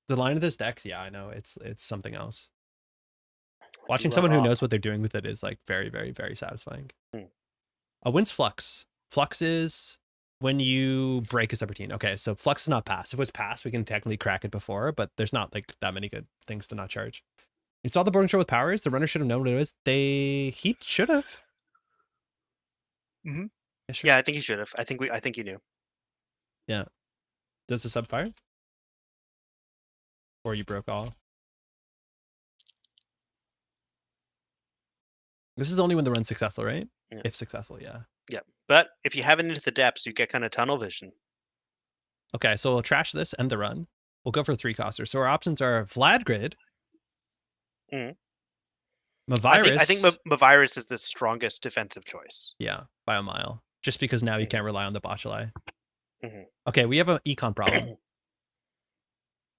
The line of this deck, yeah, I know it's something else. Watching someone who knows what they're doing with it is like very, very, very satisfying. When's Flux? Flux is when you break a subroutine. Okay, so Flux is not pass. If it was pass, we can technically crack it before, but there's not like that many good things to not charge. Install the boarding control with powers. The runner should have known what it was. He should have. Yeah, sure. Yeah, I think he should have. I think he knew. Yeah. Does the sub fire? Or you broke all? This is only when the run's successful, right? Yeah. If successful, yeah. Yeah, but if you have it into the depths, you get kind of tunnel vision. Okay, so we'll trash this and the run. We'll go for 3-coster. So our options are Vlad Grid, Mavirus. I think Mavirus is the strongest defensive choice. Yeah, by a mile. Just because now you can't rely on the Botulai. Okay, we have an econ problem.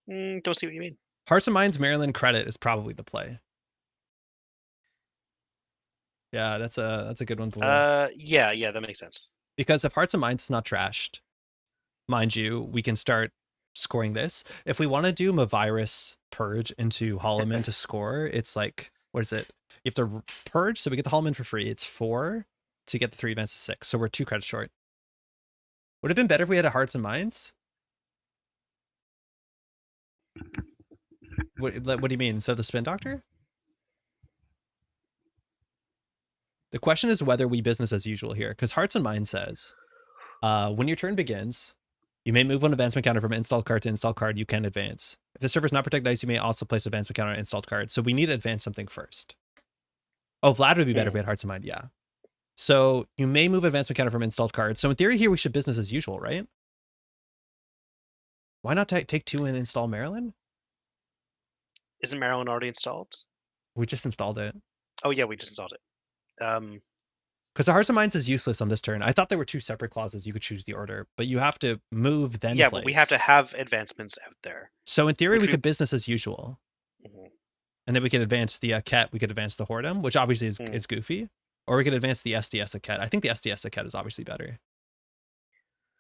Don't see what you mean. Hearts and Minds Maryland credit is probably the play. Yeah, that's a good one. Yeah, that makes sense. Because if Hearts and Minds is not trashed, mind you, we can start scoring this. If we want to do Mavirus Purge into Holloman to score, it's like, what is it? You have to Purge, so we get the Holloman for free. It's 4 to get the 3 events to 6. So we're 2 credits short. Would it have been better if we had a Hearts and Minds? What do you mean? So the Spin Doctor? The question is whether we business as usual here, because Hearts and Minds says, when your turn begins, you may move one advancement counter from installed card to installed card. You can advance. If the server is not protected dice, you may also place advancement counter on installed card. So we need to advance something first. Oh, Vlad would be better if we had Hearts and Mind. Yeah. So you may move advancement counter from installed cards. So in theory here, we should business as usual, right? Why not take 2 and install Maryland? Isn't Maryland already installed? We just installed it. Oh yeah, we just installed it. Because the Hearts and Minds is useless on this turn. I thought there were 2 separate clauses. You could choose the order, but you have to move then Yeah, place. but we have to have advancements out there. So in theory, Which we we- could business as usual. Mhm. And then we could advance the Ket. We could advance the Hordem, which obviously is goofy. Or we could advance the SDS Ket. I think the SDS Ket is obviously better.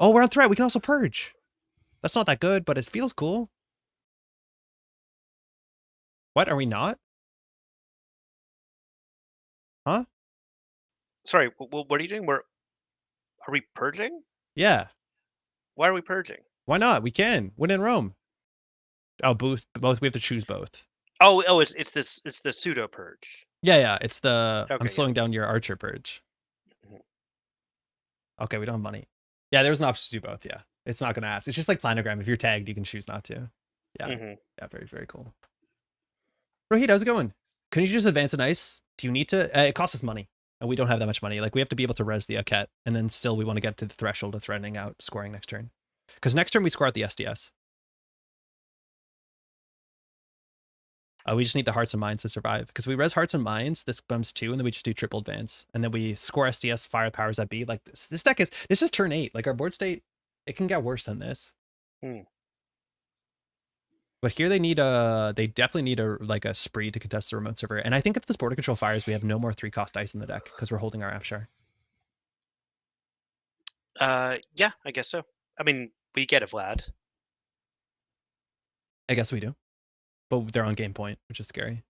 Oh, we're on threat. We can also purge. That's not that good, but it feels cool. What? Are we not? Huh? Sorry, what are you doing? Are we purging? Yeah. Why are we purging? Why not? We can. Win in Rome. Oh, both. We have to choose both. Oh, it's the pseudo purge. Yeah. It's the Okay, I'm slowing down your archer purge. Mhm. Okay, we don't have money. Yeah, there was an option to do both. Yeah. It's not going to ask. It's just like planogram. If you're tagged, you can choose not to. Yeah. Yeah, very, very cool. Rohit, how's it going? Can you just advance an ice? Do you need to? It costs us money, and we don't have that much money. Like, we have to be able to res the Ket, and then still we want to get to the threshold of threatening out scoring next turn. Because next turn we score at the SDS. We just need the Hearts and Minds to survive. Because we res Hearts and Minds, this becomes 2, and then we just do triple advance. And then we score SDS, fire powers that be. Like, this deck this is turn 8. Like, our board state, it can get worse than this. But here they definitely need a spree to contest the remote server. And I think if this border control fires, we have no more 3-cost dice in the deck because we're holding our Afshar. Yeah, I guess so. I mean, we get a Vlad. I guess we do. But they're on game point, which is scary.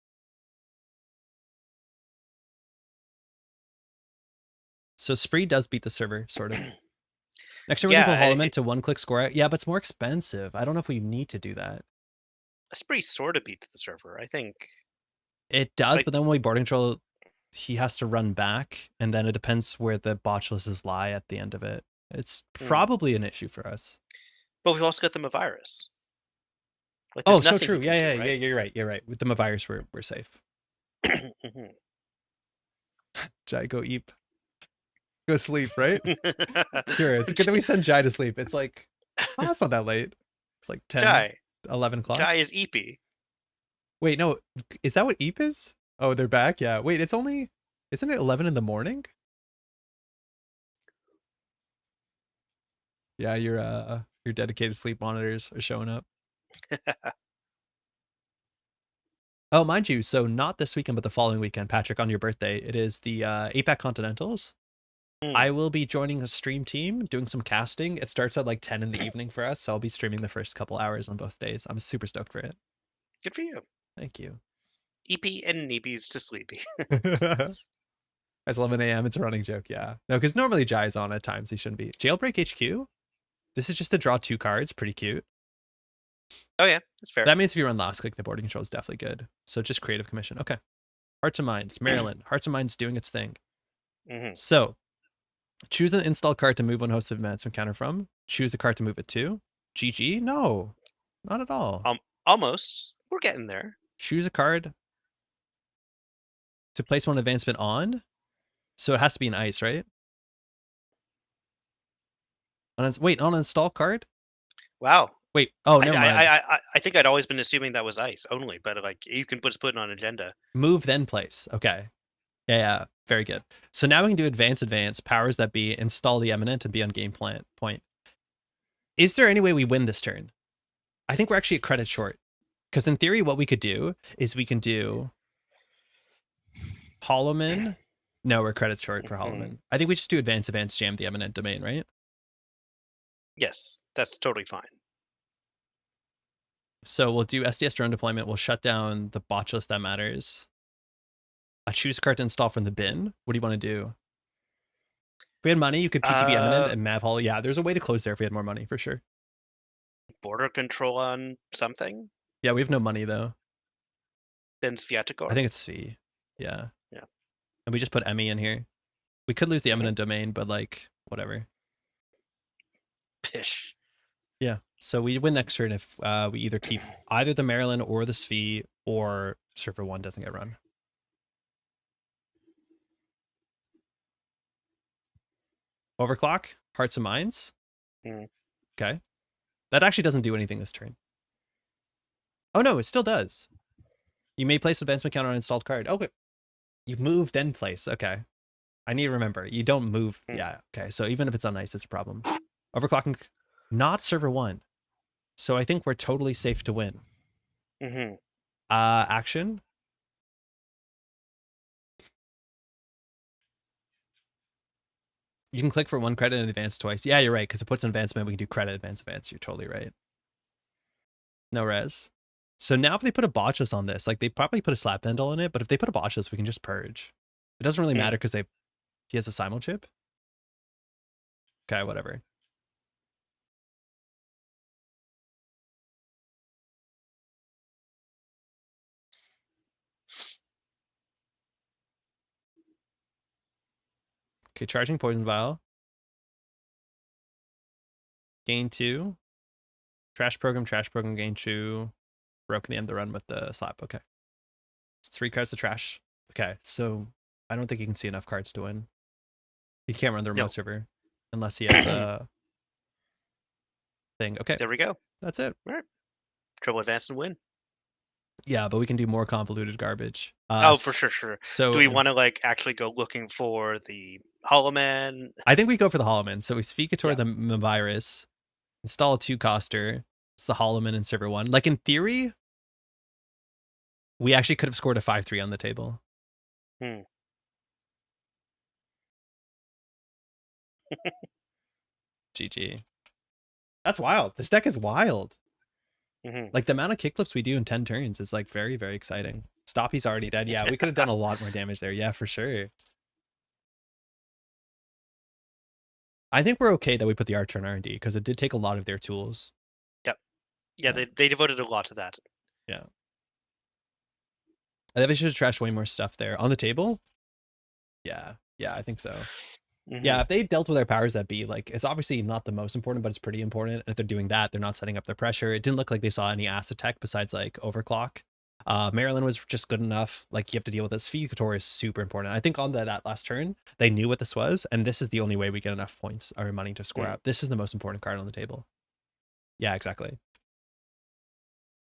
So spree does beat the server, sort of. Next turn we can pull Holloman to 1-click score. Yeah, but it's more expensive. I don't know if we need to do that. A spree sort of beats the server, I think. It does, but then when we board control, he has to run back, and then it depends where the botchlists lie at the end of it. It's probably an issue for us. But we've also got them a virus. Like, oh, so true. Yeah, you're right. You're right. With them a virus, we're safe. Jai, go eep. Go sleep, right? Sure, it's good that we send Jai to sleep. It's like, oh, it's not that late. It's like 10, 11 o'clock. Jai is eepy. Wait, no. Is that what eep is? Oh, they're back? Yeah. Wait, isn't it 11 in the morning? Yeah, your dedicated sleep monitors are showing up. Oh, mind you, so not this weekend, but the following weekend, Patrick, on your birthday, it is the APAC Continentals. I will be joining a stream team, doing some casting. It starts at like 10 in the evening for us, so I'll be streaming the first couple hours on both days. I'm super stoked for it. Good for you. Thank you. EP and Neebies to sleepy. It's 11 a.m. It's a running joke, yeah. No, because normally Jai's on at times he shouldn't be. Jailbreak HQ? This is just to draw 2 cards. Pretty cute. Oh, yeah. That's fair. That means if you run last click, the boarding control is definitely good. So just Creative Commission. Okay. Hearts and Minds. Maryland. Hearts and Minds doing its thing. So choose an install card to move one host of events from counter from. Choose a card to move it to. GG? No, not at all. Almost. We're getting there. Choose a card to place one advancement on. So it has to be an ice, right? Wait, on an install card? Wow. Wait, oh, never mind. I think I'd always been assuming that was ice only, but like you can just put it on agenda. Move then place. Okay. Yeah, very good. So now we can do advance, powers that be, install the Eminent, and be on game point. Is there any way we win this turn? I think we're actually a credit short. Because in theory, what we could do is we can do Holloman. No, we're credit short for Holloman. I think we just do advance, jam the Eminent domain, right? Yes, that's totally fine. So we'll do SDS drone deployment. We'll shut down the botch list that matters. I choose a card to install from the bin. What do you want to do? If we had money, you could PTB Eminent and Mav Hall. Yeah, there's a way to close there if we had more money, for sure. Border control on something? Yeah, we have no money, though. Then Sviatigor? I think it's C. Yeah. Yeah. And we just put Emmy in here. We could lose the Eminent domain, but like, whatever. Pish. Yeah. So we win next turn if we either keep either the Maryland or the Svi, or server 1 doesn't get run. Overclock, Hearts and Minds. Okay. That actually doesn't do anything this turn. Oh no, it still does. You may place advancement counter on installed card. Okay. You move, then place. Okay. I need to remember. You don't move. Yeah. Okay. So even if it's on ice, it's a problem. Overclocking, not server 1. So I think we're totally safe to win. Action. You can click for 1 credit and advance twice. Yeah, you're right, because it puts an advancement. We can do credit, advance. You're totally right. No res. So now if they put a botchless on this, like they probably put a slap vendal on it, but if they put a botchless, we can just purge. It doesn't really matter because he has a simul chip. Okay, whatever. Okay, charging poison vial. Gain 2. Trash program, gain 2. Broken the end of the run with the slap. Okay. It's 3 cards to trash. Okay, so I don't think he can see enough cards to win. He can't run the remote server unless he has a thing. Okay. There we go. That's it. All right. Triple advance and win. Yeah, but we can do more convoluted garbage. Oh, for sure. So do we want to like actually go looking for the Hollow Man? I think we go for the Hollow Man. So we Sphecator the virus, install a 2-coster. It's the Hollow Man in server 1. Like in theory, we actually could have scored a 5-3 on the table. GG. That's wild. This deck is wild. Like the amount of kickflips we do in 10 turns is like very, very exciting. Stoppy's already dead. Yeah, we could have done a lot more damage there. Yeah, for sure. I think we're okay that we put the Archer in R&D because it did take a lot of their tools. Yep. Yeah, they devoted a lot to that. Yeah. I think we should have trashed way more stuff there. On the table? Yeah. Yeah, I think so. Yeah, if they dealt with their powers that be, like, it's obviously not the most important, but it's pretty important. And if they're doing that, they're not setting up their pressure. It didn't look like they saw any acid tech besides, like, overclock. Maryland was just good enough. Like, you have to deal with this. Sphecator is super important. I think on that last turn, they knew what this was, and this is the only way we get enough points or money to score out. This is the most important card on the table. Yeah, exactly.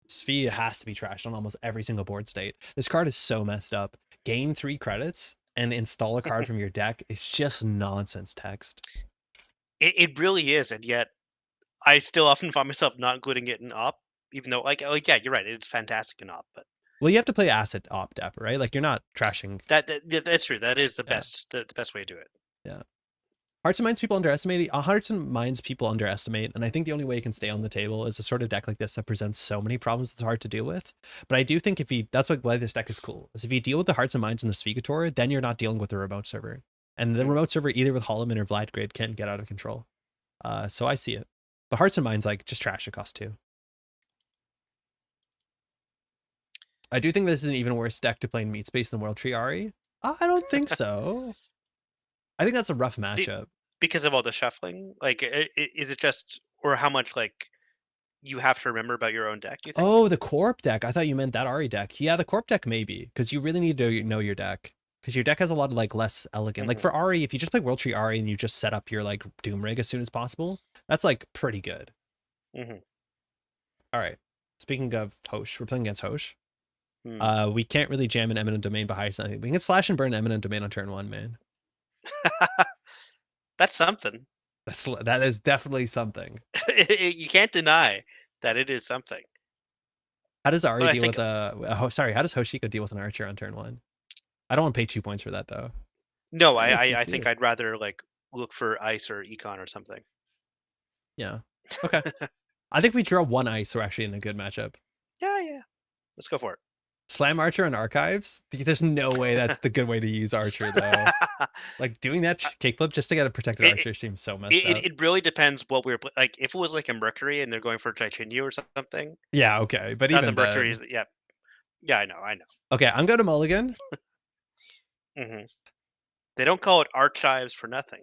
Sphe has to be trashed on almost every single board state. This card is so messed up. Gain 3 credits and install a card from your deck is just nonsense text. It really is, and yet I still often find myself not including it in op, even though like yeah, you're right, it's fantastic in op, but well, you have to play acid op dep, right? Like you're not trashing. That's true. That is the best the best way to do it. Yeah. Hearts and Minds people underestimate. Hearts and Minds people underestimate, and I think the only way you can stay on the table is a sort of deck like this that presents so many problems it's hard to deal with. But I do think that's why this deck is cool. Is if you deal with the Hearts and Minds and the Sphecator, then you're not dealing with the remote server. And the remote server, either with Holloman or Vlad Grid, can get out of control. So I see it. But Hearts and Minds, like, just trash it cost 2. I do think this is an even worse deck to play in Meat Space than World Tree Ari. I don't think so. I think that's a rough matchup. Because of all the shuffling? Like, is it just, or how much, like, you have to remember about your own deck, you think? Oh, the Corp deck. I thought you meant that Ari deck. Yeah, the Corp deck maybe, because you really need to know your deck. Because your deck has a lot of, like, less elegant. Like, for Ari, if you just play World Tree Ari and you just set up your, like, Doom Rig as soon as possible, that's, like, pretty good. All right. Speaking of Hosh, we're playing against Hosh. We can't really jam an Eminent Domain behind something. We can slash and burn Eminent Domain on turn 1, man. That's something. That is definitely something. You can't deny that it is something. How does Ari deal with sorry, how does Hoshiko deal with an Archer on turn 1? I don't want to pay 2 points for that though. No, I think I'd rather like look for ice or econ or something. Yeah. Okay. I think we draw 1 ice, we're actually in a good matchup. Yeah. Let's go for it. Slam Archer on Archives? There's no way that's the good way to use Archer, though. Like, doing that kickflip just to get a protected Archer seems so messed up. It really depends what we were like. If it was like a Mercury and they're going for Chichinyu or something. Yeah, okay. But even the Mercury's, yeah, I know. Okay, I'm going to Mulligan. They don't call it Archives for nothing.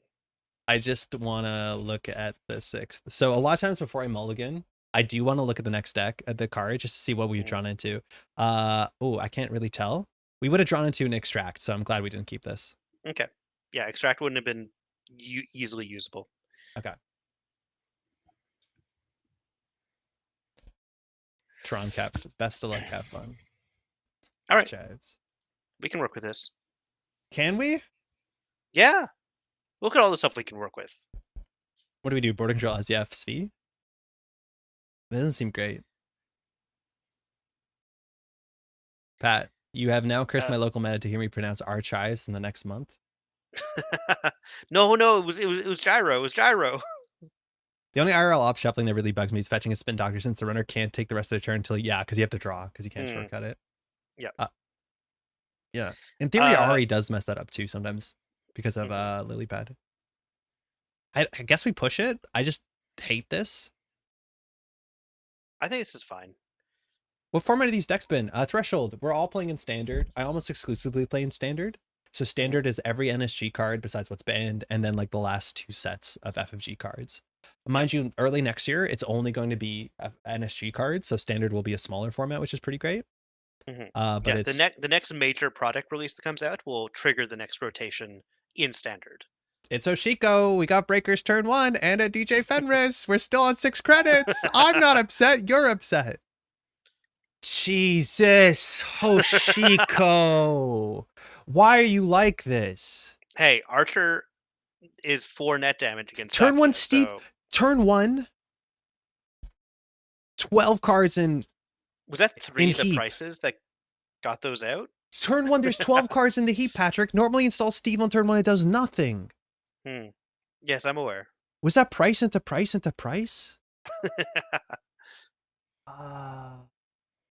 I just want to look at the 6th. So a lot of times before I Mulligan, I do want to look at the next deck, at the card, just to see what we've drawn into. Oh, I can't really tell. We would have drawn into an Extract, so I'm glad we didn't keep this. Okay. Yeah, Extract wouldn't have been easily usable. Okay. Tron capped. Best of luck. Have fun. All right, Chives. we can work with this. Can we? Yeah, look at all the stuff we can work with. What do we do? Boarding control as the FSV? That doesn't seem great. Pat, you have now cursed my local meta to hear me pronounce our chives in the next month. No, it was gyro. It was gyro. The only IRL op shuffling that really bugs me is fetching a spin doctor since the runner can't take the rest of the turn until because you have to draw because you can't shortcut it. Yeah. Yeah. In theory, Ari does mess that up too sometimes because of lily pad. I guess we push it. I just hate this. I think this is fine. What format are these decks been? Threshold. We're all playing in standard. I almost exclusively play in standard. So standard is every NSG card besides what's banned, and then like the last 2 sets of FFG cards. Mind you, early next year, it's only going to be NSG cards, so standard will be a smaller format, which is pretty great. But yeah, it's the next major product release that comes out will trigger the next rotation in standard. It's Oshiko. We got Breakers turn 1 and a DJ Fenris. We're still on 6 credits. I'm not upset. You're upset. Jesus, Hoshiko. Why are you like this? Hey, Archer is 4 net damage against turn Zahya, 1, Steve. So... Turn 1. 12 cards in. Was that 3 of the heap. Prices that got those out? Turn 1, there's 12 cards in the heap, Patrick. Normally install Steve on turn 1, it does nothing. Yes, I'm aware. Was that price into price into price?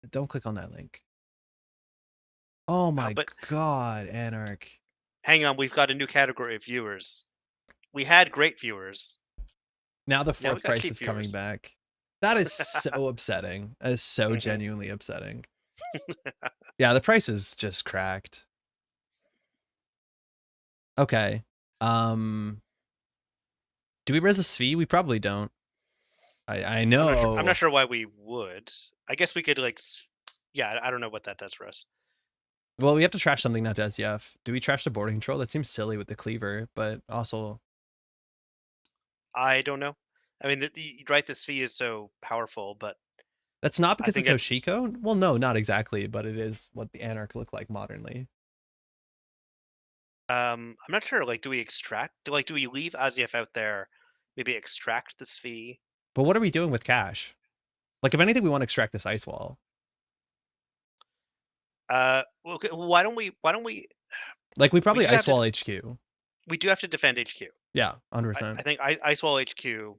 Don't click on that link. Oh my god, Anarch. Hang on, we've got a new category of viewers. We had great viewers. Now the 4th price is coming back. That is so upsetting. That is so genuinely upsetting. Yeah, the price is just cracked. Okay. Do we res a Svi? We probably don't. I know. I'm not sure why we would. I guess we could like, yeah, I don't know what that does for us. Well, we have to trash something that does YF. Do we trash the boarding control? That seems silly with the cleaver, but also... I don't know. I mean, right, this fee is so powerful, but... That's not because it's Hoshiko? Well, no, not exactly, but it is what the Anarch look like modernly. I'm not sure, like, do we extract? Do we leave Aziev out there, maybe extract this fee? But what are we doing with cash? Like, if anything, we want to extract this ice wall. Okay, why don't we like, we probably ice wall HQ. We do have to defend HQ. Yeah, 100%. I think ice wall HQ.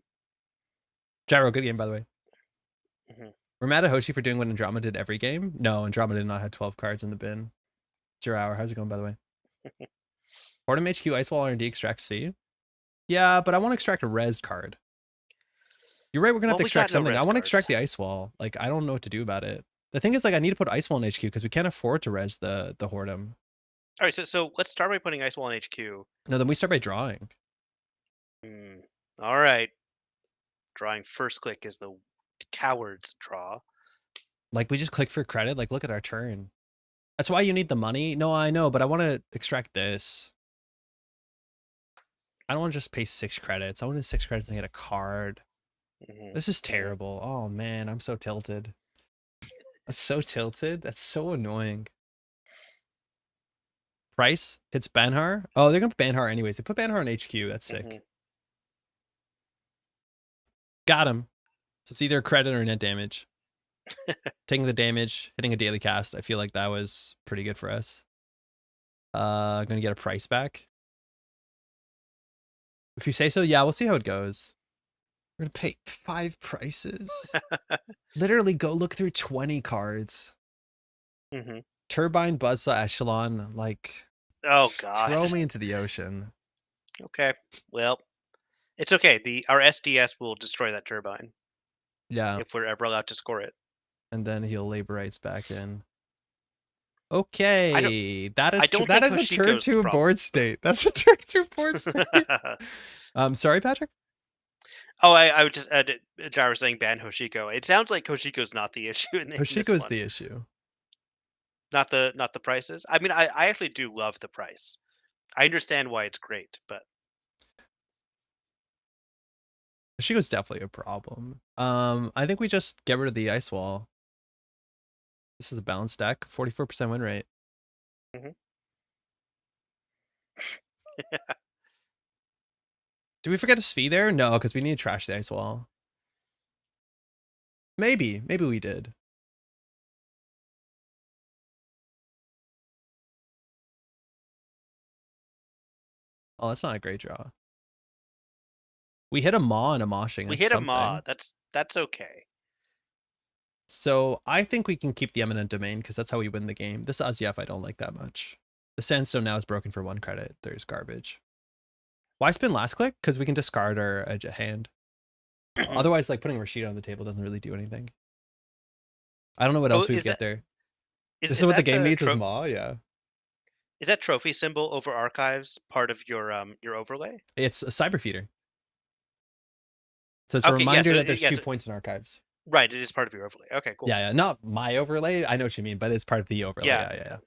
Gyro, good game, by the way. We're mad at Hoshi for doing what Andromeda did every game. No, Andromeda did not have 12 cards in the bin. 0 hour. How's it going, by the way? Fordham HQ ice wall R&D extract C. Yeah, but I want to extract a res card. You're right, we're gonna have to extract something. I want to extract the ice wall. Like, I don't know what to do about it. The thing is, like, I need to put ice wall in HQ because we can't afford to res the Hordem. All right, so let's start by putting ice wall in HQ. No, then we start by drawing. All right. Drawing first click is the coward's draw. Like, we just click for credit. Like, look at our turn. That's why you need the money. No, I know, but I want to extract this. I don't want to just pay 6 credits. I want to 6 credits and get a card. This is terrible. Oh man, I'm so tilted. I'm so tilted. That's so annoying. Price hits Banhar. Oh, they're gonna put Banhar anyways. They put Banhar on HQ. That's sick. Got him. So it's either credit or net damage. Taking the damage, hitting a daily cast. I feel like that was pretty good for us. Gonna get a price back. If you say so, yeah, we'll see how it goes. We're gonna pay 5 prices. Literally go look through 20 cards. Turbine, Buzzsaw, Echelon, like, oh god, throw me into the ocean. Okay, well, it's okay. Our SDS will destroy that turbine. Yeah, if we're ever allowed to score it. And then he'll labor rights back in. Okay, that is a turn 2 board state. That's a turn 2 board state. Sorry, Patrick. Oh, I would just add Gyro saying ban Hoshiko. It sounds like Hoshiko's not the issue. Hoshiko is the issue. Not the prices. I mean, I actually do love the price. I understand why it's great, but Hoshiko's definitely a problem. I think we just get rid of the ice wall. This is a balanced deck. 44% win rate. Mhm. Do we forget a Svi there? No, because we need to trash the ice wall. Maybe we did. Oh, that's not a great draw. We hit a maw and a moshing. We That's hit a something. maw. That's okay. So I think we can keep the Eminent Domain because that's how we win the game. This Azyaf I don't like that much. The Sandstone now is broken for 1 credit. There's garbage. Why spin last click? Because we can discard our hand. Otherwise, like putting Rashida on the table doesn't really do anything. I don't know what else we'd get there. This is what the game needs is maw, yeah. Is that trophy symbol over archives part of your overlay? It's a cyber feeder. So it's a Okay, yeah, reminder so that there's 2 points in archives. Right, it is part of your overlay. Okay, cool. Yeah, not my overlay. I know what you mean, but it's part of the overlay. Yeah.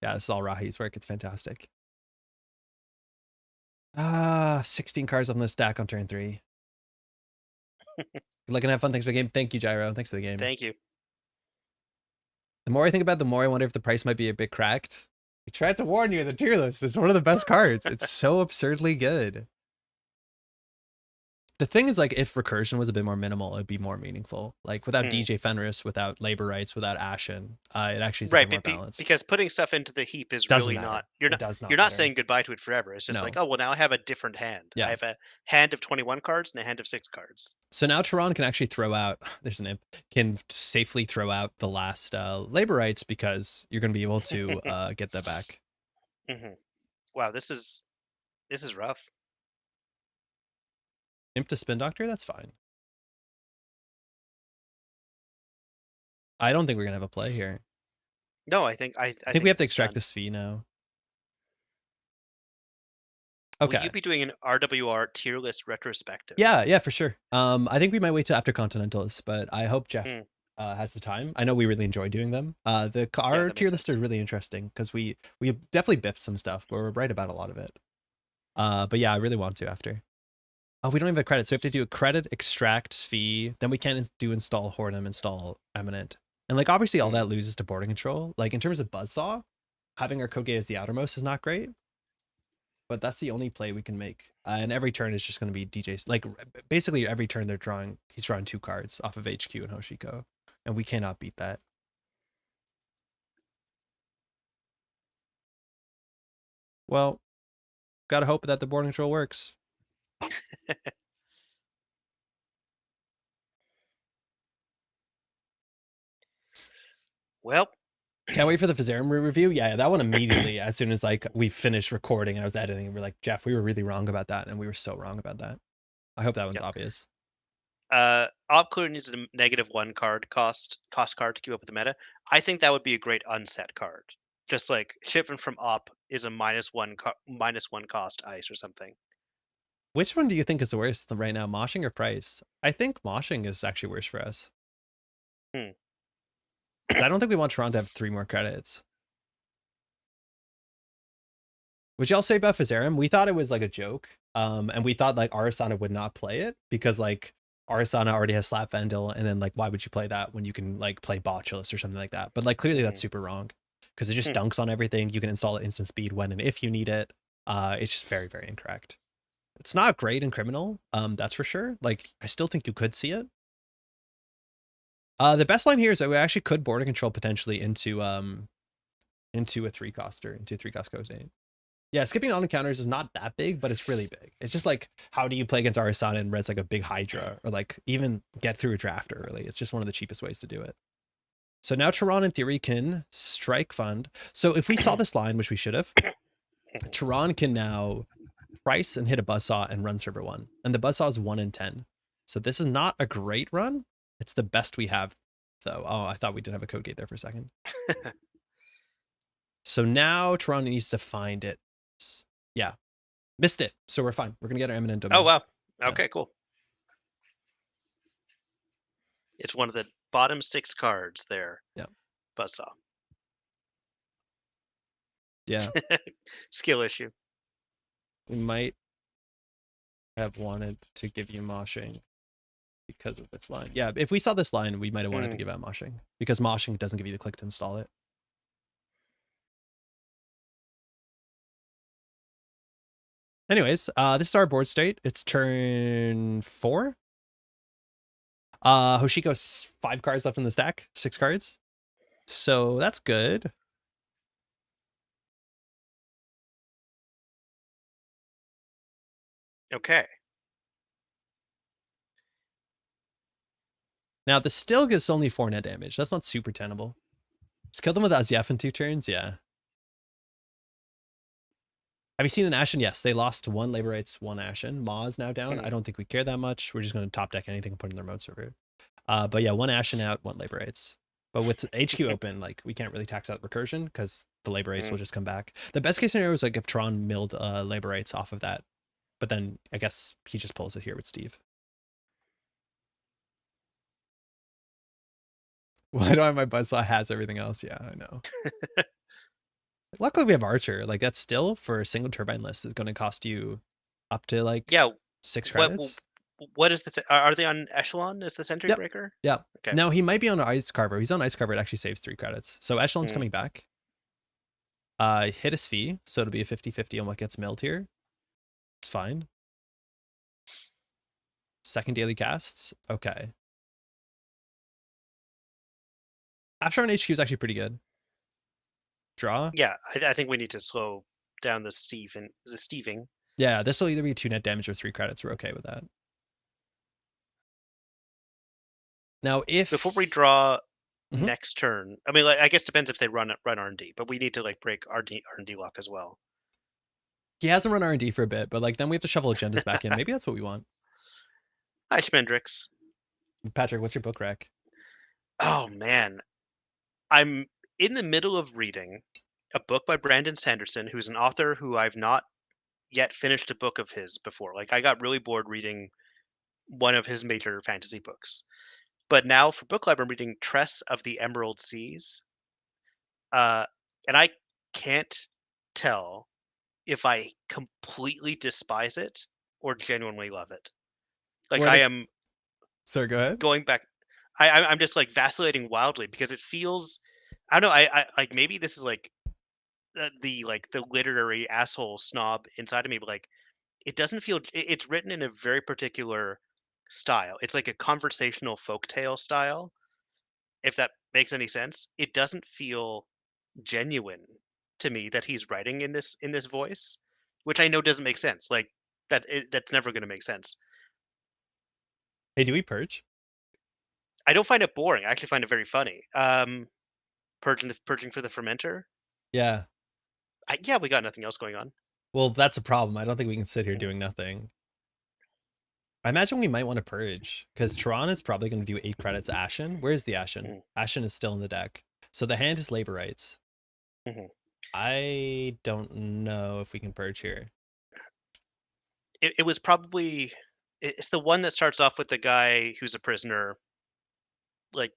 Yeah, this is all Rahi's work. It's fantastic. 16 cards on this stack on turn 3. Good luck and have fun. Thanks for the game. Thank you, Gyro. Thanks for the game. Thank you. The more I think about it, the more I wonder if the price might be a bit cracked. We tried to warn you, the tier list is one of the best cards. It's so absurdly good. The thing is, like, if recursion was a bit more minimal, it'd be more meaningful. Like, without DJ Fenris, without labor rights, without Ashen, it actually is a bit more balanced. Because putting stuff into the heap is really not. You're not saying goodbye to it forever. It's just like, oh well, now I have a different hand. Yeah. I have a hand of 21 cards and a hand of 6 cards. So now Tehran can actually throw out. There's an imp can safely throw out the last labor rights because you're going to be able to get that back. Wow, this is rough. Imp to Spin Doctor, that's fine. I don't think we're gonna have a play here. No, I think I think we have to extract this fee now. Okay. Will you be doing an RWR tier list retrospective? Yeah, for sure. I think we might wait till after Continentals, but I hope Jeff has the time. I know we really enjoy doing them. Our tier list is really interesting because we definitely biffed some stuff, but we're right about a lot of it. But yeah, I really want to after. Oh, we don't have a credit, so we have to do a credit, extract, fee. Then we can't do install Hornum, install Eminent. And like obviously all that loses to boarding control. Like in terms of Buzzsaw, having our code gate as the outermost is not great. But that's the only play we can make. And every turn is just going to be DJ's. Like basically every turn he's drawing 2 cards off of HQ and Hoshiko. And we cannot beat that. Well, gotta hope that the boarding control works. Well, can't wait for the Fazarum review. Yeah, that one immediately as soon as like we finished recording and I was editing, we're like, Jeff, we were really wrong about that, and we were so wrong about that. I hope that one's obvious. Op clear needs a -1 card cost card to keep up with the meta. I think that would be a great unset card. Just like shipment from Op is a -1 cost ice or something. Which one do you think is the worst right now, moshing or price? I think moshing is actually worse for us. I don't think we want Tron to have 3 more credits. Would y'all say about Fazarum? We thought it was like a joke. And we thought like Arasana would not play it because like Arasana already has Slap Vandal, and then like why would you play that when you can like play Botulus or something like that? But like clearly that's super wrong because it just dunks on everything. You can install it instant speed when and if you need it. It's just very, very incorrect. It's not great in criminal, that's for sure. Like I still think you could see it. The best line here is that we actually could border control potentially into a 3-coster, into a 3-cost coast 8. Yeah, skipping on encounters is not that big, but it's really big. It's just like, how do you play against Arasana and res like a big Hydra, or like even get through a draft early? It's just one of the cheapest ways to do it. So now Tehran in theory can strike fund. So if we saw this line, which we should have, Tehran can now price and hit a buzzsaw and run server 1. And the buzzsaw is 1 in 10. So this is not a great run. It's the best we have, though. Oh, I thought we did have a code gate there for a second. So now Tehran needs to find it. Yeah, missed it. So we're fine. We're gonna get our Eminent Domain. Oh wow. Okay, cool. It's one of the bottom 6 cards there. Yeah. Buzzsaw. Yeah. Skill issue. We might have wanted to give you moshing. because of this line. Yeah, if we saw this line, we might have wanted to give out moshing because moshing doesn't give you the click to install it. Anyways, this is our board state. It's turn 4. Hoshiko's 5 cards left in the stack, 6 cards. So that's good. Okay. Now the still gets only 4 net damage. That's not super tenable. Just kill them with Azyef in 2 turns, yeah. Have you seen an Ashen? Yes, they lost 1 Labor Rights, 1 Ashen. Ma is now down. I don't think we care that much. We're just going to top deck anything and put in the remote server. But yeah, 1 Ashen out, 1 Labor Rights. But with HQ open, like we can't really tax out recursion because the Labor Rights will just come back. The best case scenario is like if Tron milled Labor Rights off of that. But then I guess he just pulls it here with Steve. Why do I have my buzzsaw has everything else? Yeah, I know. Luckily we have Archer. Like that still for a single turbine list is going to cost you up to like 6 credits. What is the? Are they on Echelon? Is the Sentry Breaker? Yeah. Okay. Now he might be on Ice Carver. He's on Ice Carver. It actually saves 3 credits. So Echelon's coming back. Hit his fee, so it'll be a 50-50 on what gets milled here. It's fine. Second daily casts. Okay. After on HQ is actually pretty good. Draw. Yeah, I think we need to slow down the Steving. Yeah, this will either be 2 net damage or 3 credits. We're okay with that. Now, if before we draw next turn, I mean, like, I guess depends if they run R&D, but we need to like break R&D lock as well. He hasn't run R&D for a bit, but like then we have to shovel agendas back in. Maybe that's what we want. Hi, Schmendrix. Patrick, what's your book rack? Oh man, I'm in the middle of reading a book by Brandon Sanderson, who's an author who I've not yet finished a book of his before. Like I got really bored reading one of his major fantasy books. But now for book club, I'm reading Tress of the Emerald Seas. And I can't tell if I completely despise it or genuinely love it. Like I am. Sorry, go ahead. Going back, I'm just like vacillating wildly because it feels. I don't know. I like maybe this is like the literary asshole snob inside of me, but like it doesn't feel. It's written in a very particular style. It's like a conversational folktale style. If that makes any sense, it doesn't feel genuine to me that he's writing in this voice, which I know doesn't make sense. Like that's never going to make sense. Hey, do we purge? I don't find it boring. I actually find it very funny. Purging for the fermenter. Yeah. Yeah, we got nothing else going on. Well, that's a problem. I don't think we can sit here doing nothing. I imagine we might want to purge because Tron is probably going to do 8 credits Ashen. Where's the Ashen? Ashen is still in the deck. So the hand is Labor Rights. I don't know if we can purge here. It was probably it's the one that starts off with the guy who's a prisoner, like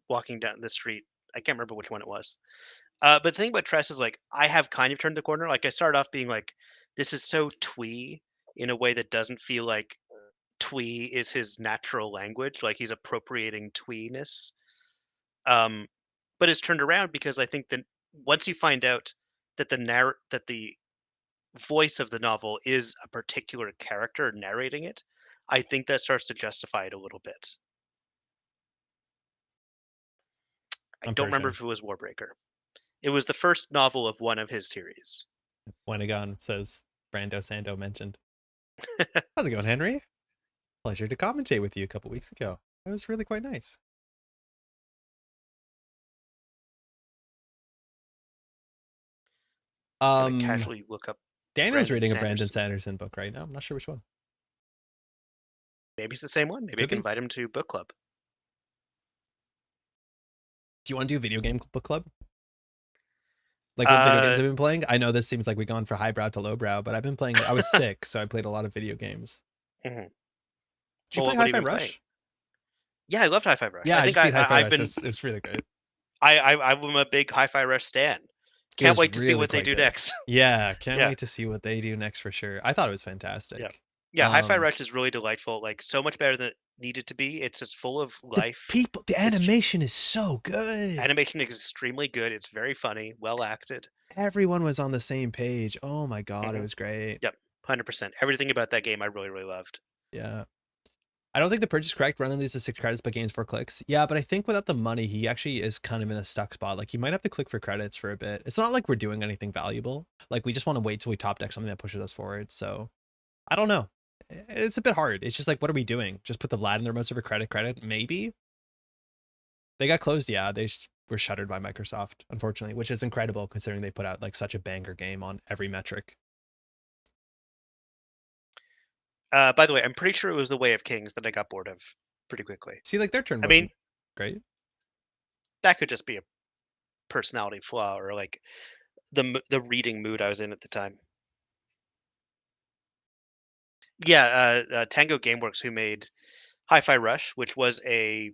walking down the street. I can't remember which one it was. But the thing about Tress is like I have kind of turned the corner. Like I started off being like, this is so twee in a way that doesn't feel like twee is his natural language. Like he's appropriating twee-ness. But it's turned around because I think that once you find out that the voice of the novel is a particular character narrating it, I think that starts to justify it a little bit. I don't remember if it was Warbreaker. It was the first novel of one of his series. Wenegon says Brando Sando mentioned. How's it going, Henry? Pleasure to commentate with you a couple weeks ago. It was really quite nice. Casually look up. Daniel's reading a Brandon Sanderson book right now. I'm not sure which one. Maybe it's the same one. Maybe I can invite him to book club. Do you want to do video game book club? Like what video games I've been playing? I know this seems like we've gone for highbrow to lowbrow, but I've been playing. I was sick, so I played a lot of video games. Did you play Hi-Fi Rush? Yeah, I loved Hi-Fi Rush. Yeah, I think I've been. It was really great. I'm a big Hi-Fi Rush stan. Can't wait to see what they do next. Yeah, can't wait to see what they do next for sure. I thought it was fantastic. Yeah, Hi-Fi Rush is really delightful, like, so much better than it needed to be. It's just full of life. The It's tr animation is so good. Animation is extremely good, it's very funny, well acted. Everyone was on the same page. Oh my god, it Mhm. was great. Yep, 100%. Everything about that game I really, really loved. Yeah. I don't think the purchase correct. Run and loses 6 credits but gains 4 clicks. Yeah, but I think without the money, he actually is kind of in a stuck spot. Like, he might have to click for credits for a bit. It's not like we're doing anything valuable. Like, we just want to wait till we top deck something that pushes us forward. So, I don't know. It's a bit hard. It's just like, what are we doing? Just put the Vlad in their most of a credit? Maybe? They got closed, yeah. They were shuttered by Microsoft, unfortunately, which is incredible considering they put out, like, such a banger game on every metric. By the way, I'm pretty sure it was the Way of Kings that I got bored of pretty quickly. See, like, their turn I mean, wasn't great. that could just be a personality flaw or, like, the reading mood I was in at the time. Yeah, Tango Gameworks, who made Hi-Fi Rush, which was a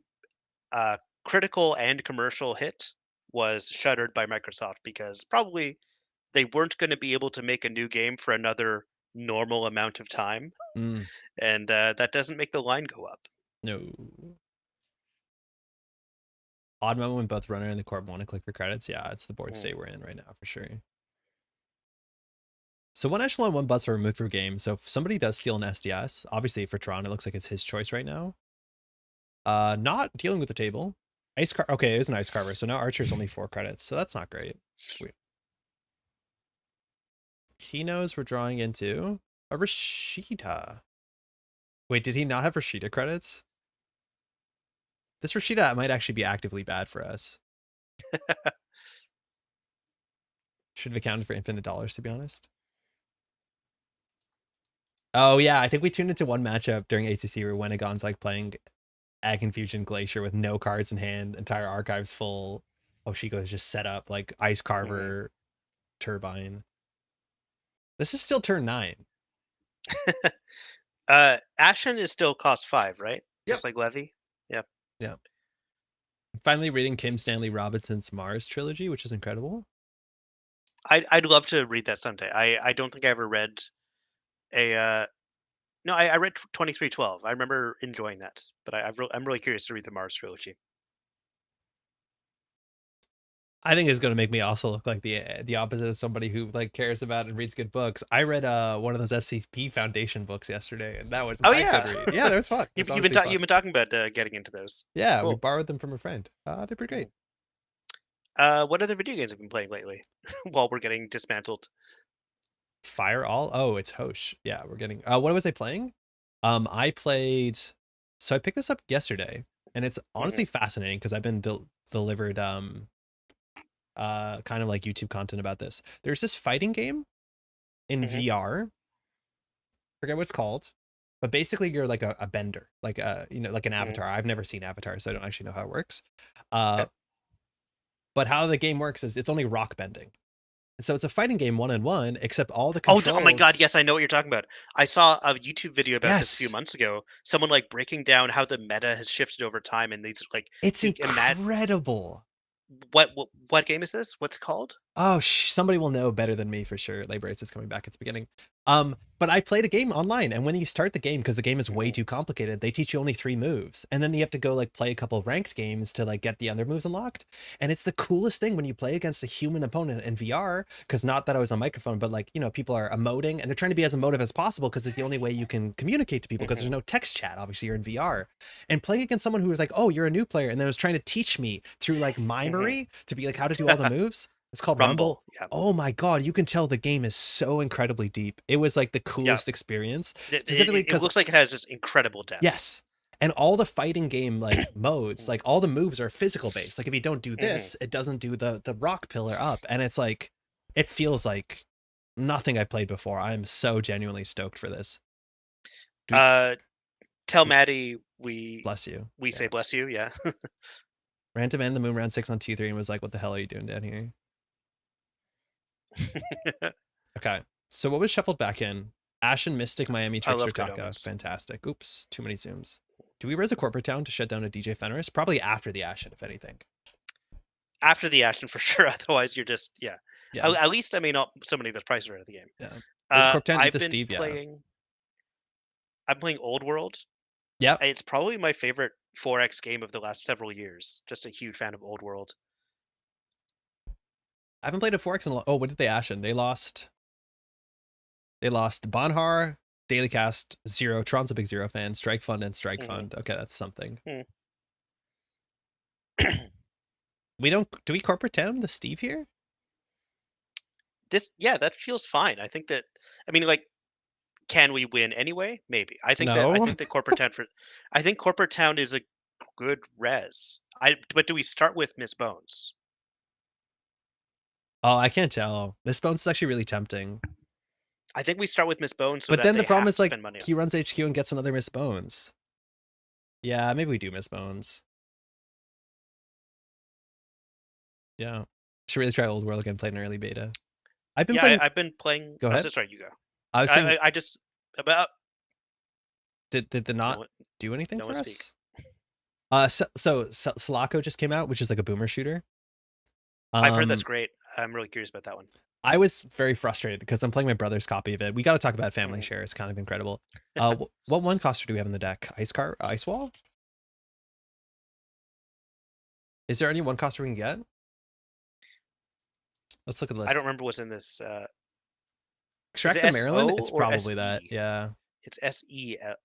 critical and commercial hit, was shuttered by Microsoft because probably they weren't going to be able to make a new game for another normal amount of time, Mm, and that doesn't make the line go up. no. Odd moment when both runner and the corp want to click for credits. Yeah, it's the board Mm. state we're in right now for sure. So one echelon, one bus are removed from game. So if somebody does steal an SDS, obviously for Tron, it looks like it's his choice right now. Not dealing with the table. Ice car. Okay, it is an ice carver. So now Archer's only 4 credits. So that's not great. Weird. He knows we're drawing into a Rashida. Wait, did he not have Rashida credits? This Rashida might actually be actively bad for us. Should have accounted for infinite dollars, to be honest. Oh, yeah. I think we tuned into one matchup during ACC where Wenegon's like playing Ag Confusion Glacier with no cards in hand, entire archives full. Oshiko's just set up like Ice Carver Turbine. This is still turn 9. Ashen is still cost 5, right? Yep. Just like Levy. Yep. Yep. Finally reading Kim Stanley Robinson's Mars trilogy, which is incredible. I'd love to read that someday. I don't think I ever read a no, I read 2312. I remember enjoying that, but I'm really curious to read the Mars trilogy. I think it's going to make me also look like the opposite of somebody who like cares about and reads good books. I read one of those SCP Foundation books yesterday, and that was Oh not a yeah, good read. Yeah, that was fun. you've It's you've been honestly fun. you've been talking about getting into those. Yeah, we Cool. borrowed them from a friend. They're pretty great. What other video games have you been playing lately? While we're getting dismantled. Fire All. Oh, it's Hosh. Yeah, we're getting. What was I playing? I played. So I picked this up yesterday, and it's honestly fascinating because I've been delivered kind of like YouTube content about this. There's this fighting game in VR. Forget what it's called, but basically you're like a bender, like like an avatar. I've never seen Avatar, so I don't actually know how it works. Okay. But how the game works is it's only rock bending. So it's a fighting game 1-on-1, except all the Oh, controls. oh my God! Yes, I know what you're talking about. I saw a YouTube video about this a few Yes, months ago. Someone like breaking down how the meta has shifted over time, and these like it's imagine incredible. what game is this? What's it called? Oh, somebody will know better than me for sure. Labor Race is coming back. It's beginning. But I played a game online, and when you start the game, because the game is way too complicated, they teach you only 3 moves, and then you have to go like play a couple of ranked games to like get the other moves unlocked. And it's the coolest thing when you play against a human opponent in VR, because not that I was on microphone, but like people are emoting, and they're trying to be as emotive as possible because it's the only way you can communicate to people because there's no text chat. Obviously, you're in VR, and playing against someone who was like, "Oh, you're a new player," and then was trying to teach me through like mimery to be like how to do all the moves. It's called Rumble. Yeah. Oh my God, you can tell the game is so incredibly deep. It was like the coolest experience. Specifically It because looks like it has just incredible depth. yes. And all the fighting game like modes, like all the moves are physical based. Like if you don't do this, it doesn't do the rock pillar up. And it's like it feels like nothing I've played before. I'm so genuinely stoked for this. Tell Maddie we Bless you. say bless you. Yeah. Ran to man the moon round 6 on 2-3 and was like, what the hell are you doing down here? Okay. So what was shuffled back in? Ashen, Mystic, Miami, Trickster, Taka. Fantastic. Oops, too many zooms. Do we raise a corporate town to shut down a DJ Fenris? Probably after the Ashen, if anything. After the Ashen for sure. Otherwise, you're just yeah. At least I mean, not somebody that's priced right at the game. Yeah. There's a corp town. Eat I've the been Steve. playing. I'm playing Old World. Yep. It's probably my favorite 4X game of the last several years. Just a huge fan of Old World. I haven't played a 4X in a oh, what did they ashen? They lost Bonhar, Dailycast, Zero, Tron's a big Zero fan, Strike Fund, and Strike Fund. Okay, that's something. Do we corporate town the Steve here? Yeah, that feels fine. I think that I mean like can we win anyway? Maybe. I think No. Corporate Town is a good res. But do we start with Miss Bones? Oh, I can't tell. Miss Bones is actually really tempting. I think we start with Miss Bones so But that then the they problem have is to like spend money on. he runs HQ and gets another Miss Bones. Yeah, maybe we do Miss Bones. Yeah. Should really try Old World again, play an early beta. I've been playing. I've been playing. Go ahead. Sorry, you go. I was saying, I just about did the not no, do anything no for one us? speak. So Sulaco just came out, which is like a boomer shooter. I've heard that's great. I'm really curious about that one. I was very frustrated because I'm playing my brother's copy of it. We got to talk about family Mhm. share. It's kind of incredible. What one coster do we have in the deck? Ice Wall? Is there any one coster we can get? Let's look at the list. I don't remember what's in this. Extract it the Maryland? SO It's or probably SE? that. Yeah. It's SEL.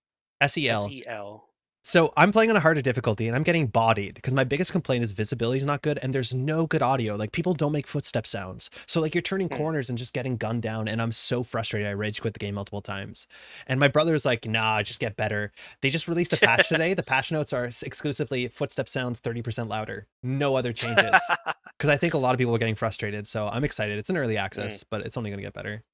SEL. SEL. So I'm playing on a harder difficulty and I'm getting bodied because my biggest complaint is visibility is not good and there's no good audio. Like people don't make footstep sounds. So like you're turning corners and just getting gunned down and I'm so frustrated. I rage quit the game multiple times. And my brother's like, nah, just get better. They just released a patch today. The patch notes are exclusively footstep sounds 30% louder. No other changes. Because I think a lot of people are getting frustrated. So I'm excited. It's an early access, but it's only going to get better.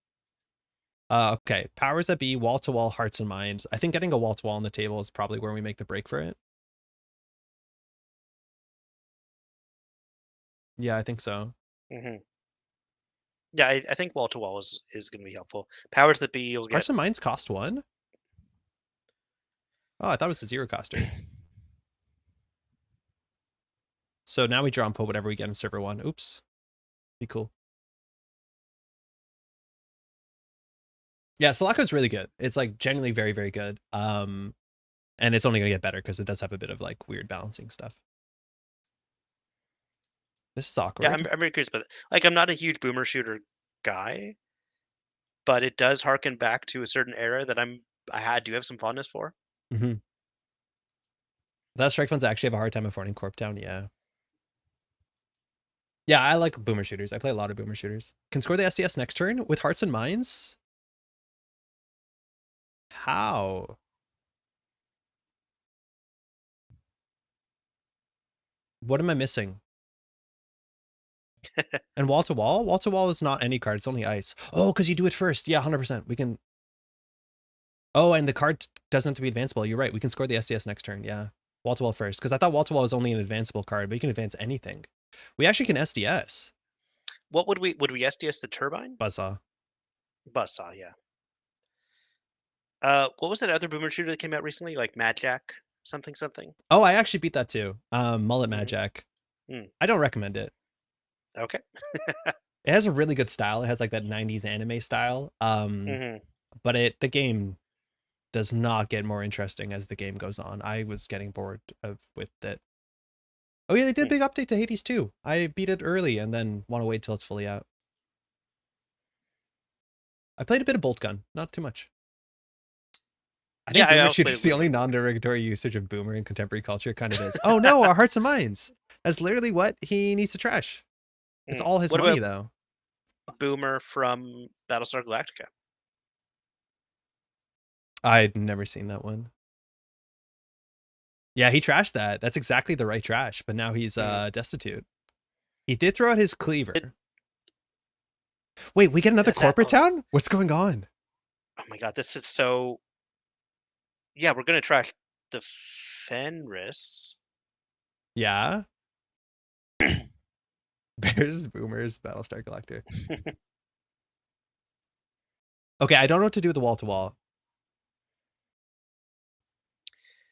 Okay, powers that be, wall-to-wall, hearts and minds. I think getting a wall-to-wall on the table is probably where we make the break for it. Yeah, I think so. Yeah, I think wall to wall is going to be helpful. Powers that be, you'll get. Hearts and minds cost 1? Oh, I thought it was a 0 coster. So now we draw and put whatever we get in server 1. Oops. Be cool. Yeah, Sulaco's really good. It's like genuinely very, very good. And it's only gonna get better because it does have a bit of like weird balancing stuff. This is awkward. Yeah, I'm very curious about it. Like, I'm not a huge boomer shooter guy, but it does harken back to a certain era that I do have some fondness for. That strike funds actually have a hard time affording Corp Town. Yeah. Yeah, I like boomer shooters. I play a lot of boomer shooters. Can score the SDS next turn with hearts and minds? How? What am I missing? And wall to wall? Wall to wall is not any card. It's only ice. Oh, because you do it first. Yeah, 100%. We can. Oh, and the card doesn't have to be advanceable. You're right. We can score the SDS next turn. Yeah. Wall to wall first. Because I thought wall to wall was only an advanceable card, but you can advance anything. We actually can SDS. What would we SDS the turbine? Buzzsaw. Buzzsaw, yeah. What was that other boomer shooter that came out recently? Like Mad Jack something something? Oh, I actually beat that too. Mullet Mad Jack. I don't recommend it. Okay. It has a really good style. It has like that 90s anime style. But the game does not get more interesting as the game goes on. I was getting bored with it. Oh yeah, they did a big update to Hades too. I beat it early and then want to wait till it's fully out. I played a bit of Bolt Gun, not too much. I think boomer shooter's the only non-derogatory usage of boomer in contemporary culture. Kind of is. Oh no, our hearts and minds. That's literally what he needs to trash. It's all his money though. Boomer from Battlestar Galactica. I'd never seen that one. Yeah, he trashed that. That's exactly the right trash, but now he's destitute. He did throw out his cleaver. Wait, we get another corporate town? What's going on? Oh my god, this is so. Yeah, we're gonna trash the Fenris. Yeah. Bears, boomers, Battlestar Galactica. Okay, I don't know what to do with the wall to wall.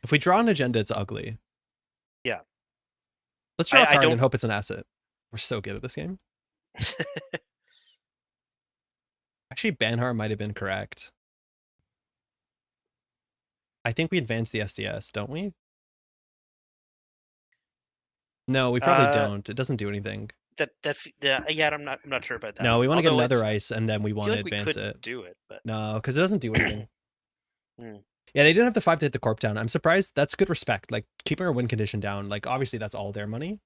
If we draw an agenda, it's ugly. Yeah. Let's draw a card and hope it's an asset. We're so good at this game. Actually, Banhar might have been correct. I think we advance the SDS, don't we? No, we probably don't. It doesn't do anything. Yeah, I'm not sure about that. No, we want to get Although another ice, and then we I want feel to like we advance could it. do it, but No, because it doesn't do anything. Hmm. Yeah, they didn't have the 5 to hit the corp down. I'm surprised. That's good respect. Like, keeping our win condition down, like, obviously that's all their money.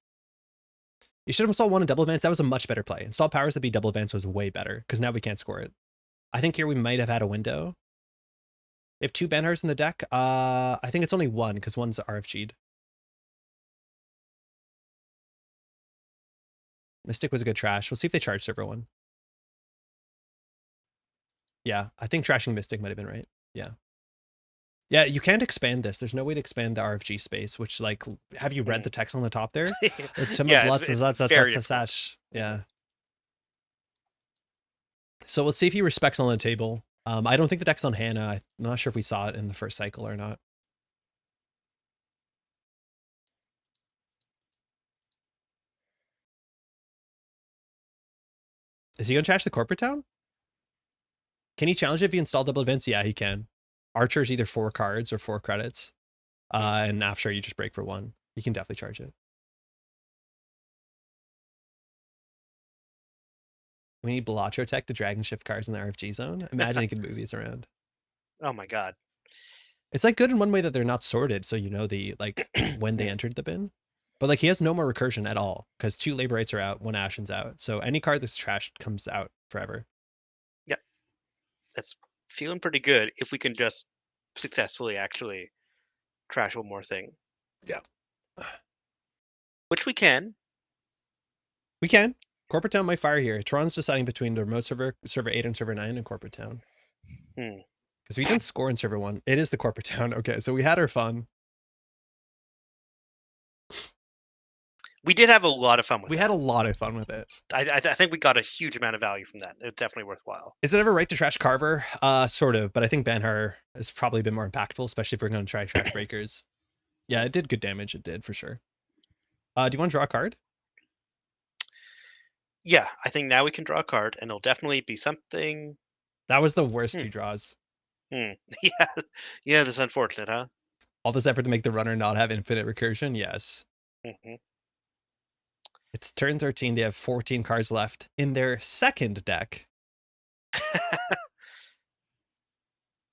You should have installed 1 in double advance. That was a much better play. Install powers that be double advance was way better, because now we can't score it. I think here we might have had a window. They have 2 Banhars in the deck. I think it's only 1, because 1's RFG'd. Mystic was a good trash. We'll see if they charge server 1. Yeah, I think trashing Mystic might have been right. Yeah. Yeah, you can't expand this. There's no way to expand the RFG space, which, like, have you read the text on the top there? It's him Yeah, Blutz, it's that's very a sash. Yeah. So let's see if he respects on the table. I don't think the deck's on Hannah. I'm not sure if we saw it in the first cycle or not. Is he gonna trash the corporate town? Can he challenge it if he installed double events? Yeah, he can. Archer's either 4 cards or 4 credits. And after you just break for 1. You can definitely charge it. We need Balatro Tech to drag and shift cards in the RFG zone. Imagine he could move these around. Oh my god. It's like good in one way that they're not sorted, so you know the like when they entered the bin. But like he has no more recursion at all because 2 Laborites are out, 1 Ashen's out. So any card that's trashed comes out forever. Yep. That's feeling pretty good if we can just successfully actually trash one more thing. Yeah. Which we can. We can. Corporate Town might fire here. Toronto's deciding between the remote server 8 and server 9 and Corporate Town. Because we didn't score in server 1. It is the Corporate Town. Okay, so we had our fun. We did have a lot of fun with it. We had a lot of fun with it. I think we got a huge amount of value from that. It's definitely worthwhile. Is it ever right to trash Carver? Sort of, but I think Banhar has probably been more impactful, especially if we're going to try trash breakers. Yeah, it did good damage. It did for sure. Do you want to draw a card? Yeah, I think now we can draw a card, and it'll definitely be something. That was the worst 2 draws. Yeah, that's unfortunate, huh? All this effort to make the runner not have infinite recursion? Yes. It's turn 13. They have 14 cards left in their second deck.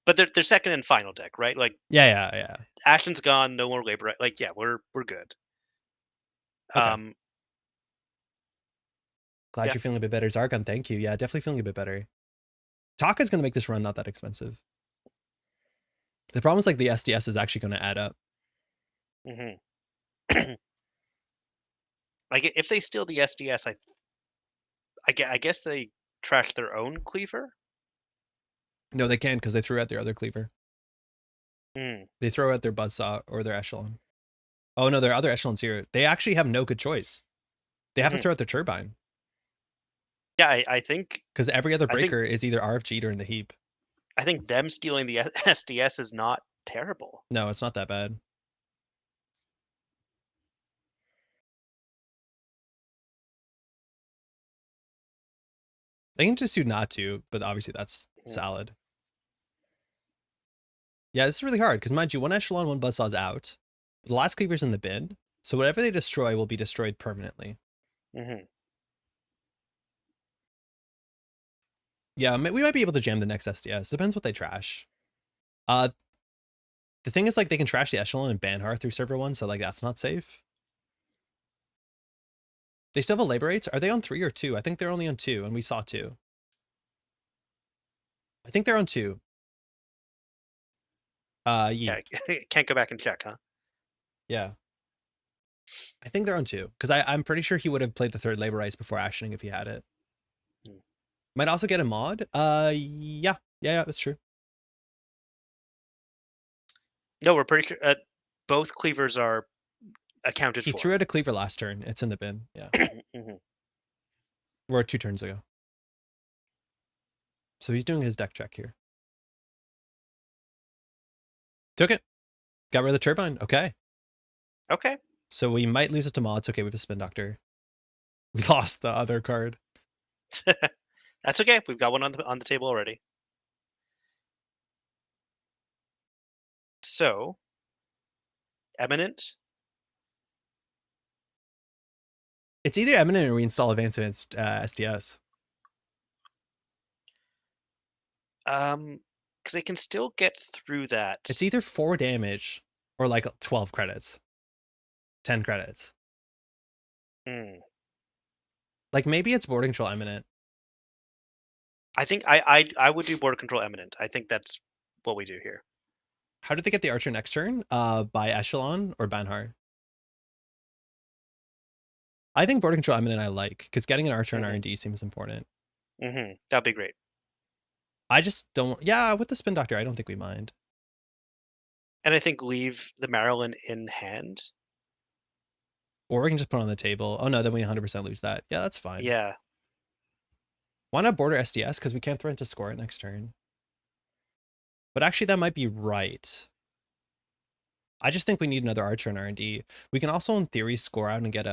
But they're second and final deck, right? Like Yeah. Ashen's gone, no more labor. Like, yeah, we're good. Okay. Glad Yeah. you're feeling a bit better, Zargon. Thank you. Yeah, definitely feeling a bit better. Taka's going to make this run not that expensive. The problem is like the SDS is actually going to add up. Like if they steal the SDS, I guess they trash their own cleaver. No, they can't because they threw out their other cleaver. They throw out their buzzsaw or their echelon. Oh no, their other echelon's here. They actually have no good choice. They have to throw out their turbine. Yeah, I think because every other breaker is either RFG'd or in the heap. I think them stealing the SDS is not terrible. No, it's not that bad. They can just do not to, but obviously that's salad. Yeah, this is really hard because mind you, 1 echelon, 1 buzzsaw's out. The last cleaver's in the bin, so whatever they destroy will be destroyed permanently. Yeah, we might be able to jam the next SDS. Depends what they trash. The thing is, like, they can trash the echelon and Banhar through server 1, so like that's not safe. They still have a Laborites? Are they on 3 or 2? I think they're only on 2, and we saw 2. I think they're on 2. Yeah, can't go back and check, huh? Yeah. I think they're on 2, because I'm pretty sure he would have played the 3rd Laborites before actioning if he had it. Might also get a mod. Yeah, that's true. No, we're pretty sure both cleavers are accounted for. He threw out a cleaver last turn. It's in the bin. Yeah. Or 2 turns ago. So he's doing his deck check here. Took it. Got rid of the turbine. Okay. Okay. So we might lose it to mods. Okay, we have a spin doctor. We lost the other card. That's okay. We've got one on the table already. So, Eminent. It's either Eminent or we install advanced SDS. Because they can still get through that. It's either 4 damage or like 12 credits, 10 credits. Like maybe it's Board Control Eminent. I think I would do Border Control Eminent. I think that's what we do here. How did they get the Archer next turn? By Echelon or Banhart? I think Board Control Eminent I like, because getting an Archer and R&D seems important. That'd be great. I just don't... Yeah, with the Spin Doctor, I don't think we mind. And I think leave the Maryland in hand. Or we can just put it on the table. Oh no, then we 100% lose that. Yeah, that's fine. Yeah. Why not border SDS? Because we can't threaten to score it next turn. But actually, that might be right. I just think we need another Archer and R&D. We can also, in theory, score out and get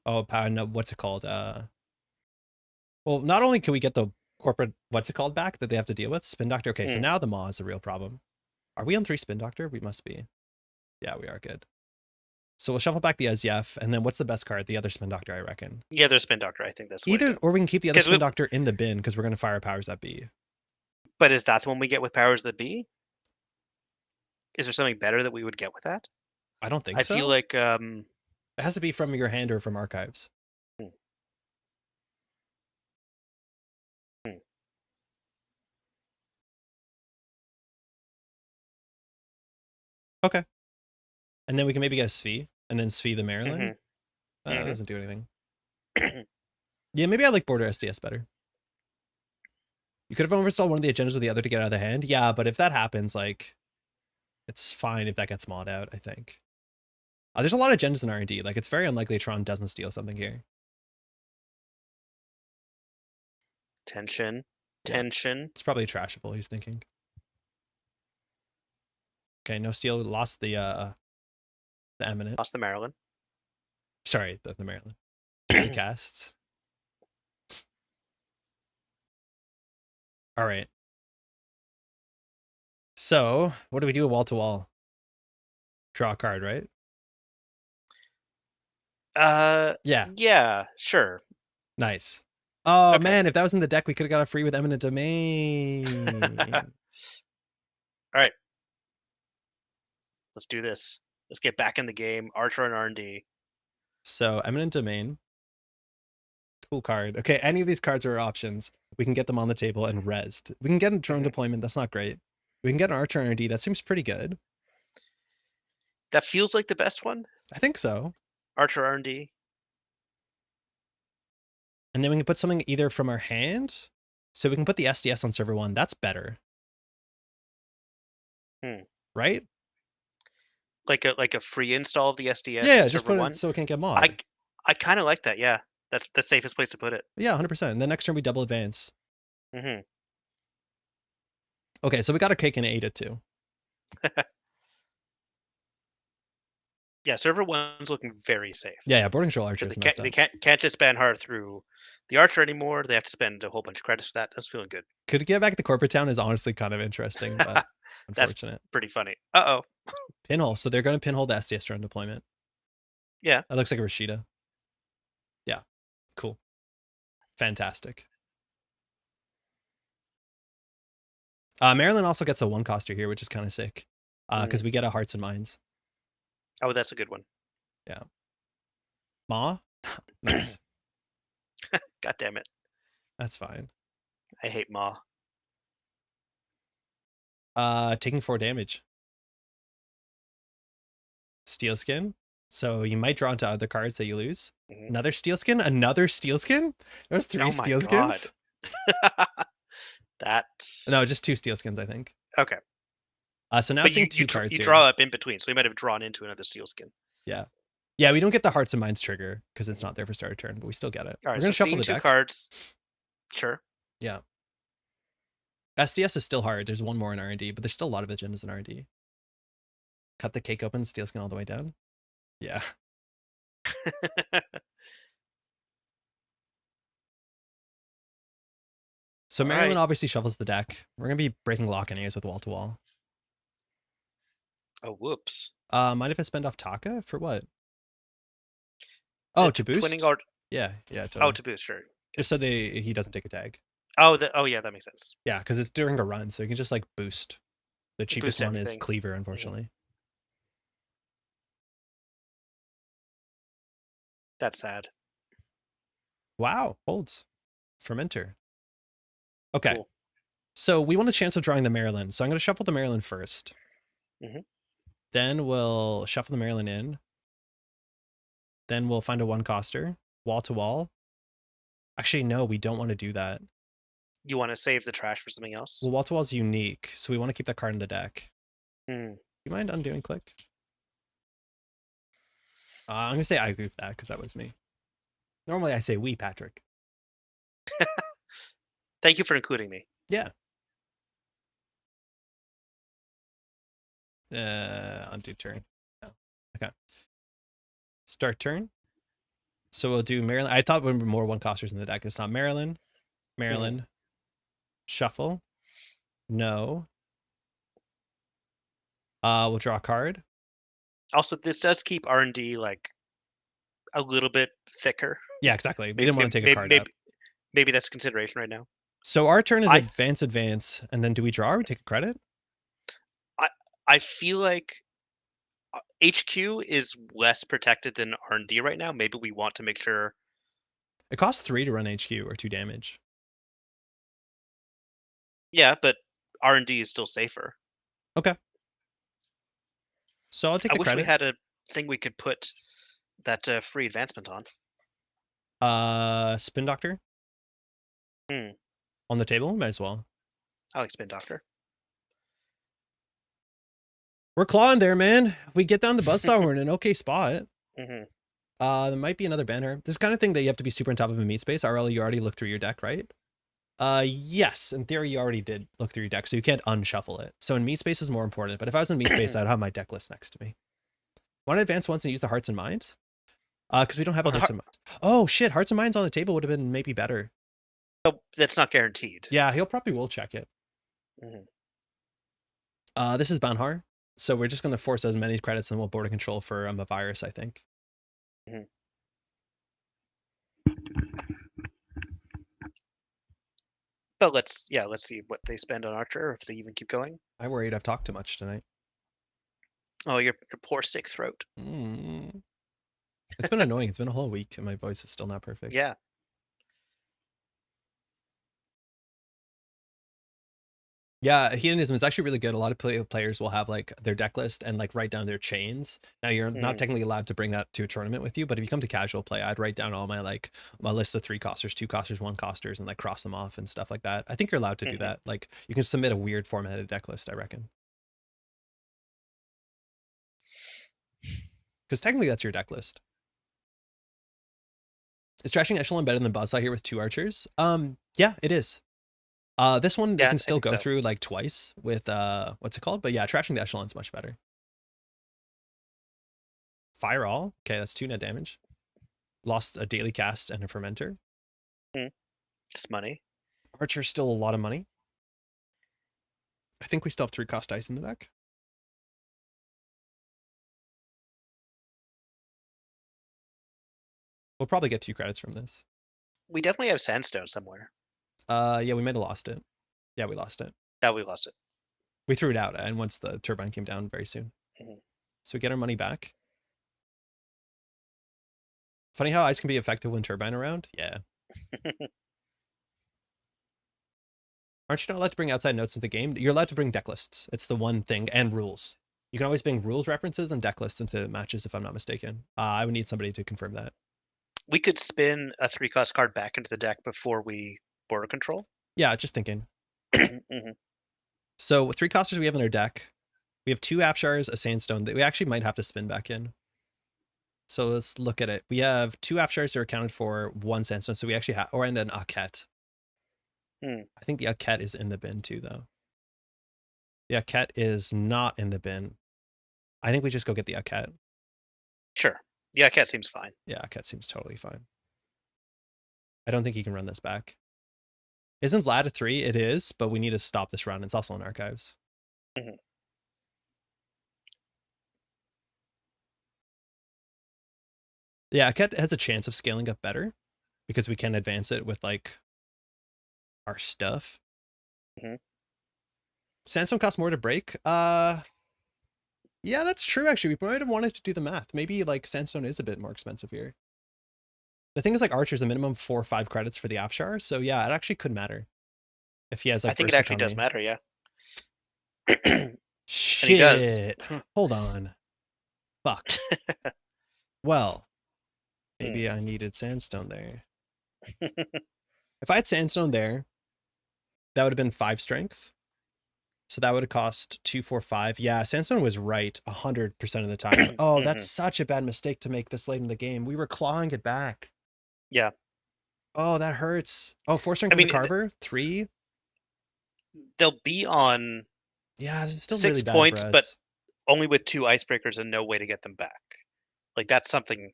what's it called? Well, not only can we get the corporate what's it called back that they have to deal with, Spin Doctor. Okay, so now the Maw is a real problem. Are we on 3 Spin Doctor? We must be. Yeah, we are good. So we'll shuffle back the Azyef, and then what's the best card? The other Spin Doctor, I reckon. Yeah, there's Spin Doctor. I think that's either, or we can keep the other Spin Doctor in the bin because we're going to fire powers that be. But is that the one we get with powers that be? Is there something better that we would get with that? I don't think so. I feel like it has to be from your hand or from archives. Okay. And then we can maybe get a Svi, and then Svi the Maryland. That doesn't do anything. Yeah, maybe I like border SDS better. You could have overstalled one of the agendas with the other to get out of the hand. Yeah, but if that happens, like, it's fine if that gets mauled out, I think. There's a lot of agendas in R&D. Like, it's very unlikely Tron doesn't steal something here. Tension. It's probably trashable, he's thinking. Okay, no steal. Lost the Eminent. Lost the Maryland. Sorry, the Maryland. Casts. All right. So, what do we do wall to wall? Draw a card, right? Yeah. Yeah, sure. Nice. Oh, man, if that was in the deck, we could have got it free with Eminent Domain. All right. Let's do this. Let's get back in the game. Archer and R&D. So, Eminent Domain. Cool card. Okay, any of these cards are options. We can get them on the table and rezzed. We can get a drone deployment. That's not great. We can get an Archer and R&D. That seems pretty good. That feels like the best one? I think so. Archer R&D. And then we can put something either from our hand. So we can put the SDS on server 1. That's better. Right? Like a free install of the SDS. Yeah, just put it so it can't get modded. I kind of like that. Yeah, that's the safest place to put it. Yeah, 100%. And then next turn we double advance. Okay, so we got a cake and 8 at 2. Yeah, server 1's looking very safe. Yeah, board control Archer is messed up. They can't just spend hard through the Archer anymore. They have to spend a whole bunch of credits for that. That's feeling good. Could get back to corporate town is honestly kind of interesting, but unfortunate. That's pretty funny. Uh-oh. Pinhole. So they're going to pinhole the SDS drone deployment. Yeah. That looks like a Rashida. Yeah. Cool. Fantastic. Maryland also gets a 1-coster here, which is kind of sick. Because we get a Hearts and Minds. Oh, that's a good one. Yeah. Maw? Nice. God damn it. That's fine. I hate Maw. Taking 4 damage. Steel Skin. So you might draw into other cards that you lose. Another Steel Skin? Another Steel Skin? There's 3 Steel Skins? That's... No, just 2 Steel Skins, I think. Okay. So now seeing 2 cards you here. draw up in between, so we might have drawn into another Steel Skin. Yeah. Yeah, we don't get the Hearts and Minds trigger because it's not there for starter turn, but we still get it. All right, we're going to shuffle the 2 deck. cards. Sure. Yeah. SDS is still hard. There's 1 more in R&D, but there's still a lot of agendas in R&D. Cut the cake open, Steel Skin all the way down. Yeah. So Maryland obviously shuffles the deck. We're going to be breaking lock anyways with wall to wall. Oh, whoops. Mind if I spend off Taka for what? Oh, to Twinning boost? art. Yeah, Oh, totally. to boost, sure. Just so he doesn't take a tag. Oh, yeah, that makes sense. Yeah, because it's during a run, so you can just like boost. The cheapest Boost one is everything. Cleaver, unfortunately. That's sad. Wow, holds. Fermenter. Okay. Cool. So we want a chance of drawing the Maryland. So I'm going to shuffle the Maryland first. Then we'll shuffle the Maryland in. Then we'll find a one coster. Wall to wall. Actually, no, we don't want to do that. You want to save the trash for something else? Well, wall to wall is unique, so we want to keep that card in the deck. You mind undoing click? I'm going to say I agree with that because that was me. Normally I say we, Patrick. Thank you for including me. Yeah. Undo turn. No. Okay. Start turn. So we'll do Maryland. I thought there would be more one costers in the deck. It's not Maryland. Maryland. Shuffle. No. We'll draw a card. Also, this does keep R&D like a little bit thicker. Yeah, exactly. We didn't want to take a card out. Maybe that's a consideration right now. So our turn is advance, and then do we draw or we take a credit? I feel like HQ is less protected than R&D right now. Maybe we want to make sure. It costs 3 to run HQ or 2 damage. Yeah, but R&D is still safer. Okay. So I'll take the credit. I wish we had a thing we could put that free advancement on. Spin Doctor? On the table? Might as well. I like Spin Doctor. We're clawing there, man. We get down the buzzsaw, we're in an okay spot. There might be another banner. This kind of thing that you have to be super on top of in meat space. RL, you already looked through your deck, right? Yes, in theory you already did look through your deck, so you can't unshuffle it. So in meat space is more important, but if I was in meat space, I'd have my deck list next to me. Want to advance once and use the hearts and minds? Because we don't have a hearts and minds. Oh shit, hearts and minds on the table would have been maybe better. Oh, that's not guaranteed. Yeah, he'll probably will check it. This is Banhar, so we're just going to force as many credits and we'll border control for a virus, I think. But let's see what they spend on Archer, if they even keep going. I worried I've talked too much tonight. Oh, your poor sick throat. It's been annoying. It's been a whole week and my voice is still not perfect. Yeah. Yeah, hedonism is actually really good. A lot of players will have like their deck list and like write down their chains. Now you're not technically allowed to bring that to a tournament with you, but if you come to casual play, I'd write down all my list of 3 costers, 2 costers, 1 costers, and like cross them off and stuff like that. I think you're allowed to do that. Like you can submit a weird formatted deck list, I reckon. Because technically that's your deck list. Is Trashing Echelon better than Buzzsaw here with 2 archers? Yeah, it is. This one they can still go through like twice with what's it called? But yeah, Trashing the Echelon's much better. Fire all. Okay, that's 2 net damage. Lost a daily cast and a fermenter. Just money. Archer's still a lot of money. I think we still have 3 cost dice in the deck. We'll probably get 2 credits from this. We definitely have sandstone somewhere. Yeah, we might have lost it. Yeah, we lost it. Yeah, we lost it. We threw it out, and once the turbine came down very soon. So we get our money back. Funny how ice can be effective when turbine around? Yeah. Aren't you not allowed to bring outside notes into the game? You're allowed to bring deck lists. It's the one thing, and rules. You can always bring rules references and deck lists into matches if I'm not mistaken. I would need somebody to confirm that. We could spin a 3-cost card back into the deck before we border control. Yeah, just thinking. So 3 costers we have in our deck. We have 2 Afshars, a Sandstone that we actually might have to spin back in. So let's look at it. We have 2 Afshars that are accounted for, 1 Sandstone. So we actually have, or and an Akhet. I think the Akhet is in the bin too, though. The Akhet is not in the bin. I think we just go get the Akhet. Sure. The Akhet seems fine. Yeah, Akhet seems totally fine. I don't think he can run this back. Isn't Vlad a 3? It is, but we need to stop this run. It's also in archives. Yeah, Cat has a chance of scaling up better because we can advance it with like our stuff. Mhm. Sandstone costs more to break. Yeah, that's true. Actually, we might have wanted to do the math. Maybe like Sandstone is a bit more expensive here. The thing is, like Archer's a minimum 4 or 5 credits for the Afshar, so yeah, it actually could matter if he has I like think it burst actually does economy. matter, yeah. And he does. Shit. Hold on. Fuck. Well, maybe I needed Sandstone there. If I had Sandstone there, that would have been 5 strength. So that would have cost 245. Yeah, Sandstone was right 100% of the time. Oh, that's such a bad mistake to make this late in the game. We were clawing it back. Yeah. Oh, that hurts. Oh, 4 strength I as a mean, carver? 3? they'll be on Yeah, it's still 6 really bad for points, but us. only with 2 icebreakers and no way to get them back. Like, that's something.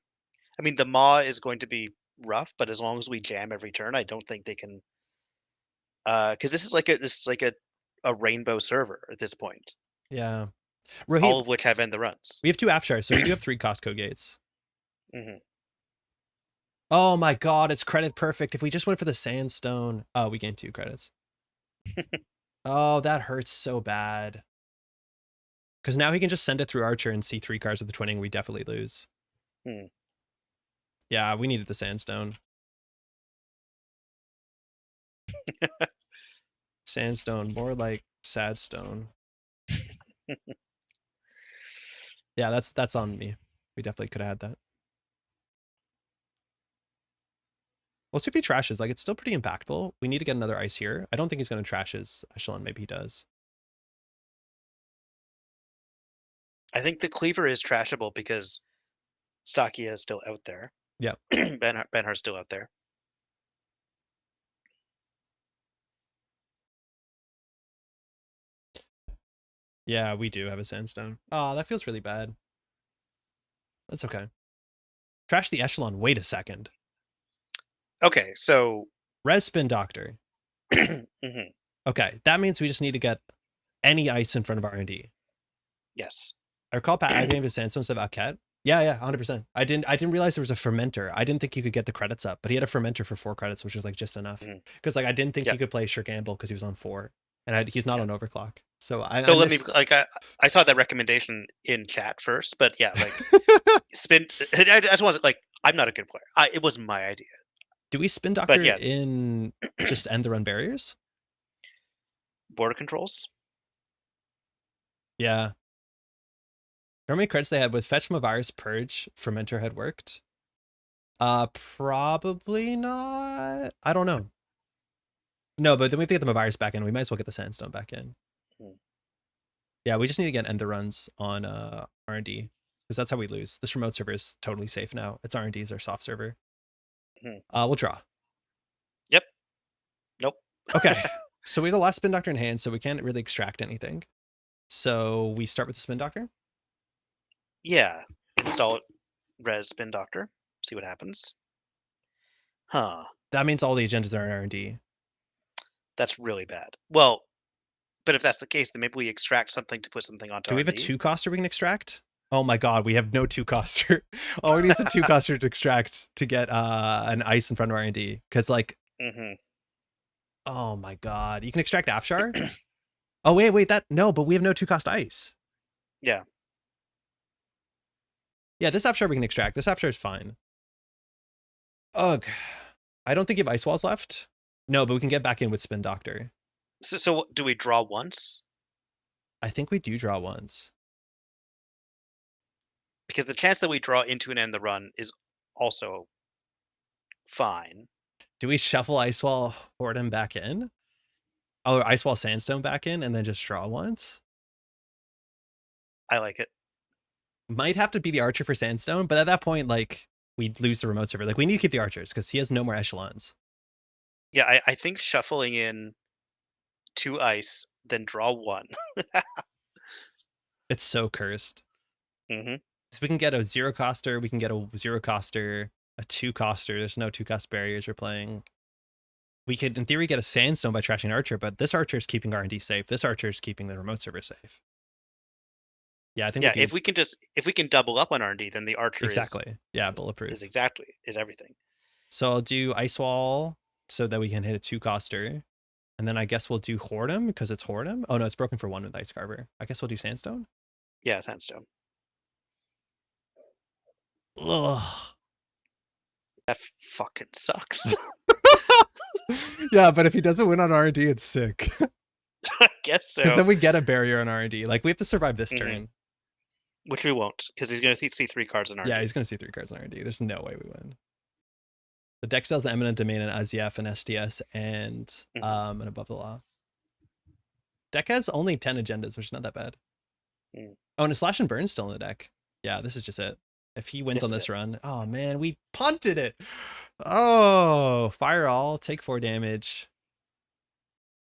I mean, the Maw is going to be rough, but as long as we jam every turn, I don't think they can. Because this is like a rainbow server at this point, Yeah. all Rohit, of which have end the runs. we have 2 Afshars, so we do have 3 Costco gates. Hmm. Oh my god, it's credit perfect. If we just went for the Sandstone. Oh, we gained 2 credits. Oh, that hurts so bad. Because now he can just send it through Archer and see 3 cards with the twinning. We definitely lose. Hmm. Yeah, we needed the Sandstone. Sandstone, more like Sadstone. Yeah, that's on me. We definitely could have had that. Well, if he trashes, like it's still pretty impactful. We need to get another ice here. I don't think he's going to trash his echelon. Maybe he does. I think the cleaver is trashable because Zahya is still out there. Yeah. Benhar's still out there. Yeah, we do have a Sandstone. Oh, that feels really bad. That's okay. Trash the echelon. Wait a second. Okay, so Res Spin Doctor. mhm, Okay, that means we just need to get any ice in front of R&D. yes. I recall Pat aggravating to Sandstone instead of Alcat. Yeah, 100%. I didn't realize there was a fermenter. I didn't think you could get the credits up, but he had a fermenter for 4 credits, which was like just enough. Mhm. Because like I didn't think Yeah. he could play Sure Gamble because he was on 4, and he's not Yeah. on overclock. So I So let me missed. like I saw that recommendation in chat first, but yeah, like spin. I just wanted like I'm not a good player. It was my idea, Do we spin but doctor yeah, in just end the run barriers? border controls. Yeah. How many credits they had with Fetch from a Virus Purge Fermenter had worked? Probably not. I don't know. No, but then we have to get the virus back in. We might as well get the Sandstone back in. Hmm. Yeah, we just need to get end the runs on R&D because that's how we lose. This remote server is totally safe now. It's R&D's our soft server. Hmm. We'll draw. Yep. Nope. Okay. So we have the last spin doctor in hand, so we can't really extract anything. So we start with the spin doctor. Yeah. Install res spin doctor. See what happens. Huh. That means all the agendas are in R&D. That's really bad. Well, but if that's the case, then maybe we extract something to put something onto Do we have a R&D. 2-coster we can extract? Oh my god, we have no 2-coster. All we need is a 2-coster to extract to get an ice in front of R&D. Because like, Mm-hmm. oh my god, you can extract Afshar. Oh wait, but we have no 2-cost ice. Yeah. Yeah, this Afshar we can extract. This Afshar is fine. Ugh, I don't think you have ice walls left. No, but we can get back in with spin doctor. So do we draw once? I think we do draw once. Because the chance that we draw into and end the run is also fine. Do we shuffle ice wall horde him back in? Oh, ice wall sandstone back in and then just draw once? I like it. Might have to be the archer for sandstone, but at that point, like, we'd lose the remote server. Like, we need to keep the archers because he has no more echelons. Yeah, I think shuffling in 2 ice, then draw 1. It's so cursed. Mm-hmm. So we can get a 0-coster, we can get a 0-coster, a 2-coster. There's no 2-cost barriers we're playing. We could, in theory, get a sandstone by trashing archer, but this archer is keeping R&D safe. This archer is keeping the remote server safe. Yeah, I think Yeah, we'll do if we can double up on R&D, then the archer exactly. Yeah, bulletproof. is everything. So I'll do Ice Wall so that we can hit a 2-coster. And then I guess we'll do Whoredom because it's Whoredom. Oh no, it's broken for 1 with Ice Carver. I guess we'll do Sandstone. Yeah, sandstone. Ugh. That fucking sucks. Yeah, but if he doesn't win on R&D, it's sick. I guess so. Because then we get a barrier on R&D. Like we have to survive this turn. Which we won't, because he's going to see 3 cards in R&D. Yeah, he's going to see 3 cards in R&D. There's no way we win. The deck sells the Eminent, Demesne, and Azef and SDS and Above the Law. Deck has only 10 agendas, which is not that bad. Oh, and a Slash and Burn's still in the deck. Yeah, this is just it. If he wins on this run, oh man, we punted it. Oh, fire all, take 4 damage.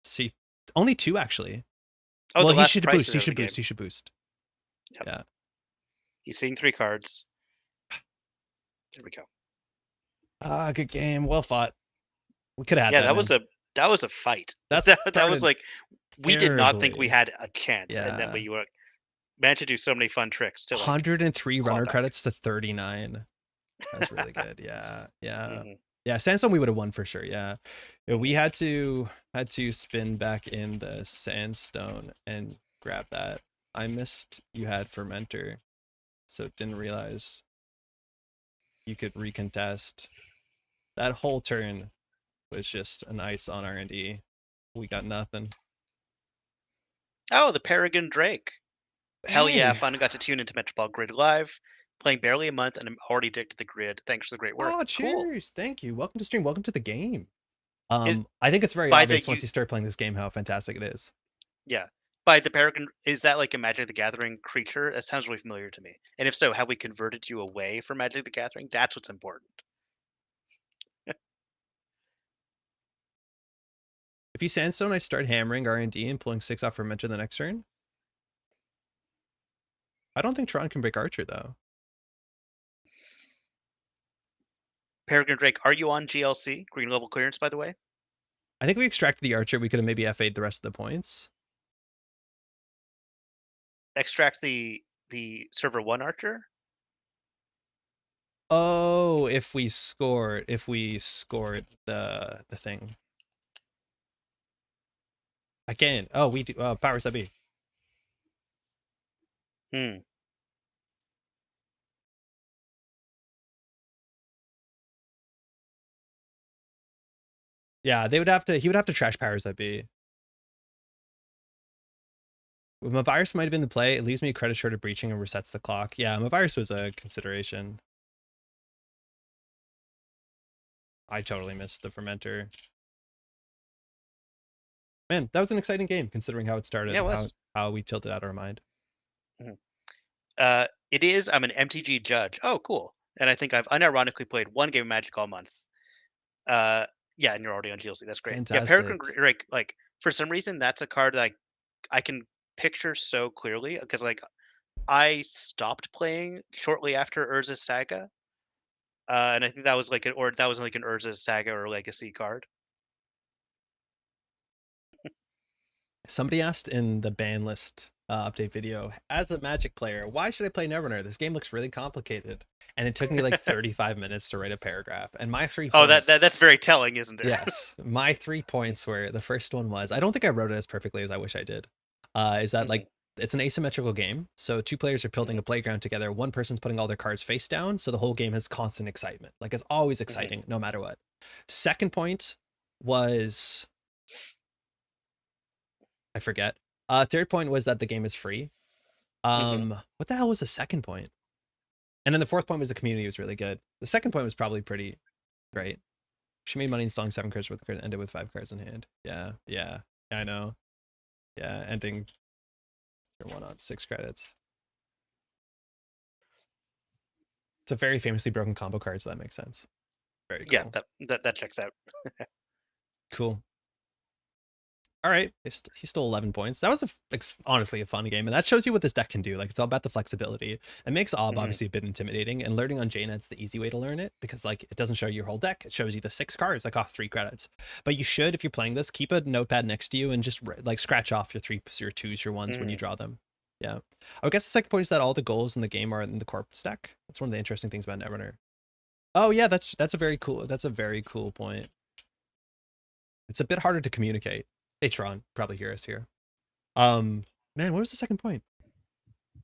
See, only 2 actually. Oh, well, he should boost. He should boost. He should boost. Yep. Yeah. He's seeing 3 cards. There we go. Ah, good game. Well fought. We could have had that. Yeah, that was a fight. That was like we did not think we had a chance, yeah. and then we managed to do so many fun tricks. To 103 runner credits to 39. That's really good. Yeah, yeah, yeah. Sandstone we would have won for sure. Yeah, we had to spin back in the Sandstone and grab that. I missed you had Fermenter, so didn't realize you could recontest. That whole turn was just an ice on R&D. We got nothing. Oh, the Peregrine Drake. Hey. Hell yeah, finally got to tune into Metropole Grid Live. Playing barely a month and I'm already addicted to the grid. Thanks for the great work. Oh, cheers. Cool. Thank you. Welcome to stream. Welcome to the game. I think it's very obvious once you start playing this game how fantastic it is. Yeah. By the Peregrine, is that like a Magic the Gathering creature? That sounds really familiar to me. And if so, have we converted you away from Magic the Gathering? That's what's important. If you Sandstone, I start hammering R&D and pulling 6 off Fermenter the next turn. I don't think Tron can break Archer, though. Peregrine Drake, are you on GLC? Green level clearance, by the way? I think we extracted the Archer. We could have maybe FA'd the rest of the points. Extract the server 1 Archer? Oh, if we scored the thing. Again. Oh, we do powers that be. Yeah, he would have to trash powers that be. My virus might have been the play. It leaves me a credit short of breaching and resets the clock. Yeah, my virus was a consideration. I totally missed the Fermenter. Man, that was an exciting game considering how it started. Yeah, it was. How we tilted out our mind. It is. I'm an MTG judge. Oh, cool. And I think I've unironically played 1 game of Magic all month. Yeah, and you're already on GLC. That's great. Fantastic. Yeah, Peregrine Drake, like for some reason that's a card that I can picture so clearly because like I stopped playing shortly after Urza's Saga. And I think that was like an Urza's Saga or Legacy card. Somebody asked in the ban list update video, as a Magic player, why should I play Netrunner? This game looks really complicated. And it took me like 35 minutes to write a paragraph. And my 3 points... Oh, that's very telling, isn't it? Yes. My 3 points were, the first one was, I don't think I wrote it as perfectly as I wish I did, is that like, it's an asymmetrical game. So 2 players are building a playground together. One person's putting all their cards face down. So the whole game has constant excitement. Like it's always exciting, no matter what. Second point was... I forget. Third point was that the game is free. What the hell was the second point? And then the fourth point was the community was really good. The second point was probably pretty great. She made money installing 7 cards with cards, ended with 5 cards in hand. Yeah, I know. Yeah, ending turn 1 on 6 credits. It's a very famously broken combo card, so that makes sense. Very cool. Yeah, that checks out. Cool. All right, he stole 11 points. That was honestly a fun game, and that shows you what this deck can do. Like, it's all about the flexibility. It makes Ob obviously a bit intimidating, and learning on JNet's the easy way to learn it, because like it doesn't show you your whole deck. It shows you the 6 cards that cost 3 credits. But you should, if you're playing this, keep a notepad next to you and just like scratch off your 3s, your 2s, your 1s when you draw them. Yeah. I would guess the second point is that all the goals in the game are in the corp stack. That's one of the interesting things about Netrunner. Oh yeah, that's a very cool point. It's a bit harder to communicate. Hey Tron, probably hear us here. Man, what was the second point?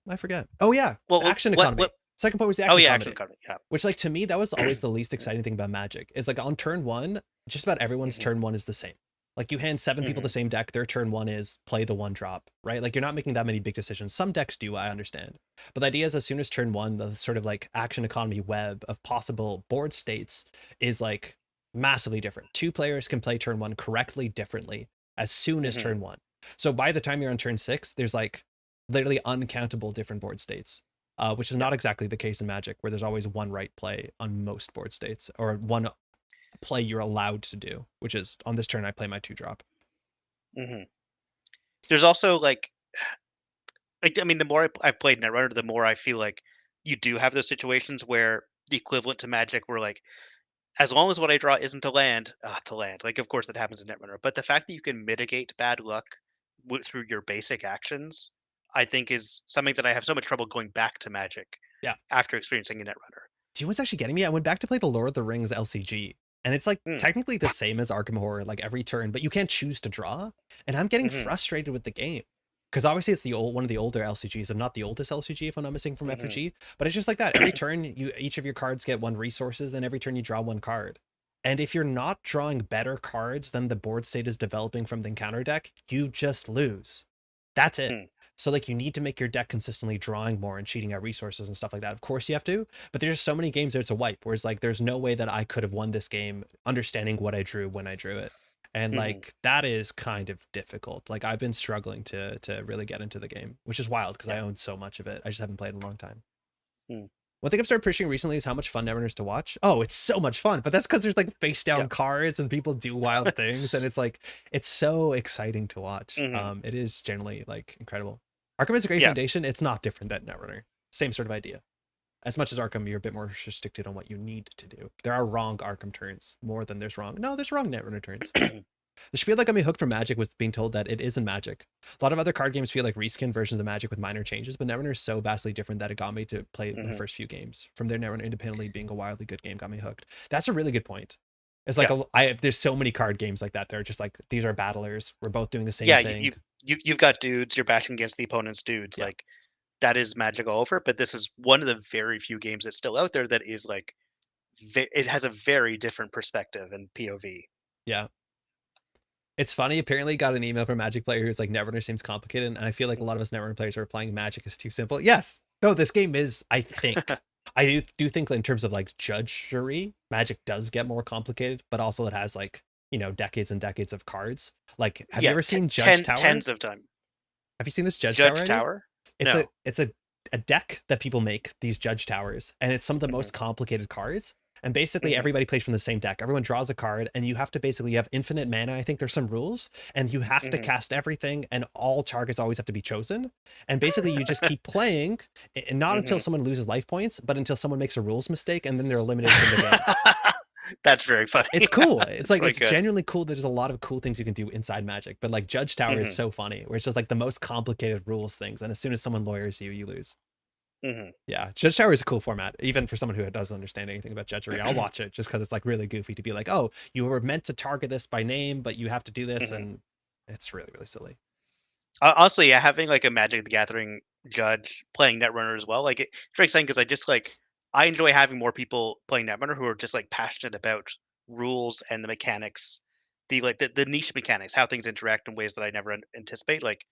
I forget. Oh yeah, the Well, action what economy. what? Second point was the Oh action yeah, economy. action card. Yeah. Which, like, to me, that was always the least exciting thing about Magic. Is like on turn one, just about everyone's turn one is the same. Like you hand 7 people the same deck, their turn one is play the 1 drop, right? Like you're not making that many big decisions. Some decks do, I understand. But the idea is as soon as turn one, the sort of like action economy web of possible board states is like massively different. 2 players can play turn one correctly differently as soon as turn one. So by the time you're on turn 6, there's like literally uncountable different board states. Which is not exactly the case in Magic, where there's always one right play on most board states, or one play you're allowed to do, which is on this turn I play my 2 drop. There's also like I mean, the more I've played Netrunner, the more I feel like you do have those situations where the equivalent to Magic, where like as long as what I draw isn't to land. Like, of course, that happens in Netrunner, but the fact that you can mitigate bad luck through your basic actions, I think, is something that I have so much trouble going back to Magic. Yeah. After experiencing a Netrunner. Do you know what's actually getting me? I went back to play the Lord of the Rings LCG, and it's like technically the same as Arkham Horror, like every turn, but you can't choose to draw. And I'm getting frustrated with the game. Because obviously it's the one of the older LCGs, if not the oldest LCG, if I'm not missing from FFG. But it's just like that. Every turn, each of your cards get 1 resources, and every turn you draw 1 card. And if you're not drawing better cards than the board state is developing from the encounter deck, you just lose. That's it. So like you need to make your deck consistently drawing more and cheating out resources and stuff like that. Of course you have to, but there's so many games where it's a wipe, whereas like there's no way that I could have won this game understanding what I drew when I drew it. And like that is kind of difficult. Like I've been struggling to really get into the game, which is wild because I own so much of it. I just haven't played in a long time. One thing I've started appreciating recently is how much fun Netrunner is to watch. Oh, it's so much fun, but that's because there's like face down cards and people do wild things, and it's like it's so exciting to watch. It is generally like incredible. Arkham is a great foundation. It's not different than Netrunner. Same sort of idea. As much as Arkham, you're a bit more restricted on what you need to do. There are wrong Arkham turns more than there's wrong. No, there's wrong Netrunner turns. The spiel that got me hooked from Magic was being told that it isn't Magic. A lot of other card games feel like reskin versions of Magic with minor changes, but Netrunner is so vastly different that it got me to play the first few games. From there, Netrunner independently being a wildly good game got me hooked. That's a really good point. It's like there's so many card games like that. They're just like, these are battlers. We're both doing the same thing. You've got dudes. You're bashing against the opponent's dudes. Like that is Magic all over. But this is one of the very few games that's still out there that is like it has a very different perspective and POV. Yeah. It's funny. Apparently, got an email from a Magic player who's like, Netrunner seems complicated, and I feel like a lot of us Netrunner players are applying Magic is too simple. Yes. No, this game is. I think. I do think in terms of like judgery, Magic does get more complicated, but also it has like decades and decades of cards. Like, have you ever seen Judge Tower? Tens of time. Have you seen this Judge Tower? It's a deck that people make, these Judge Towers, and it's some of the most complicated cards. And basically everybody plays from the same deck. Everyone draws a card, and you have to basically have infinite mana. I think there's some rules, and you have to cast everything, and all targets always have to be chosen. And basically you just keep playing, and not until someone loses life points, but until someone makes a rules mistake, and then they're eliminated from the game. That's very funny. It's cool. It's like, it's genuinely cool. There's a lot of cool things you can do inside Magic, but like Judge Tower is so funny, where it's just like the most complicated rules things, and as soon as someone lawyers you, you lose. Yeah, Judge Tower is a cool format, even for someone who doesn't understand anything about judgery. I'll watch it just because it's like really goofy to be like, oh, you were meant to target this by name, but you have to do this, and it's really, really silly. Honestly, having like a Magic the Gathering judge playing Netrunner as well, like it's very exciting because I enjoy having more people playing Netrunner who are just like passionate about rules and the mechanics, the niche mechanics, how things interact in ways that I never anticipate. Like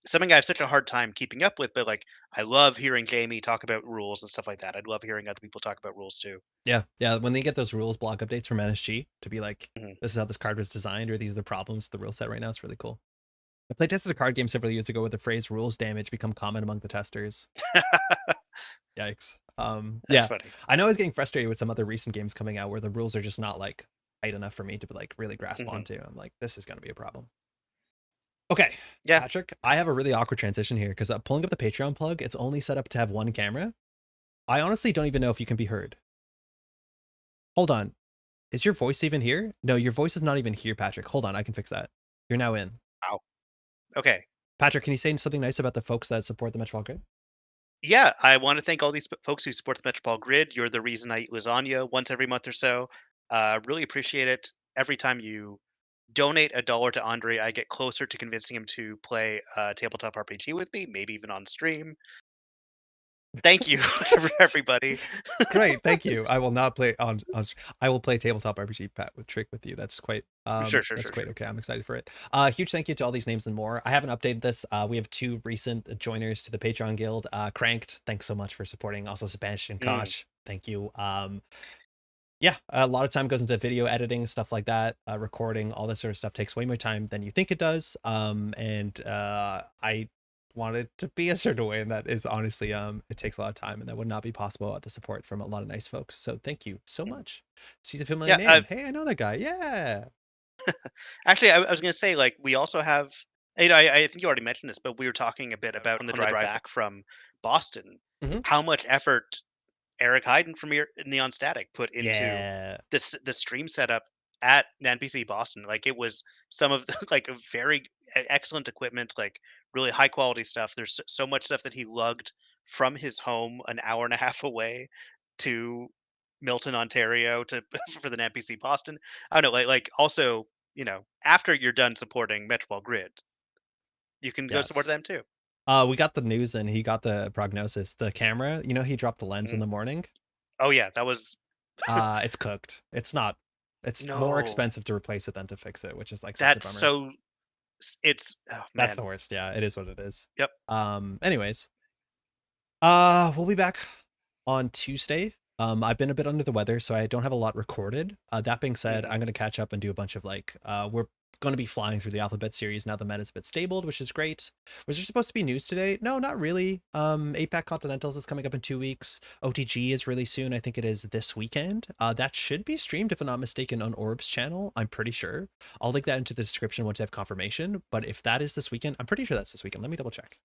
something I have such a hard time keeping up with, but like I love hearing Jamie talk about rules and stuff like that. I'd love hearing other people talk about rules too. Yeah, when they get those rules block updates from NSG to be like, this is how this card was designed, or these are the problems with the rule set right now, it's really cool. I played tested a card game several years ago where the phrase rules damage become common among the testers. Yikes. That's funny. I know I was getting frustrated with some other recent games coming out where the rules are just not like tight enough for me to like really grasp onto. I'm like, this is going to be a problem. Okay. Yeah. Patrick, I have a really awkward transition here because pulling up the Patreon plug, it's only set up to have 1 camera. I honestly don't even know if you can be heard. Hold on. Is your voice even here? No, your voice is not even here, Patrick. Hold on. I can fix that. You're now in. Wow. Okay. Patrick, can you say something nice about the folks that support the Metropole Grid? Yeah, I want to thank all these folks who support the Metropole Grid. You're the reason I eat lasagna once every month or so. Really appreciate it. Every time you donate $1 to Andre, I get closer to convincing him to play tabletop RPG with me, maybe even on stream. Thank you, everybody. Great, thank you. I will not play I will play tabletop RPG Pat with Trick with you. That's quite that's quite okay. I'm excited for it. Huge thank you to all these names and more. I haven't updated this. We have 2 recent joiners to the Patreon guild. Cranked, thanks so much for supporting. Also Sebastian Kosh, thank you. Yeah, a lot of time goes into video editing, stuff like that. Recording, all this sort of stuff takes way more time than you think it does. I want it to be a certain way, and that is honestly it takes a lot of time, and that would not be possible without the support from a lot of nice folks. So thank you so much. She's a familiar Yeah, name. Hey, I know that guy. Yeah. actually, I was going to say, like, we also have, I think you already mentioned this, but we were talking a bit about on the drive back from Boston, Mhm. how much effort Eric Hayden from Neon Static put into Yeah. the stream setup at NANPC Boston. Like, it was some of the like a very excellent equipment, like really high quality stuff. There's so much stuff that he lugged from his home an hour and a half away to Milton, Ontario, to for the NANPC Boston. I don't know, like also, after you're done supporting Metropole Grid, you can go support Yes. them too. We got the news and he got the prognosis. The camera, he dropped the lens in Mm. the morning. Oh yeah, that was It's cooked. It's more no. expensive to replace it than to fix it, which is like such a That's bummer. so. It's oh That's the man. worst. Yeah, it is what it is. Yep. Anyways, we'll be back on Tuesday. I've been a bit under the weather, so I don't have a lot recorded. That being said, Mhm. I'm gonna catch up and do a bunch of we're gonna be flying through the alphabet series now the meta's a bit stabled, which is great. Was there supposed to be news today? No, not really. 8-pack Continentals is coming up in 2 weeks. OTG is really soon. I think it is this weekend. That should be streamed, if I'm not mistaken, on Orb's channel. I'm pretty sure. I'll link that into the description once I have confirmation. But if that is this weekend, I'm pretty sure that's this weekend. Let me double check.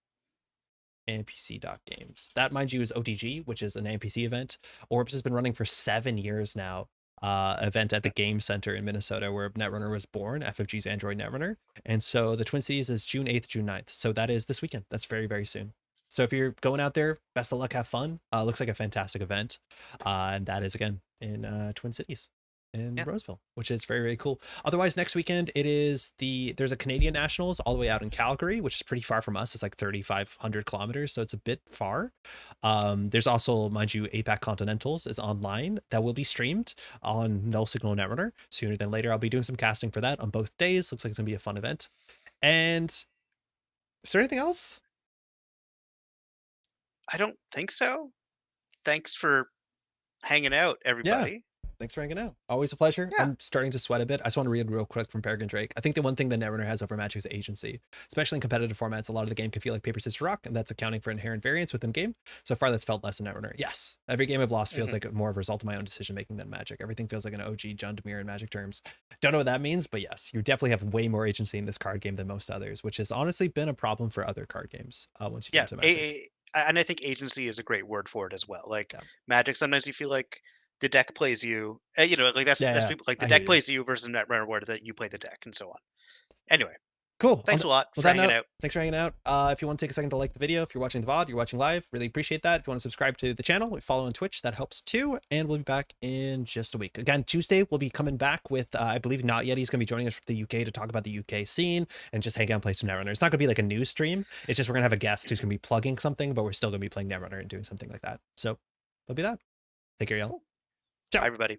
NPC.games. That, mind you, is OTG, which is an NPC event. Orbs has been running for 7 years now. Event at the Game Center in Minnesota, where Netrunner was born, FFG's Android Netrunner. And so the Twin Cities is June 8th, June 9th. So that is this weekend. That's very, very soon. So if you're going out there, best of luck, have fun. Looks like a fantastic event. And that is, again, in Twin Cities in Yeah. Roseville, which is very, very cool. Otherwise, next weekend there's a Canadian Nationals all the way out in Calgary, which is pretty far from us. It's like 3,500 kilometers, so it's a bit far. There's also, mind you, APAC Continentals is online that will be streamed on Null Signal Netrunner sooner than later. I'll be doing some casting for that on both days. Looks like it's gonna be a fun event. And is there anything else? I don't think so. Thanks for hanging out, Yeah. everybody. Thanks for hanging out. Always a pleasure. Yeah. I'm starting to sweat a bit. I just want to read real quick from Peregrine Drake. I think the one thing that Netrunner has over Magic is agency, especially in competitive formats. A lot of the game can feel like paper, scissors, rock, and that's accounting for inherent variance within game. So far, that's felt less in Netrunner. Yes, every game I've lost feels Mhm. like more of a result of my own decision making than Magic. Everything feels like an OG John Demere in Magic terms. Don't know what that means, but yes, you definitely have way more agency in this card game than most others, which has honestly been a problem for other card games once you get Yeah, into Magic. and I think agency is a great word for it as well. Like Yeah, Magic, sometimes you feel like the deck plays you. Like yeah, that's yeah. people like the I hear deck you. plays you versus Netrunner, where that you play the deck and so on. Anyway, Cool. thanks a lot With for that hanging note, out. thanks for hanging out. If you want to take a second to like the video, if you're watching the VOD, you're watching live, really appreciate that. If you want to subscribe to the channel, follow on Twitch, that helps too. And we'll be back in just a week. Again, Tuesday, we'll be coming back with, I believe, Not Yet. He's going to be joining us from the UK to talk about the UK scene and just hang out and play some Netrunner. It's not going to be like a news stream. It's just we're going to have a guest who's going to be plugging something, but we're still going to be playing Netrunner and doing something like that. So that'll be that. Take care, y'all. Cool. Ciao. Bye, everybody.